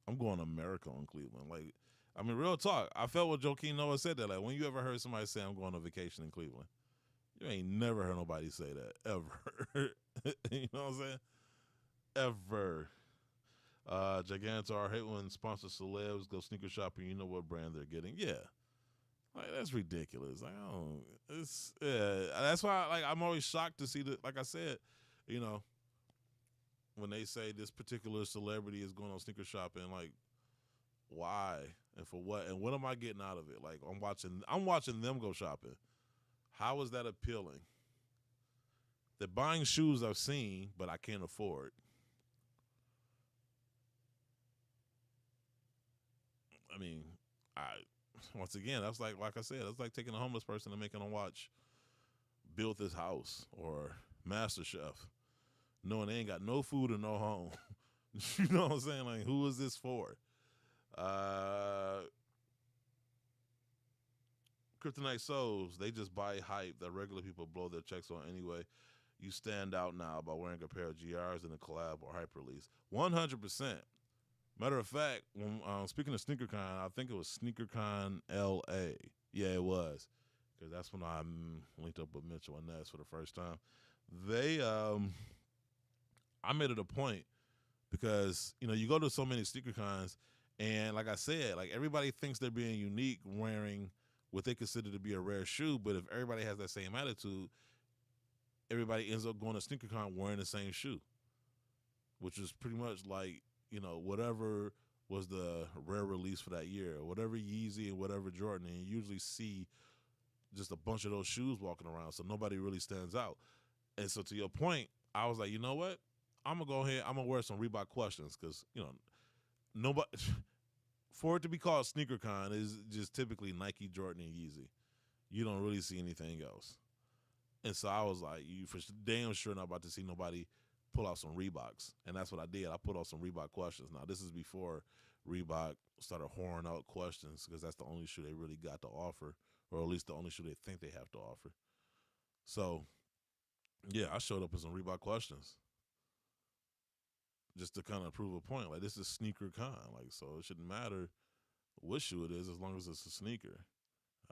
[SPEAKER 3] I'm going America on Cleveland. Like, I mean, real talk. I felt what Joakim Noah said that. Like, when you ever heard somebody say, I'm going on vacation in Cleveland? You ain't never heard nobody say that, ever. You know what I'm saying? Ever. Gigantor, I hate when sponsor celebs go sneaker shopping. You know what brand they're getting. Yeah. Like, that's ridiculous. Like, that's why, like, I'm always shocked to see like I said, when they say this particular celebrity is going on sneaker shopping, like, why and for what? And what am I getting out of it? Like, I'm watching them go shopping. How is that appealing? They're buying shoes I've seen, but I can't afford. I mean, once again, that's like I said, that's like taking a homeless person and making them watch built this house or Master Chef, knowing they ain't got no food or no home. You know what I'm saying? Like, who is this for? Kryptonite Souls, they just buy hype that regular people blow their checks on anyway. You stand out now by wearing a pair of GRs in a collab or hype release. 100%. Matter of fact, when speaking of SneakerCon, I think it was SneakerCon LA. Yeah, it was. Because that's when I linked up with Mitchell and Ness for the first time. I made it a point because, you go to so many SneakerCons, and like I said, like everybody thinks they're being unique wearing what they consider to be a rare shoe, but if everybody has that same attitude, everybody ends up going to SneakerCon wearing the same shoe, which is pretty much like, whatever was the rare release for that year, whatever Yeezy and whatever Jordan, and you usually see just a bunch of those shoes walking around, so nobody really stands out. And so to your point, I was like, you know what? I'm going to go ahead, I'm going to wear some Reebok Questions because, nobody, for it to be called SneakerCon is just typically Nike, Jordan, and Yeezy. You don't really see anything else. And so I was like, you for damn sure not about to see nobody pull out some Reeboks. And that's what I did. I put out some Reebok Questions. Now, this is before Reebok started whoring out Questions because that's the only shoe they really got to offer, or at least the only shoe they think they have to offer. So, yeah, I showed up with some Reebok Questions just to kind of prove a point. Like, this is SneakerCon. Like, so it shouldn't matter what shoe it is as long as it's a sneaker.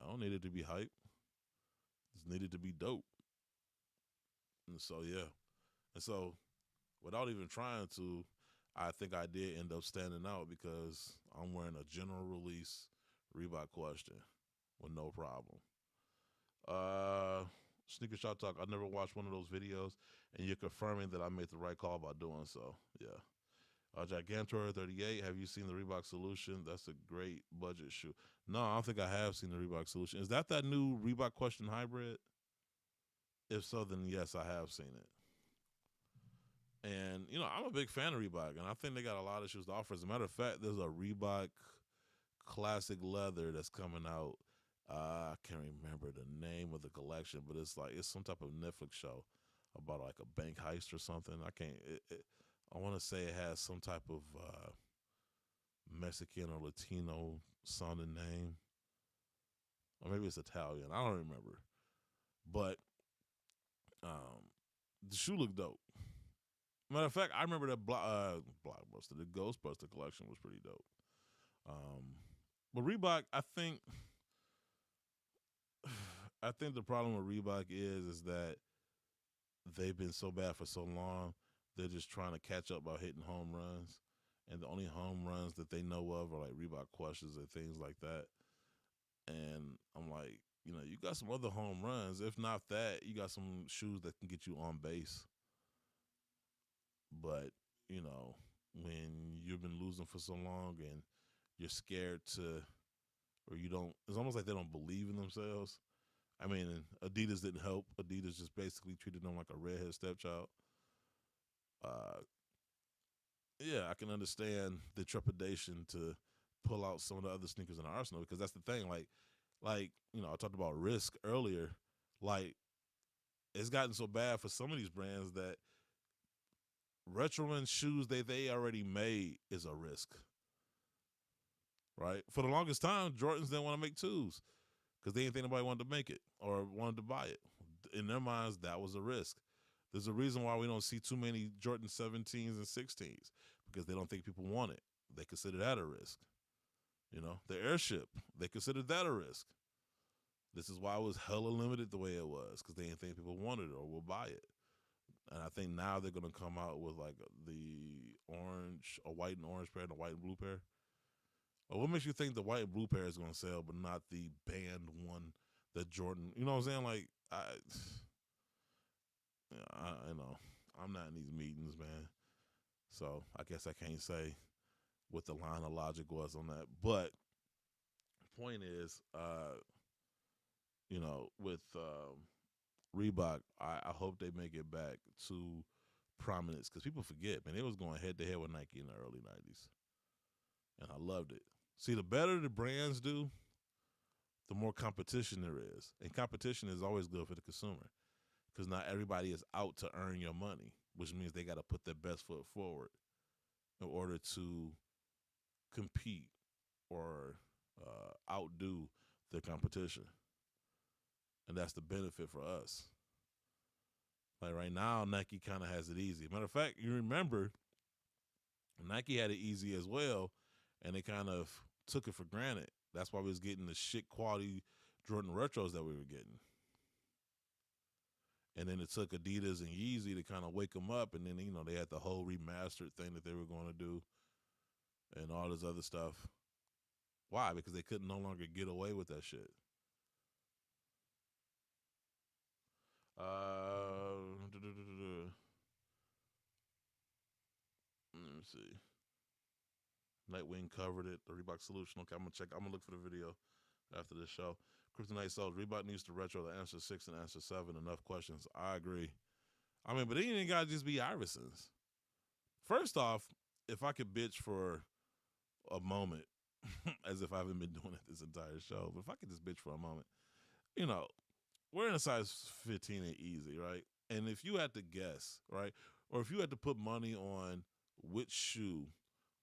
[SPEAKER 3] I don't need it to be hype. It's needed to be dope. And so, yeah. And so, without even trying to, I think I did end up standing out because I'm wearing a general release Reebok Question with no problem. Sneaker Shop Talk, I never watched one of those videos, and you're confirming that I made the right call by doing so. Yeah. Gigantor 38, have you seen the Reebok Solution? That's a great budget shoe. No, I don't think I have seen the Reebok Solution. Is that new Reebok Question hybrid? If so, then yes, I have seen it. And, I'm a big fan of Reebok, and I think they got a lot of shoes to offer. As a matter of fact, there's a Reebok Classic Leather that's coming out. I can't remember the name of the collection, but it's some type of Netflix show about like a bank heist or something. I want to say it has some type of Mexican or Latino sounding name, or maybe it's Italian. I don't remember, but the shoe looked dope. Matter of fact, I remember that Blockbuster, the Ghostbuster collection was pretty dope. But Reebok, I think the problem with Reebok is that they've been so bad for so long. They're just trying to catch up by hitting home runs, and the only home runs that they know of are like Reebok Questions and things like that. And I'm like, you got some other home runs. If not that, you got some shoes that can get you on base. But, when you've been losing for so long and you're scared to, or you don't, it's almost like they don't believe in themselves. I mean, Adidas didn't help. Adidas just basically treated them like a redhead stepchild. Yeah, I can understand the trepidation to pull out some of the other sneakers in the arsenal, because that's the thing. Like, I talked about risk earlier. Like, it's gotten so bad for some of these brands that retroing shoes that they already made is a risk. Right? For the longest time, Jordans didn't want to make twos because they didn't think nobody wanted to make it or wanted to buy it. In their minds, that was a risk. There's a reason why we don't see too many Jordan 17s and 16s, because they don't think people want it. They consider that a risk. The Airship, they considered that a risk. This is why it was hella limited the way it was, because they didn't think people wanted it or will buy it. And I think now they're going to come out with like a white and orange pair and a white and blue pair. What makes you think the white and blue pair is going to sell, but not the band one that Jordan? You know what I'm saying? Like, I'm not in these meetings, man. So I guess I can't say what the line of logic was on that. But point is, with Reebok, I hope they make it back to prominence, because people forget, man, they was going head to head with Nike in the early 90s. And I loved it. See, the better the brands do, the more competition there is. And competition is always good for the consumer. because not everybody is out to earn your money, which means they got to put their best foot forward in order to compete or outdo their competition, and that's the benefit for us. Like right now, Nike kind of has it easy. Matter of fact, you remember Nike had it easy as well, and they kind of took it for granted. That's why we was getting the shit quality Jordan retros that we were getting. And then it took Adidas and Yeezy to kind of wake them up, and then they had the whole remastered thing that they were going to do, and all this other stuff. Why? Because they couldn't no longer get away with that shit. Let me see. Nightwing covered it. The Reebok solution. Okay, I'm gonna check. I'm gonna look for the video after this show. Kryptonite sells. Reebok needs to retro the answer 6 and answer 7. Enough questions. I agree. I mean, but it ain't gotta just be Iversons. First off, if I could bitch for a moment, as if I haven't been doing it this entire show, but if I could just bitch for a moment, we're in a size 15 and easy, right? And if you had to guess, right, or if you had to put money on which shoe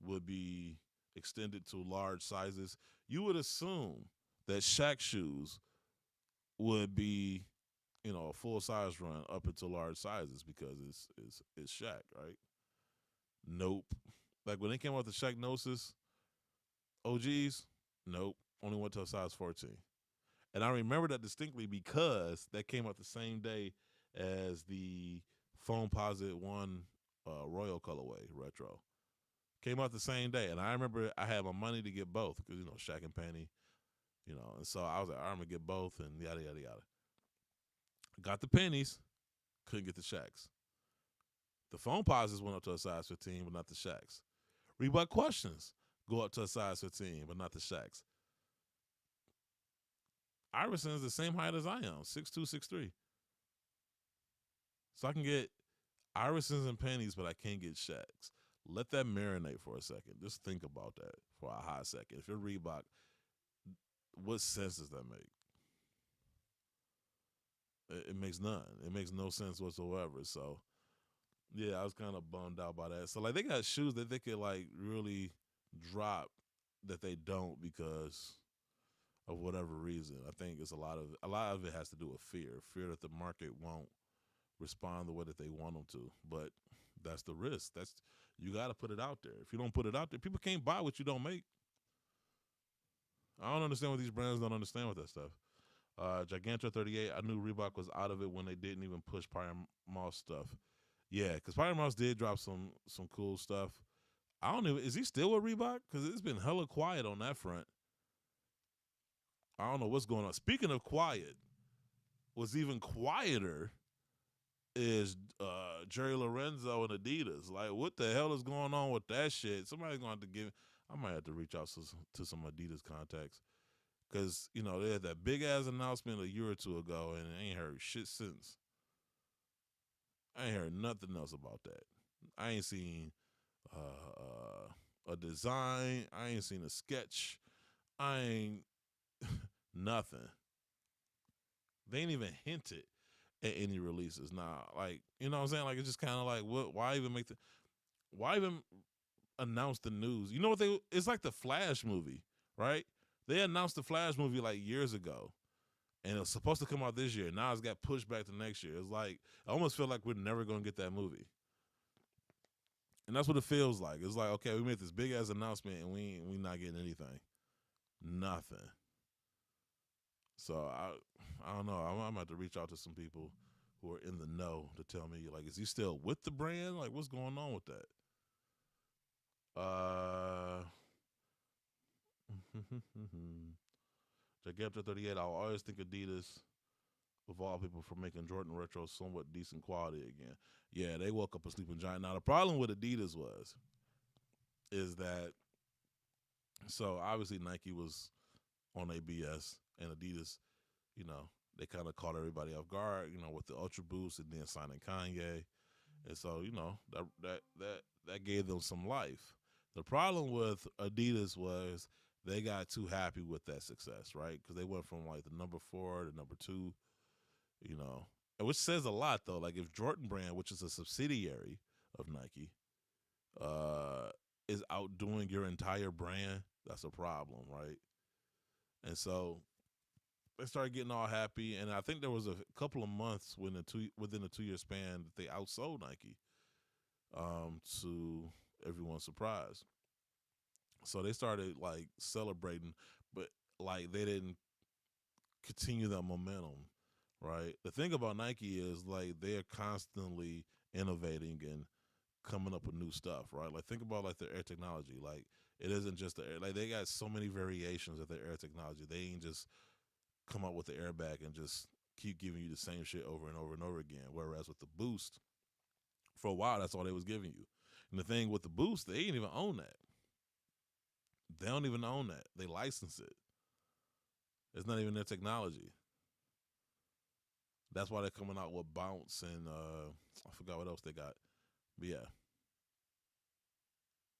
[SPEAKER 3] would be extended to large sizes, you would assume that Shaq shoes would be, a full size run up into large sizes because it's Shaq, right? Nope. Like when they came out with the Shaq Gnosis OGs, nope. Only went to a size 14. And I remember that distinctly because that came out the same day as the Foamposite 1 Royal Colorway Retro. Came out the same day. And I remember I had my money to get both because, Shaq and Penny, and so I was like, I'm going to get both and yada, yada, yada. Got the pennies, couldn't get the Shaqs. The Foamposites went up to a size 15, but not the Shaqs. Reebok Questions go up to a size 15, but not the Shaqs. Iverson is the same height as I am, 6'2", 6'3". So I can get Iversons and pennies, but I can't get Shaqs. Let that marinate for a second. Just think about that for a hot second. If you're Reebok, what sense does that make? It makes none. It makes no sense whatsoever. So, yeah, I was kind of bummed out by that. So, like, they got shoes that they could, like, really drop that they don't because of whatever reason. I think it's a lot of it has to do with fear that the market won't respond the way that they want them to. But that's the risk. You got to put it out there. If you don't put it out there, people can't buy what you don't make. I don't understand what these brands don't understand with that stuff. Gigantor 38, I knew Reebok was out of it when they didn't even push Moss stuff. Yeah, because Moss did drop some cool stuff. I don't know, is he still with Reebok? Because it's been hella quiet on that front. I don't know what's going on. Speaking of quiet, what's even quieter is Jerry Lorenzo and Adidas. Like, what the hell is going on with that shit? Somebody's going to have to I might have to reach out to some Adidas contacts. Because, they had that big-ass announcement a year or two ago, and I ain't heard shit since. I ain't heard nothing else about that. I ain't seen a design. I ain't seen a sketch. I ain't nothing. They ain't even hinted at any releases. Nah, like, you know what I'm saying? Like, it's just kind of like, what? Why even announce the news? You know what it's like the Flash movie, right? They announced the Flash movie like years ago, and it was supposed to come out this year. Now it's got pushed back to next year. It's like, I almost feel like we're never going to get that movie. And that's what it feels like. It's like, okay, we made this big-ass announcement, and we not getting anything. Nothing. So, I don't know. I'm going to have to reach out to some people who are in the know to tell me, like, is he still with the brand? Like, what's going on with that? Gigantor 38, I'll always think Adidas, of all people, for making Jordan retro somewhat decent quality again. Yeah, they woke up a sleeping giant. Now, the problem with Adidas is that, so obviously Nike was on ABS, and Adidas, they kind of caught everybody off guard, with the Ultra Boost and then signing Kanye. And so, that gave them some life. The problem with Adidas was they got too happy with that success, right? Because they went from like the number 4 to number 2, which says a lot though. Like if Jordan Brand, which is a subsidiary of Nike, uh, is outdoing your entire brand, that's a problem, right? And so they started getting all happy, and I think there was a couple of months within a 2 year span that they outsold Nike, to everyone's surprise. So they started like celebrating, but like they didn't continue that momentum, right? The thing about Nike is like they're constantly innovating and coming up with new stuff, right? Like think about like their air technology. Like it isn't just the air, like they got so many variations of their air technology. They ain't just come up with the airbag and just keep giving you the same shit over and over and over again. Whereas with the boost, for a while that's all they was giving you. And the thing with the boost, they ain't even own that. They don't even own that. They license it. It's not even their technology. That's why they're coming out with bounce and I forgot what else they got. But yeah.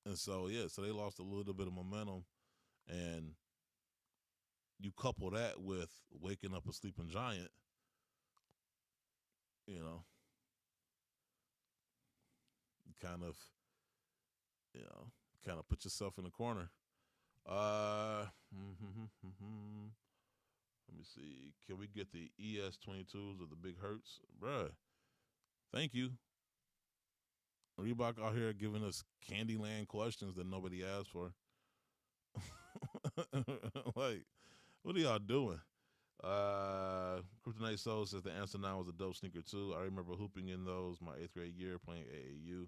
[SPEAKER 3] And so yeah, so they lost a little bit of momentum, and you couple that with waking up a sleeping giant, you know, you kind of, you know, kind of put yourself in the corner. Let me see. Can we get the ES22s or the Big Hurts, bruh? Thank you. Reebok out here giving us Candyland questions that nobody asked for. Like, what are y'all doing? Kryptonite Soul says the answer now is a dope sneaker too. I remember hooping in those my 8th grade year playing AAU.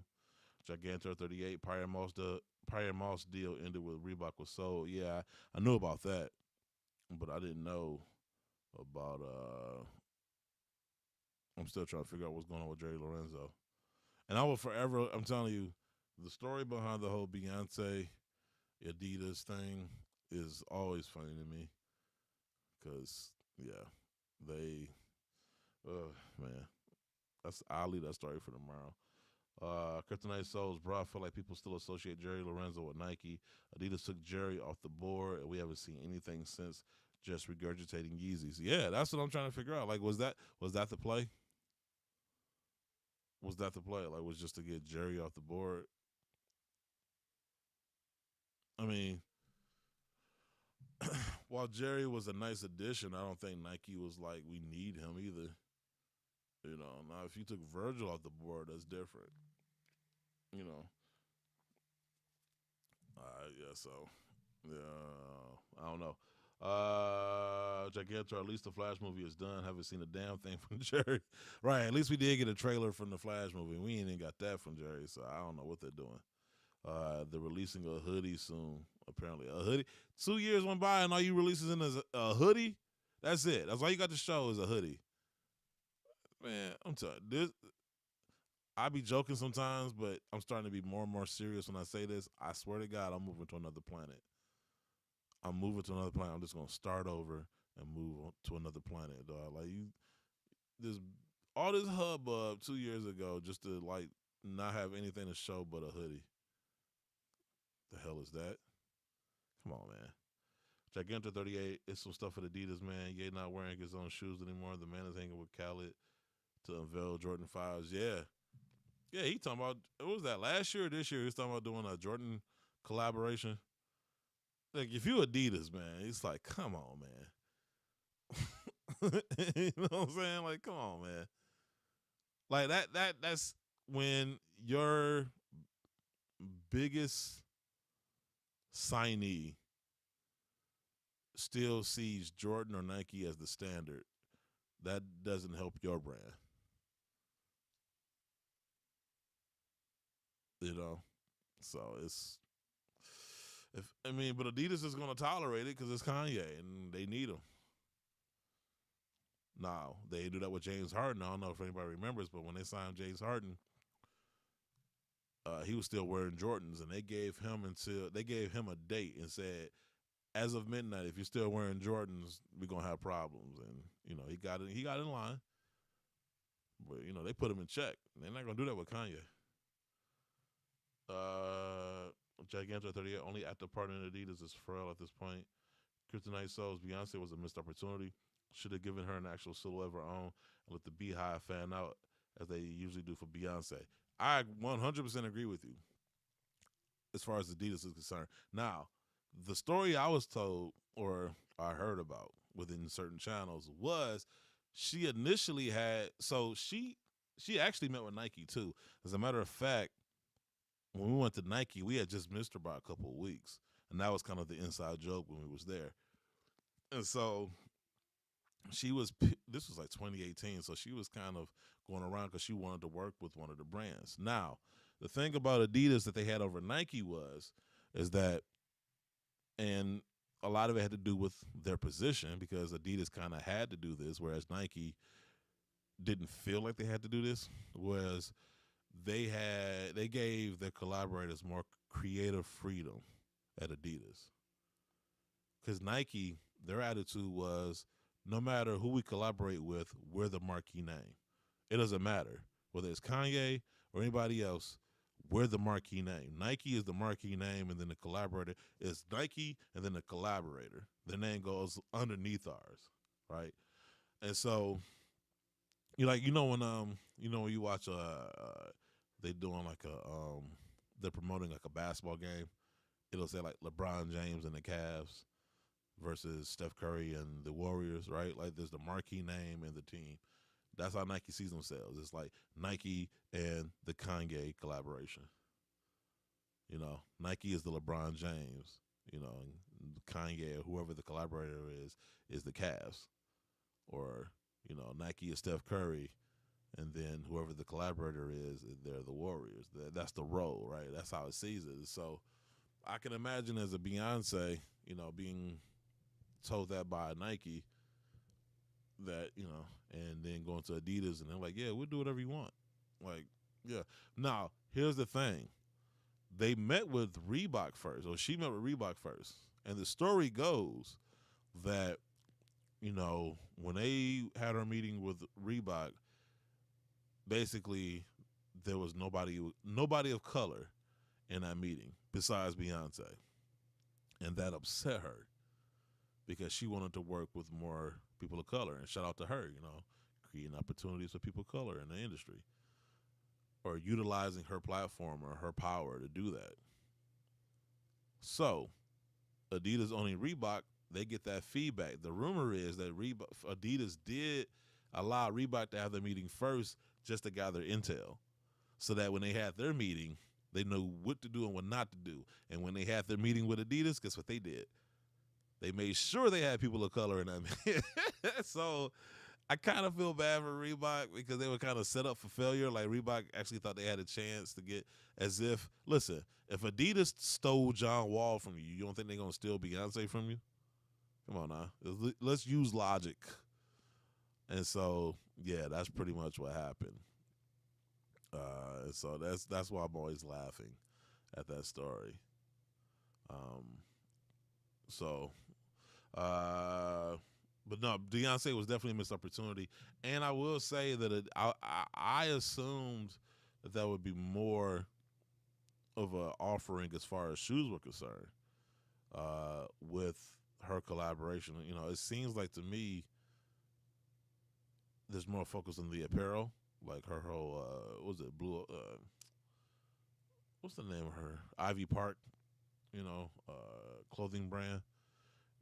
[SPEAKER 3] Gigantor 38 Prior Moss deal ended with Reebok was sold. Yeah, I knew about that, but I didn't know about. I'm still trying to figure out what's going on with Jerry Lorenzo. And I will forever. I'm telling you, the story behind the whole Beyonce Adidas thing is always funny to me. Cause yeah, they, man, I'll leave that story for tomorrow. Kryptonite Souls, bro. I feel like people still associate Jerry Lorenzo with Nike. Adidas took Jerry off the board, and we haven't seen anything since. Just regurgitating Yeezys. Yeah, that's what I'm trying to figure out. Like, was that the play? Was that the play? Like, was just to get Jerry off the board? I mean, while Jerry was a nice addition, I don't think Nike was like we need him either. You know, now if you took Virgil off the board, that's different. You know, yeah. So, yeah, I don't know. Gigantor, at least the Flash movie is done. Haven't seen a damn thing from Jerry. Right, at least we did get a trailer from the Flash movie. We ain't even got that from Jerry, so I don't know what they're doing. They're releasing a hoodie soon. Apparently, a hoodie. 2 years went by, and all you releases in is a hoodie. That's it. That's all you got to show is a hoodie. Man, I'm telling you, this. I be joking sometimes, but I'm starting to be more and more serious when I say this. I swear to God, I'm moving to another planet. I'm moving to another planet. I'm just gonna start over and move on to another planet, dog. Like you, this all this hubbub 2 years ago just to like not have anything to show but a hoodie. The hell is that? Come on, man. Gigantor 38. It's some stuff at Adidas, man. Ye not wearing his own shoes anymore. The man is hanging with Khaled to unveil Jordan 5s. Yeah. Yeah, he talking about, what was that, last year or this year? He was talking about doing a Jordan collaboration. Like, if you Adidas, man, it's like, come on, man. You know what I'm saying? Like, come on, man. Like, that's when your biggest signee still sees Jordan or Nike as the standard. That doesn't help your brand. You know? So it's, but Adidas is going to tolerate it because it's Kanye and they need him. Now, they do that with James Harden. I don't know if anybody remembers, but when they signed James Harden, he was still wearing Jordans, and they gave him a date and said, as of midnight, if you're still wearing Jordans, we're gonna have problems. And he got in line, but they put him in check. They're not gonna do that with Kanye. Gigantor 38 only active partner in Adidas is Pharrell at this point. Kryptonite Souls, Beyonce was a missed opportunity. Should have given her an actual silhouette of her own and let the Beehive fan out as they usually do for Beyonce. I 100% agree with you as far as Adidas is concerned. Now, the story I was told or I heard about within certain channels was she initially had she actually met with Nike too. As a matter of fact, when we went to Nike, we had just missed her by a couple of weeks, and that was kind of the inside joke when we was there. And so she was this was like 2018, so she was kind of going around because she wanted to work with one of the brands. Now, the thing about Adidas that they had over Nike is that, and a lot of it had to do with their position because Adidas kind of had to do this, whereas Nike didn't feel like they had to do this. Whereas they gave their collaborators more creative freedom at Adidas because Nike, their attitude was no matter who we collaborate with, we're the marquee name. It doesn't matter whether it's Kanye or anybody else. We're the marquee name. Nike is the marquee name, and then the collaborator is Nike, and then the collaborator. Their name goes underneath ours, right? And so, when you watch they doing like they're promoting like a basketball game. It'll say like LeBron James and the Cavs versus Steph Curry and the Warriors, right? Like there's the marquee name and the team. That's how Nike sees themselves. It's like Nike and the Kanye collaboration. Nike is the LeBron James. Kanye or whoever the collaborator is the Cavs, or Nike is Steph Curry, and then whoever the collaborator is, they're the Warriors. That's the role, right? That's how it sees it. So I can imagine as a Beyonce, being told that by Nike, that and then going to Adidas and they're like, yeah, we'll do whatever you want. Like, yeah. Now, here's the thing. They met with Reebok first, or she met with Reebok first. And the story goes that, when they had her meeting with Reebok, basically there was nobody of color in that meeting besides Beyonce. And that upset her because she wanted to work with more people of color. And shout out to her, creating opportunities for people of color in the industry, or utilizing her platform or her power to do that. So, Adidas owning Reebok, they get that feedback. The rumor is that Adidas did allow Reebok to have the meeting first just to gather intel, so that when they had their meeting, they know what to do and what not to do. And when they had their meeting with Adidas, guess what they did? They made sure they had people of color in that meeting. So I kind of feel bad for Reebok because they were kind of set up for failure. Like Reebok actually thought they had a chance to get, listen, if Adidas stole John Wall from you, you don't think they're going to steal Beyonce from you? Come on now. Let's use logic. And so, yeah, that's pretty much what happened. So that's why I'm always laughing at that story. But no, Beyonce was definitely a missed opportunity, and I will say that I assumed that would be more of an offering as far as shoes were concerned. With her collaboration, it seems like to me there's more focus on the apparel, like her whole what was it blue? What's the name of her Ivy Park? Clothing brand.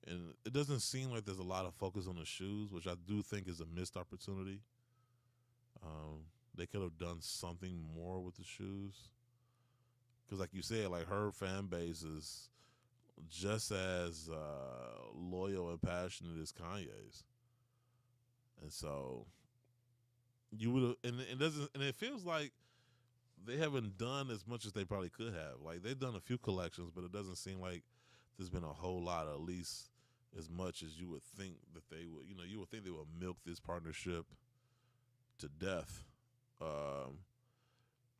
[SPEAKER 3] And it doesn't seem like there's a lot of focus on the shoes, which I do think is a missed opportunity. They could have done something more with the shoes. Because like you said, like her fan base is just as loyal and passionate as Kanye's. And so you would have, and it feels like they haven't done as much as they probably could have. Like they've done a few collections, but it doesn't seem like there's been a whole lot, at least as much as you would think that they would. You would think they would milk this partnership to death.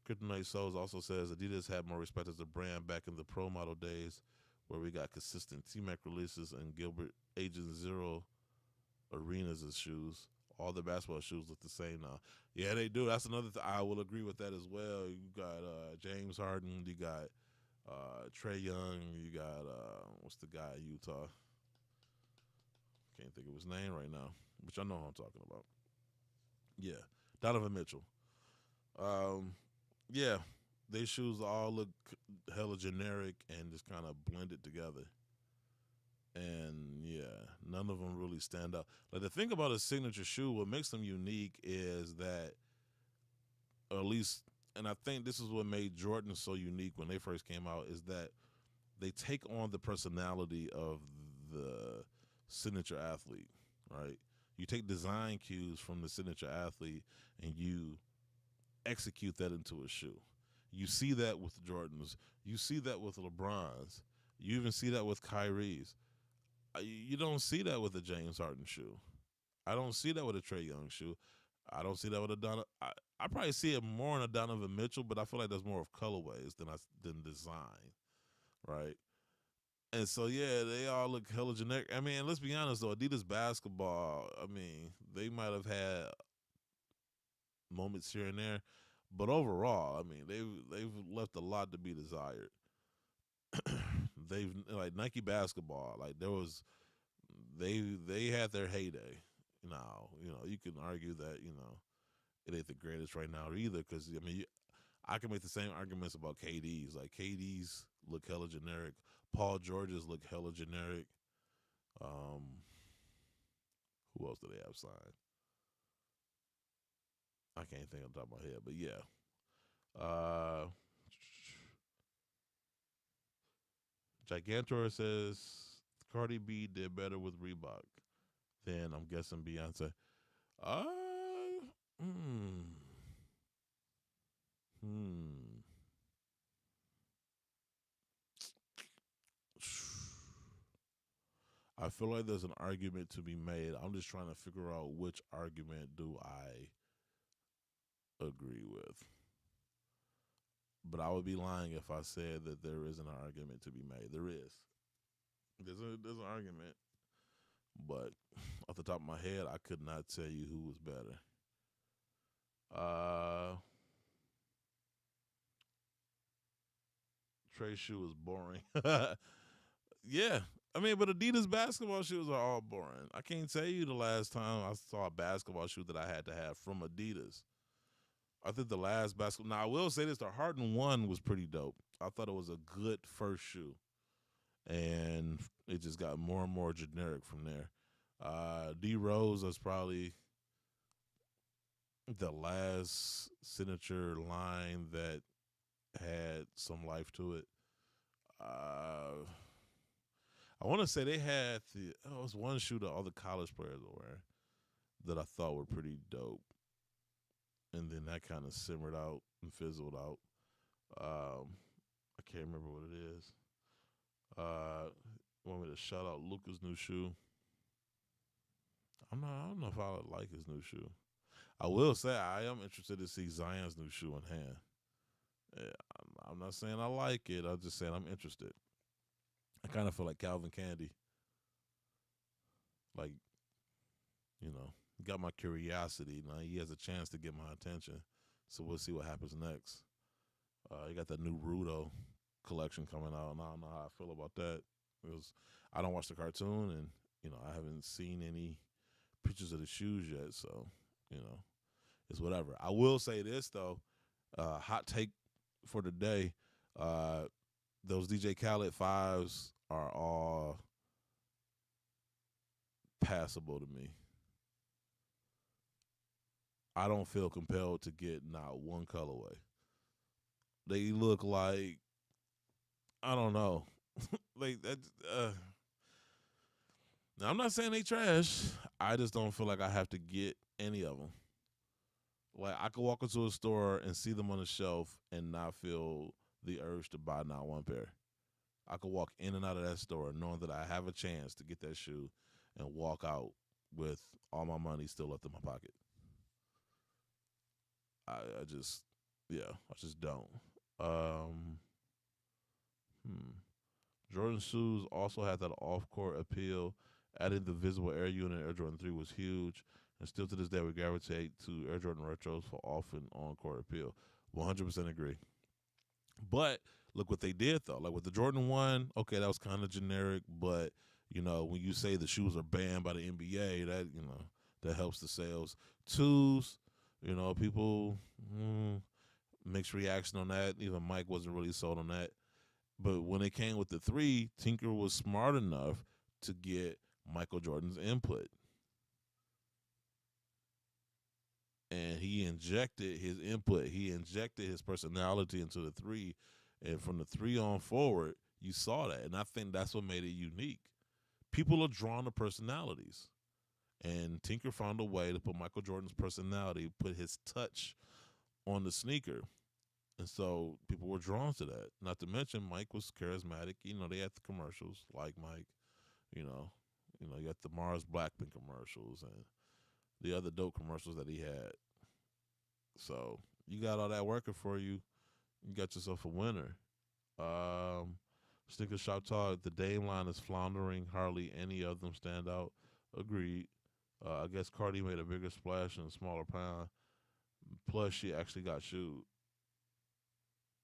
[SPEAKER 3] Kryptonite Souls also says Adidas had more respect as a brand back in the pro model days, where we got consistent T-Mac releases and Gilbert Agent Zero arenas as shoes. All the basketball shoes look the same now. Yeah, they do. That's another thing. I will agree with that as well. You got James Harden. You got Trae Young. You got what's the guy in Utah? Can't think of his name right now, which I know who I'm talking about. Yeah, Donovan Mitchell. Um, yeah, they shoes all look hella generic and just kind of blended together. And yeah, none of them really stand out. Like the thing about a signature shoe, what makes them unique is that, or at least, and I think this is what made Jordan so unique when they first came out, is that they take on the personality of the signature athlete, right? You take design cues from the signature athlete and you execute that into a shoe. You see that with Jordans. You see that with LeBrons. You even see that with Kyrie's. You don't see that with a James Harden shoe. I don't see that with a Trey Young shoe. I don't see that with a I probably see it more in a Donovan Mitchell, but I feel like there's more of colorways than design, right? And so yeah, they all look hella generic. I mean, let's be honest though, Adidas basketball. I mean, they might have had moments here and there, but overall, I mean, they've left a lot to be desired. They've like Nike basketball, like there was they had their heyday. Now, you can argue that it ain't the greatest right now either, because I mean, I can make the same arguments about KD's. Like KD's look hella generic. Paul George's look hella generic. Um, who else do they have signed? I can't think on the top of my head, but yeah. Gigantor says Cardi B did better with Reebok than I'm guessing Beyonce. Uh, hmm, hmm. I feel like there's an argument to be made. I'm just trying to figure out which argument do I agree with. But I would be lying if I said that there isn't an argument to be made. There is. There's an argument, but off the top of my head, I could not tell you who was better. Trey shoe is boring. Yeah, I mean, but Adidas basketball shoes are all boring. I can't tell you the last time I saw a basketball shoe that I had to have from Adidas. I think the last basketball. Now I will say this: the Harden one was pretty dope. I thought it was a good first shoe, and it just got more and more generic from there. D Rose was probably the last signature line that had some life to it. I want to say they had it was one shoe that all the college players were wearing that I thought were pretty dope, and then that kind of simmered out and fizzled out. I can't remember what it is. Want me to shout out Luca's new shoe? I don't know if I would like his new shoe. I will say I am interested to see Zion's new shoe in hand. Yeah, I'm not saying I like it. I'm just saying I'm interested. I kind of feel like Calvin Candy. Like, got my curiosity. Now he has a chance to get my attention. So we'll see what happens next. You got that new Rudo collection coming out, and I don't know how I feel about that. Because I don't watch the cartoon, and I haven't seen any pictures of the shoes yet. So it's whatever. I will say this though, hot take for the day. Those DJ Khaled fives are all passable to me. I don't feel compelled to get not one colorway. They look like I don't know, like that. Now I'm not saying they trash. I just don't feel like I have to get any of them. Like I could walk into a store and see them on the shelf and not feel the urge to buy not one pair. I could walk in and out of that store knowing that I have a chance to get that shoe and walk out with all my money still left in my pocket. I just, yeah, I just don't. Um, Jordan shoes also had that off-court appeal. Adding the visible Air unit, Air Jordan 3 was huge. And still to this day, we gravitate to Air Jordan Retros for off and on-court appeal. 100% agree. But look what they did, though. Like with the Jordan 1, okay, that was kind of generic, but When you say the shoes are banned by the NBA, that helps the sales. Twos, people mixed reaction on that. Even Mike wasn't really sold on that. But when it came with the three, Tinker was smart enough to get Michael Jordan's input. And he injected his input. He injected his personality into the three. And from the three on forward, you saw that. And I think that's what made it unique. People are drawn to personalities. And Tinker found a way to put Michael Jordan's personality, put his touch on the sneaker. And so people were drawn to that. Not to mention Mike was charismatic. They had the commercials like Mike. You know, you got the Mars Blackpink commercials and the other dope commercials that he had. So you got all that working for you. You got yourself a winner. Sneaker Shop Talk, the Dame line is floundering. Hardly any of them stand out. Agreed. I guess Cardi made a bigger splash in a smaller pound. Plus, she actually got shoes.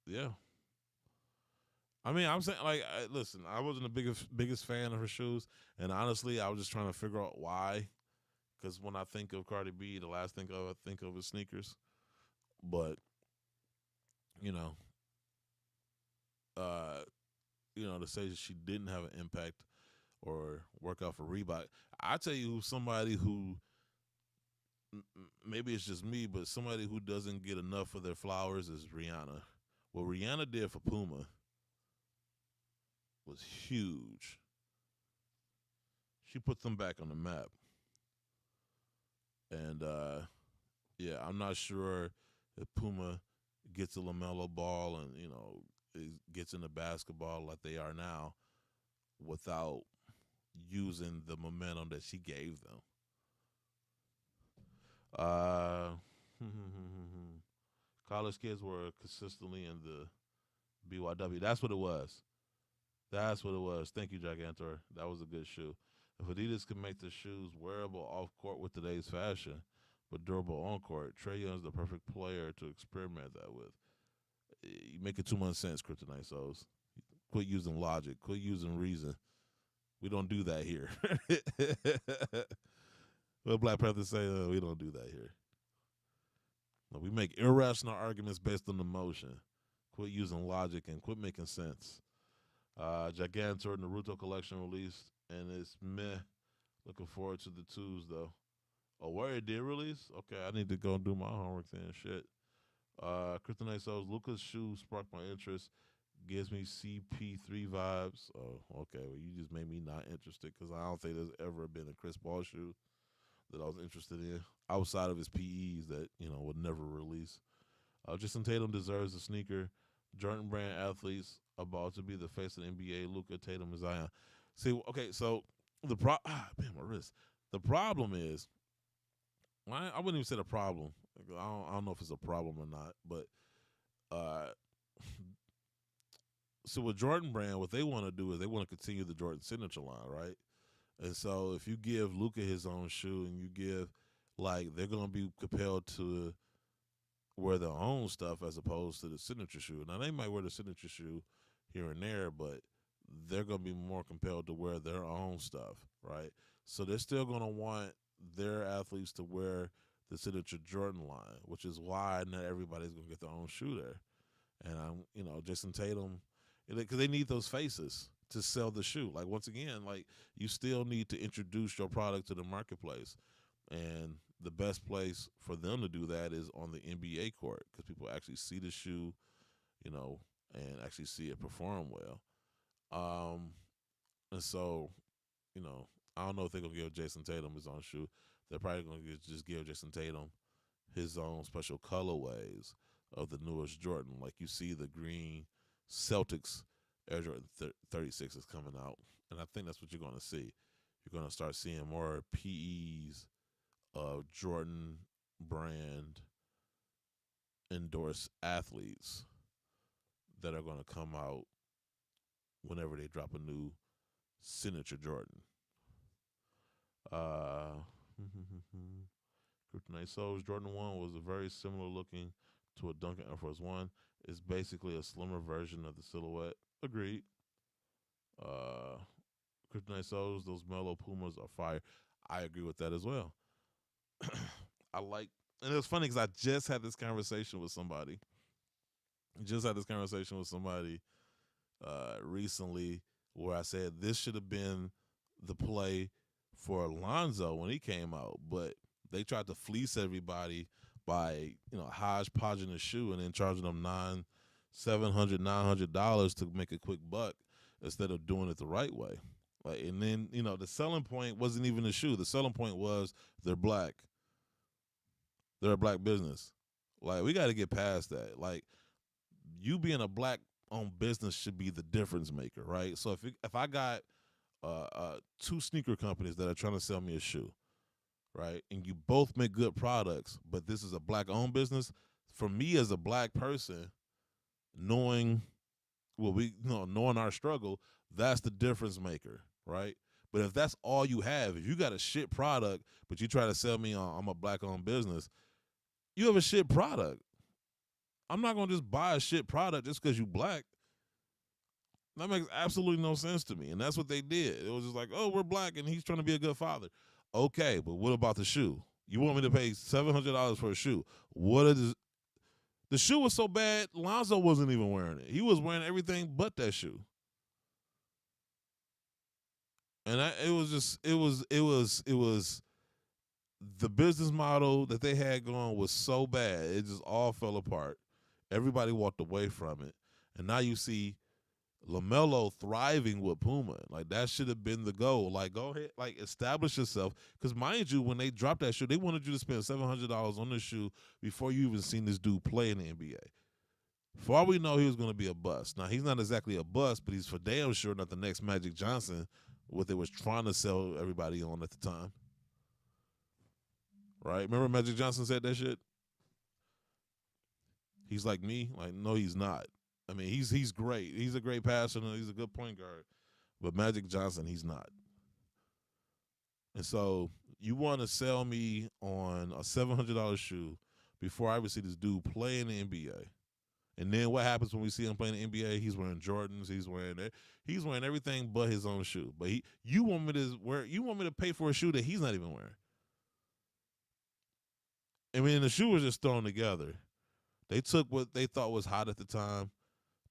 [SPEAKER 3] Yeah. I mean, I'm saying, like, listen, I wasn't the biggest fan of her shoes, and honestly, I was just trying to figure out why. Because when I think of Cardi B, the last thing I think of is sneakers. But, you know, uh, to say that she didn't have an impact or work out for Reebok, I tell you, somebody who maybe it's just me, but somebody who doesn't get enough of their flowers is Rihanna. What Rihanna did for Puma was huge. She put them back on the map. And yeah, I'm not sure if Puma gets a LaMelo Ball and gets into basketball like they are now without using the momentum that she gave them. College kids were consistently in the BYW. That's what it was. That's what it was. Thank you, Gigantor. That was a good shoe. If Adidas could make the shoes wearable off court with today's fashion, but durable on court, Trae Young's the perfect player to experiment that with. You make it too much sense, Kryptonite Souls. Quit using logic. Quit using reason. We don't do that here. What Black Panther say? We don't do that here. No, we make irrational arguments based on emotion. Quit using logic and quit making sense. Gigantor Naruto collection released, and it's meh. Looking forward to the twos though. Oh, where it did release? Okay, I need to go and do my homework then. Shit. Kryptonite Souls, Luca's shoe sparked my interest. Gives me CP3 vibes. Oh, okay. Well, you just made me not interested because I don't think there's ever been a Chris Paul shoe that I was interested in outside of his PEs that would never release. Jason Tatum deserves a sneaker. Jordan Brand athletes about to be the face of the NBA. Luka, Tatum, and Zion. See, okay, so man, my wrist. The problem is, I wouldn't even say the problem. I don't know if it's a problem or not, but so with Jordan Brand, what they want to do is they want to continue the Jordan signature line, right? And so if you give Luka his own shoe and you give, they're going to be compelled to wear their own stuff as opposed to the signature shoe. Now, they might wear the signature shoe here and there, but they're going to be more compelled to wear their own stuff, right? So they're still going to want their athletes to wear the signature Jordan line, which is why not everybody's going to get their own shoe there. And Jason Tatum, because they need those faces to sell the shoe. Once again, you still need to introduce your product to the marketplace. And the best place for them to do that is on the NBA court because people actually see the shoe, and actually see it perform well. And so, I don't know if they're going to give Jason Tatum his own shoe. They're probably going to just give Jason Tatum his own special colorways of the newest Jordan. Like you see the green Celtics Air Jordan 36 is coming out. And I think that's what you're going to see. You're going to start seeing more PEs of Jordan Brand endorsed athletes that are going to come out whenever they drop a new signature Jordan. Kryptonite Souls Jordan 1 was a very similar looking to a Duncan Air Force One. It's basically a slimmer version of the silhouette. Agreed. Kryptonite Souls, those Mellow Pumas are fire. I agree with that as well. I like, and it was funny because I just had this conversation with somebody. Just had this conversation with somebody recently where I said this should have been the play for Alonzo when he came out, but they tried to fleece everybody by hodgepodging the shoe and then charging them $700, $900 to make a quick buck instead of doing it the right way. Like, and then the selling point wasn't even the shoe. The selling point was they're black. They're a black business. Like, we got to get past that. Like, you being a black owned business should be the difference maker, right? So if I got two sneaker companies that are trying to sell me a shoe, right, and you both make good products, but this is a black owned business, for me as a black person, knowing knowing our struggle, that's the difference maker, right? But if that's all you have, if you got a shit product, but you try to sell me on I'm a black owned business, you have a shit product. I'm not gonna just buy a shit product just because you black. That makes absolutely no sense to me. And that's what they did. It was just like, oh, we're black and he's trying to be a good father. Okay, but what about the shoe? You want me to pay $700 for a shoe? What is the shoe was so bad, Lonzo wasn't even wearing it. He was wearing everything but that shoe. And it was the business model that they had going was so bad. It just all fell apart. Everybody walked away from it. And now you see LaMelo thriving with Puma. Like, that should have been the goal. Like, go ahead, like, establish yourself. Because mind you, when they dropped that shoe, they wanted you to spend $700 on this shoe before you even seen this dude play in the NBA. For all we know, he was going to be a bust. Now, he's not exactly a bust, but he's for damn sure not the next Magic Johnson, what they was trying to sell everybody on at the time. Right? Remember Magic Johnson said that shit? He's like me? Like, no, he's not. I mean, he's great. He's a great passer. He's a good point guard. But Magic Johnson, he's not. And so you want to sell me on a $700 shoe before I ever see this dude play in the NBA. And then what happens when we see him playing in the NBA? He's wearing Jordans. He's wearing everything but his own shoe. But you want me to pay for a shoe that he's not even wearing. I mean, the shoe was just thrown together. They took what they thought was hot at the time,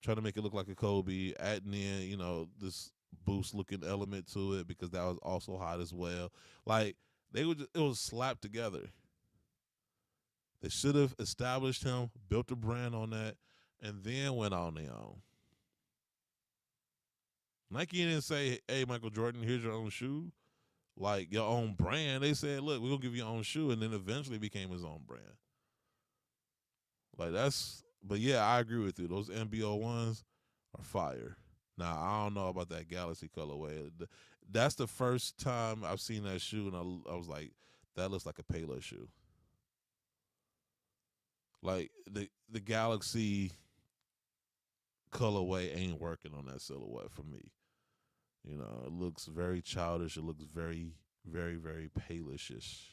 [SPEAKER 3] trying to make it look like a Kobe, adding in, this boost-looking element to it because that was also hot as well. Like, it was slapped together. They should have established him, built a brand on that, and then went on their own. Nike didn't say, hey, Michael Jordan, here's your own shoe. Like, your own brand. They said, look, we're going to give you your own shoe, and then eventually became his own brand. Like, but yeah, I agree with you. Those NBO ones are fire. Now, I don't know about that Galaxy colorway. That's the first time I've seen that shoe, and I was like, that looks like a Payless shoe. Like, the Galaxy colorway ain't working on that silhouette for me. It looks very childish. It looks very, very, very Payless-ish.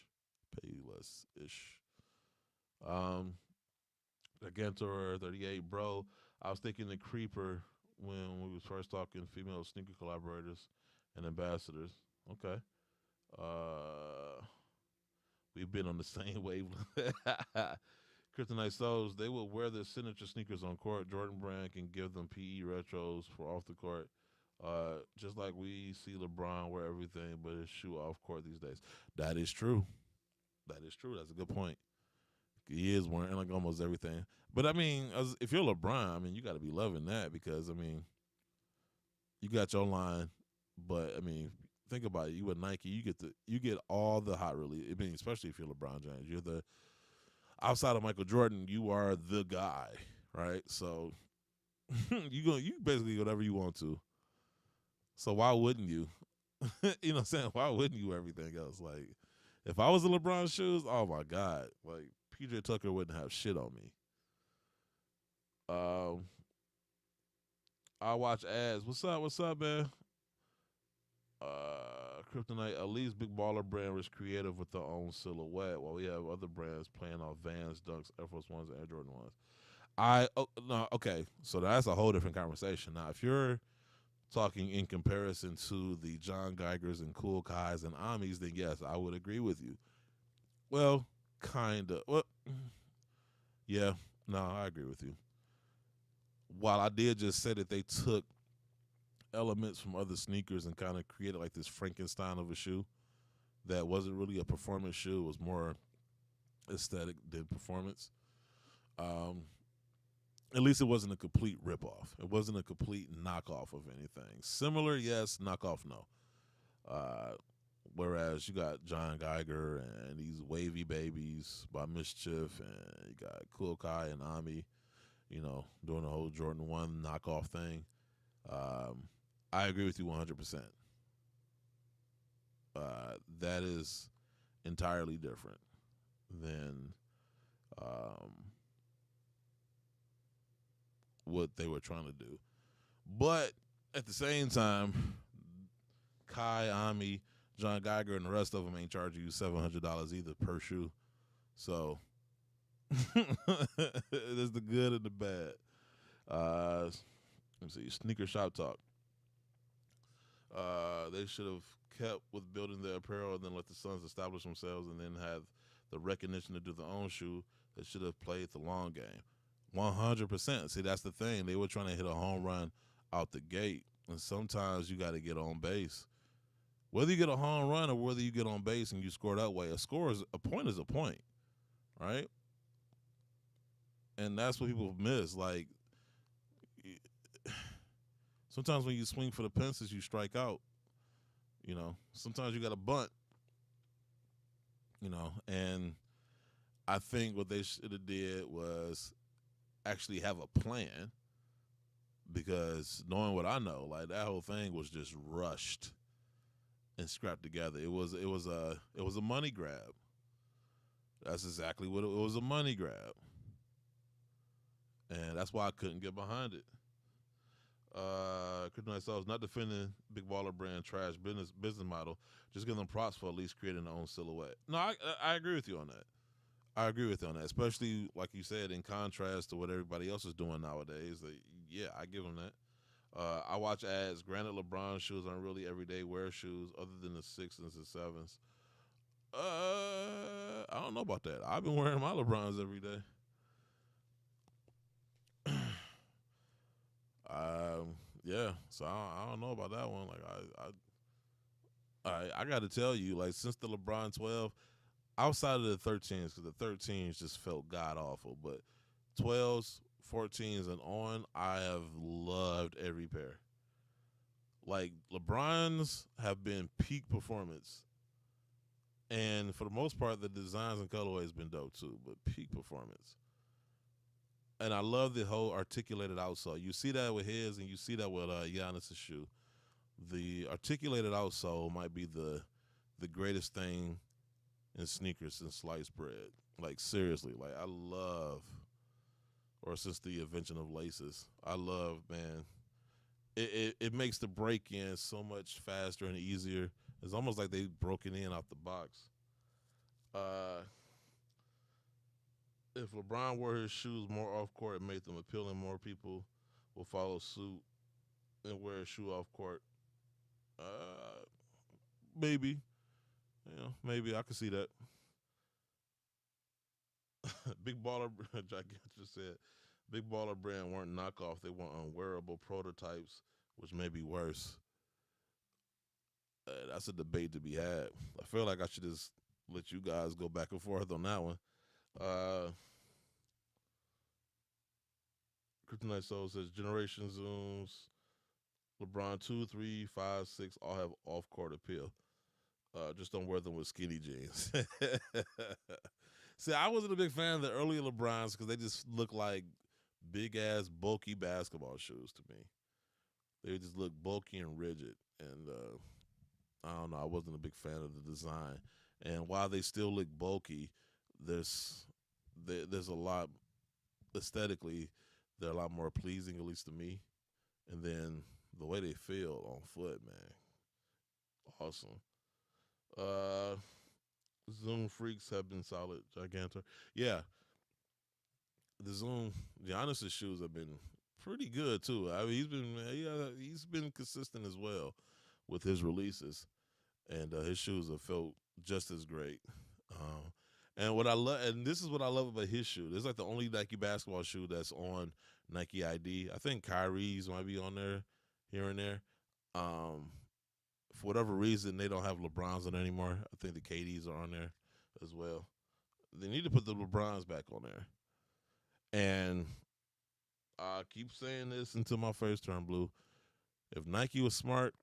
[SPEAKER 3] Gantor 38, bro. I was thinking the Creeper when we was first talking female sneaker collaborators and ambassadors. Okay. We've been on the same wavelength. Kryptonite Souls, they will wear their signature sneakers on court. Jordan Brand can give them PE retros for off the court. Just like we see LeBron wear everything but his shoe off court these days. That is true. That's a good point. He is wearing like almost everything. But I mean, if you're LeBron, I mean, you got to be loving that because I mean, you got your line, but I mean, think about it. You with Nike, you get all the hot release. I mean, especially if you're LeBron James, you're the outside of Michael Jordan, you are the guy, right? So you basically whatever you want to. So why wouldn't you? You know what I'm saying? Why wouldn't you everything else? Like, if I was in LeBron's shoes, oh my God, like PJ Tucker wouldn't have shit on me. I watch ads. What's up, man? Kryptonite, at least Big Baller brand was creative with their own silhouette, while we have other brands playing off Vans, Dunks, Air Force Ones, and Air Jordan 1s. No, okay, so that's a whole different conversation. Now, if you're talking in comparison to the John Geigers and Cool Kais and Amis, then yes, I would agree with you. Well, kind of. Well, yeah, no, I agree with you. While I did just say that they took elements from other sneakers and kind of created like this Frankenstein of a shoe that wasn't really a performance shoe, it was more aesthetic than performance. Um, at least it wasn't a complete ripoff. It wasn't a complete knockoff of anything. Similar, yes. Knockoff, no. Uh, whereas you got John Geiger and these wavy babies by Mischief, and you got Cool Kai and Ami, doing the whole Jordan 1 knockoff thing. Um, I agree with you 100%. That is entirely different than um, what they were trying to do. But at the same time, Kai, Ami, John Geiger, and the rest of them ain't charging you $700 either per shoe. So there's the good and the bad. Let's see, sneaker shop talk. They should have kept with building their apparel and then let the Suns establish themselves and then have the recognition to do their own shoe. They should have played the long game. 100%. See, that's the thing. They were trying to hit a home run out the gate. And sometimes you got to get on base. Whether you get a home run or whether you get on base and you score that way, a point is a point, right? And that's what people miss. Like, sometimes when you swing for the fences, you strike out. Sometimes you got to bunt. And I think what they should have did was actually have a plan, because knowing what I know, like that whole thing was just rushed and scrapped together. It was a money grab. That's exactly what it was, a money grab. And that's why I couldn't get behind it. Kryptonite Sauce not defending Big Baller Brand trash business model. Just give them props for at least creating their own silhouette. No, I agree with you on that. I agree with you on that, especially like you said, in contrast to what everybody else is doing nowadays. Yeah, I give them that. I watch ads. Granted, LeBron shoes aren't really everyday wear shoes, other than the 6s and 7s. I don't know about that. I've been wearing my LeBrons every day. Yeah, so I don't know about that one. Like I got to tell you, like since the LeBron 12, outside of the 13s, because the 13s just felt god awful, but 12s, 14s, and on, I have loved every pair. Like LeBrons have been peak performance, and for the most part, the designs and colorway has been dope too. But peak performance. And I love the whole articulated outsole. You see that with his, and you see that with Giannis's shoe. The articulated outsole might be the greatest thing in sneakers since sliced bread. Like seriously, like I love, or since the invention of laces, I love, man. It makes the break in so much faster and easier. It's almost like they broke it in out the box. If LeBron wore his shoes more off court, it made them appealing. More people will follow suit and wear a shoe off court. Uh, maybe, maybe I could see that. Big Baller, Gigantic just said, Big Baller Brand weren't knockoff. They weren't unwearable prototypes, which may be worse. That's a debate to be had. I feel like I should just let you guys go back and forth on that one. Kryptonite Soul says Generation Zooms, LeBron 2, 3, 5, 6 all have off court appeal. Just don't wear them with skinny jeans. See, I wasn't a big fan of the earlier LeBrons because they just look like big ass bulky basketball shoes to me. They just look bulky and rigid, and I don't know. I wasn't a big fan of the design. And while they still look bulky, there's a lot aesthetically. They're a lot more pleasing, at least to me. And then the way they feel on foot, man, awesome. Zoom freaks have been solid, Gigantor. Yeah, the Zoom Giannis's shoes have been pretty good too. I mean, he's been consistent as well with his releases, and his shoes have felt just as great. Um, and what I love, and this is what I love about his shoe. This is like the only Nike basketball shoe that's on Nike ID. I think Kyrie's might be on there here and there. Um, for whatever reason, they don't have LeBrons on there anymore. I think the KDs are on there as well. They need to put the LeBrons back on there. And I keep saying this until my face turn blue. If Nike was smart,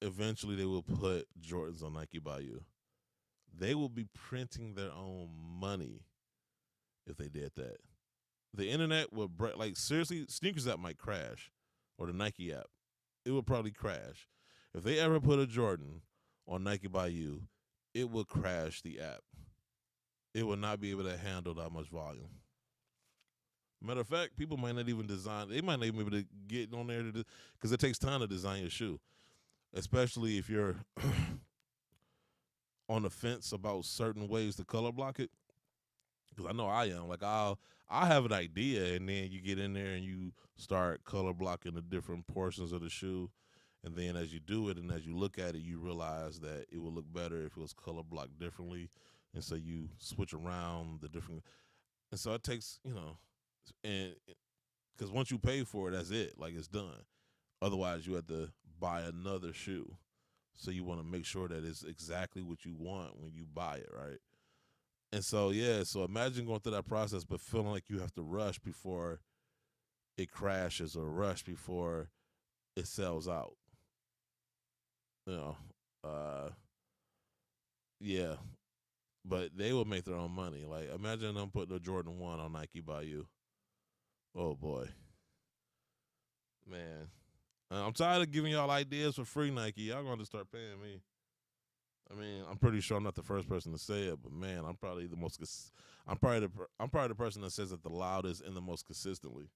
[SPEAKER 3] eventually they will put Jordans on Nike by you. They will be printing their own money if they did that. The internet would like seriously, sneakers app might crash, or the Nike app. It would probably crash. If they ever put a Jordan on Nike by you, it would crash the app. It would not be able to handle that much volume. Matter of fact, people might not even design. They might not even be able to get on there because it takes time to design your shoe, especially if you're on the fence about certain ways to color block it. Because I know I am. Like I have an idea, and then you get in there and you start color blocking the different portions of the shoe, and then as you do it and as you look at it, you realize that it would look better if it was color blocked differently, and so you switch around the different. And so it takes and because once you pay for it, that's it. Like it's done. Otherwise, you have to buy another shoe. So you want to make sure that it's exactly what you want when you buy it, right? And so so imagine going through that process, but feeling like you have to rush before it crashes or rush before it sells out. You know, yeah. But they will make their own money. Like imagine them putting a Jordan 1 on Nike by you. Oh boy, man. I'm tired of giving y'all ideas for free, Nike. Y'all going to start paying me. I mean, I'm pretty sure I'm not the first person to say it, but man, I'm probably the most. I'm probably the person that says it the loudest and the most consistently.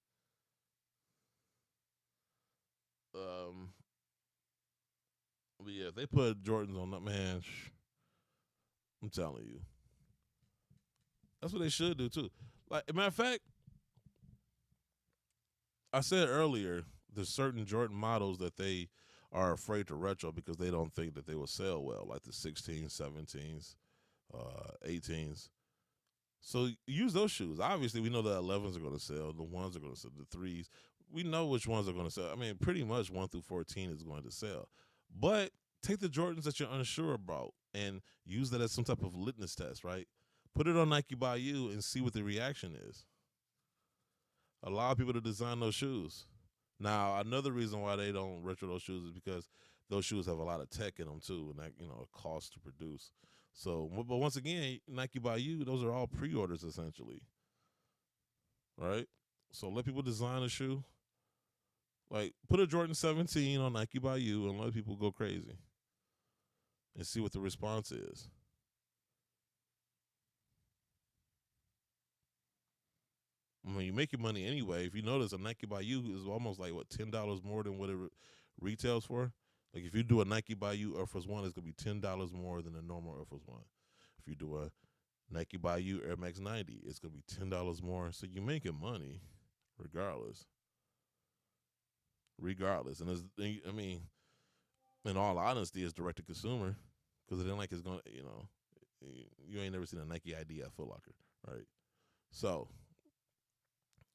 [SPEAKER 3] But yeah, if they put Jordans on that, man, I'm telling you, that's what they should do too. Like, matter of fact, I said earlier, there's certain Jordan models that they are afraid to retro because they don't think that they will sell well, like the 16s, 17s, 18s. So use those shoes. Obviously, we know the 11s are going to sell, the ones are going to sell, the threes. We know which ones are going to sell. I mean, pretty much 1 through 14 is going to sell. But take the Jordans that you're unsure about and use that as some type of litmus test, right? Put it on Nike by you and see what the reaction is. Allow people to design those shoes. Now, another reason why they don't retro those shoes is because those shoes have a lot of tech in them too, and that it costs to produce. So, but once again, Nike by you, those are all pre-orders essentially, right? So let people design a shoe. Like put a Jordan 17 on Nike by you and let people go crazy, and see what the response is. I mean, you make your money anyway. If you notice, a Nike by you is almost like what $10 more than what it retails for. Like if you do a Nike by you Air Force One, it's gonna be $10 more than a normal Air Force One. If you do a Nike by you Air Max 90, it's gonna be $10 more. So you're making money, regardless. Regardless, and I mean, in all honesty, it's direct to consumer because it ain't like it's gonna, you ain't never seen a Nike ID at Foot Locker, right? So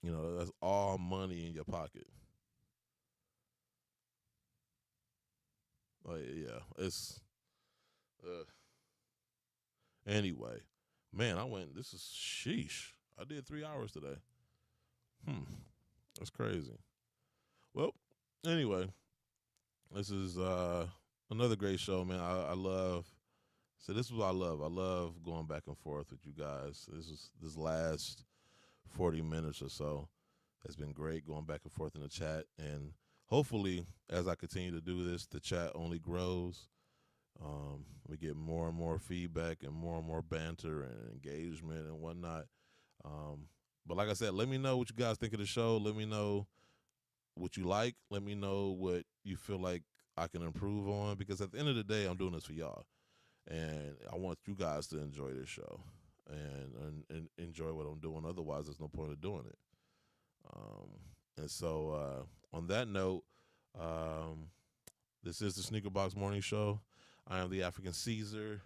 [SPEAKER 3] that's all money in your pocket. Like, yeah, it's. Anyway, man, this is sheesh. I did 3 hours today. That's crazy. Well, anyway, this is another great show, man. I love. So this is what I love. I love going back and forth with you guys. This last 40 minutes or so has been great going back and forth in the chat. And hopefully, as I continue to do this, the chat only grows. We get more and more feedback and more banter and engagement and whatnot. But like I said, let me know what you guys think of the show. Let me know what you like. Let me know what you feel like I can improve on. Because at the end of the day, I'm doing this for y'all. And I want you guys to enjoy this show and enjoy what I'm doing. Otherwise, there's no point of doing it. And so, on that note, um, this is the Sneaker Box Morning Show. I am the African Caesar.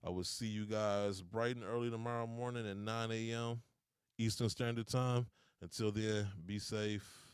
[SPEAKER 3] I will see you guys bright and early tomorrow morning at 9 a.m. Eastern Standard Time. Until then, be safe.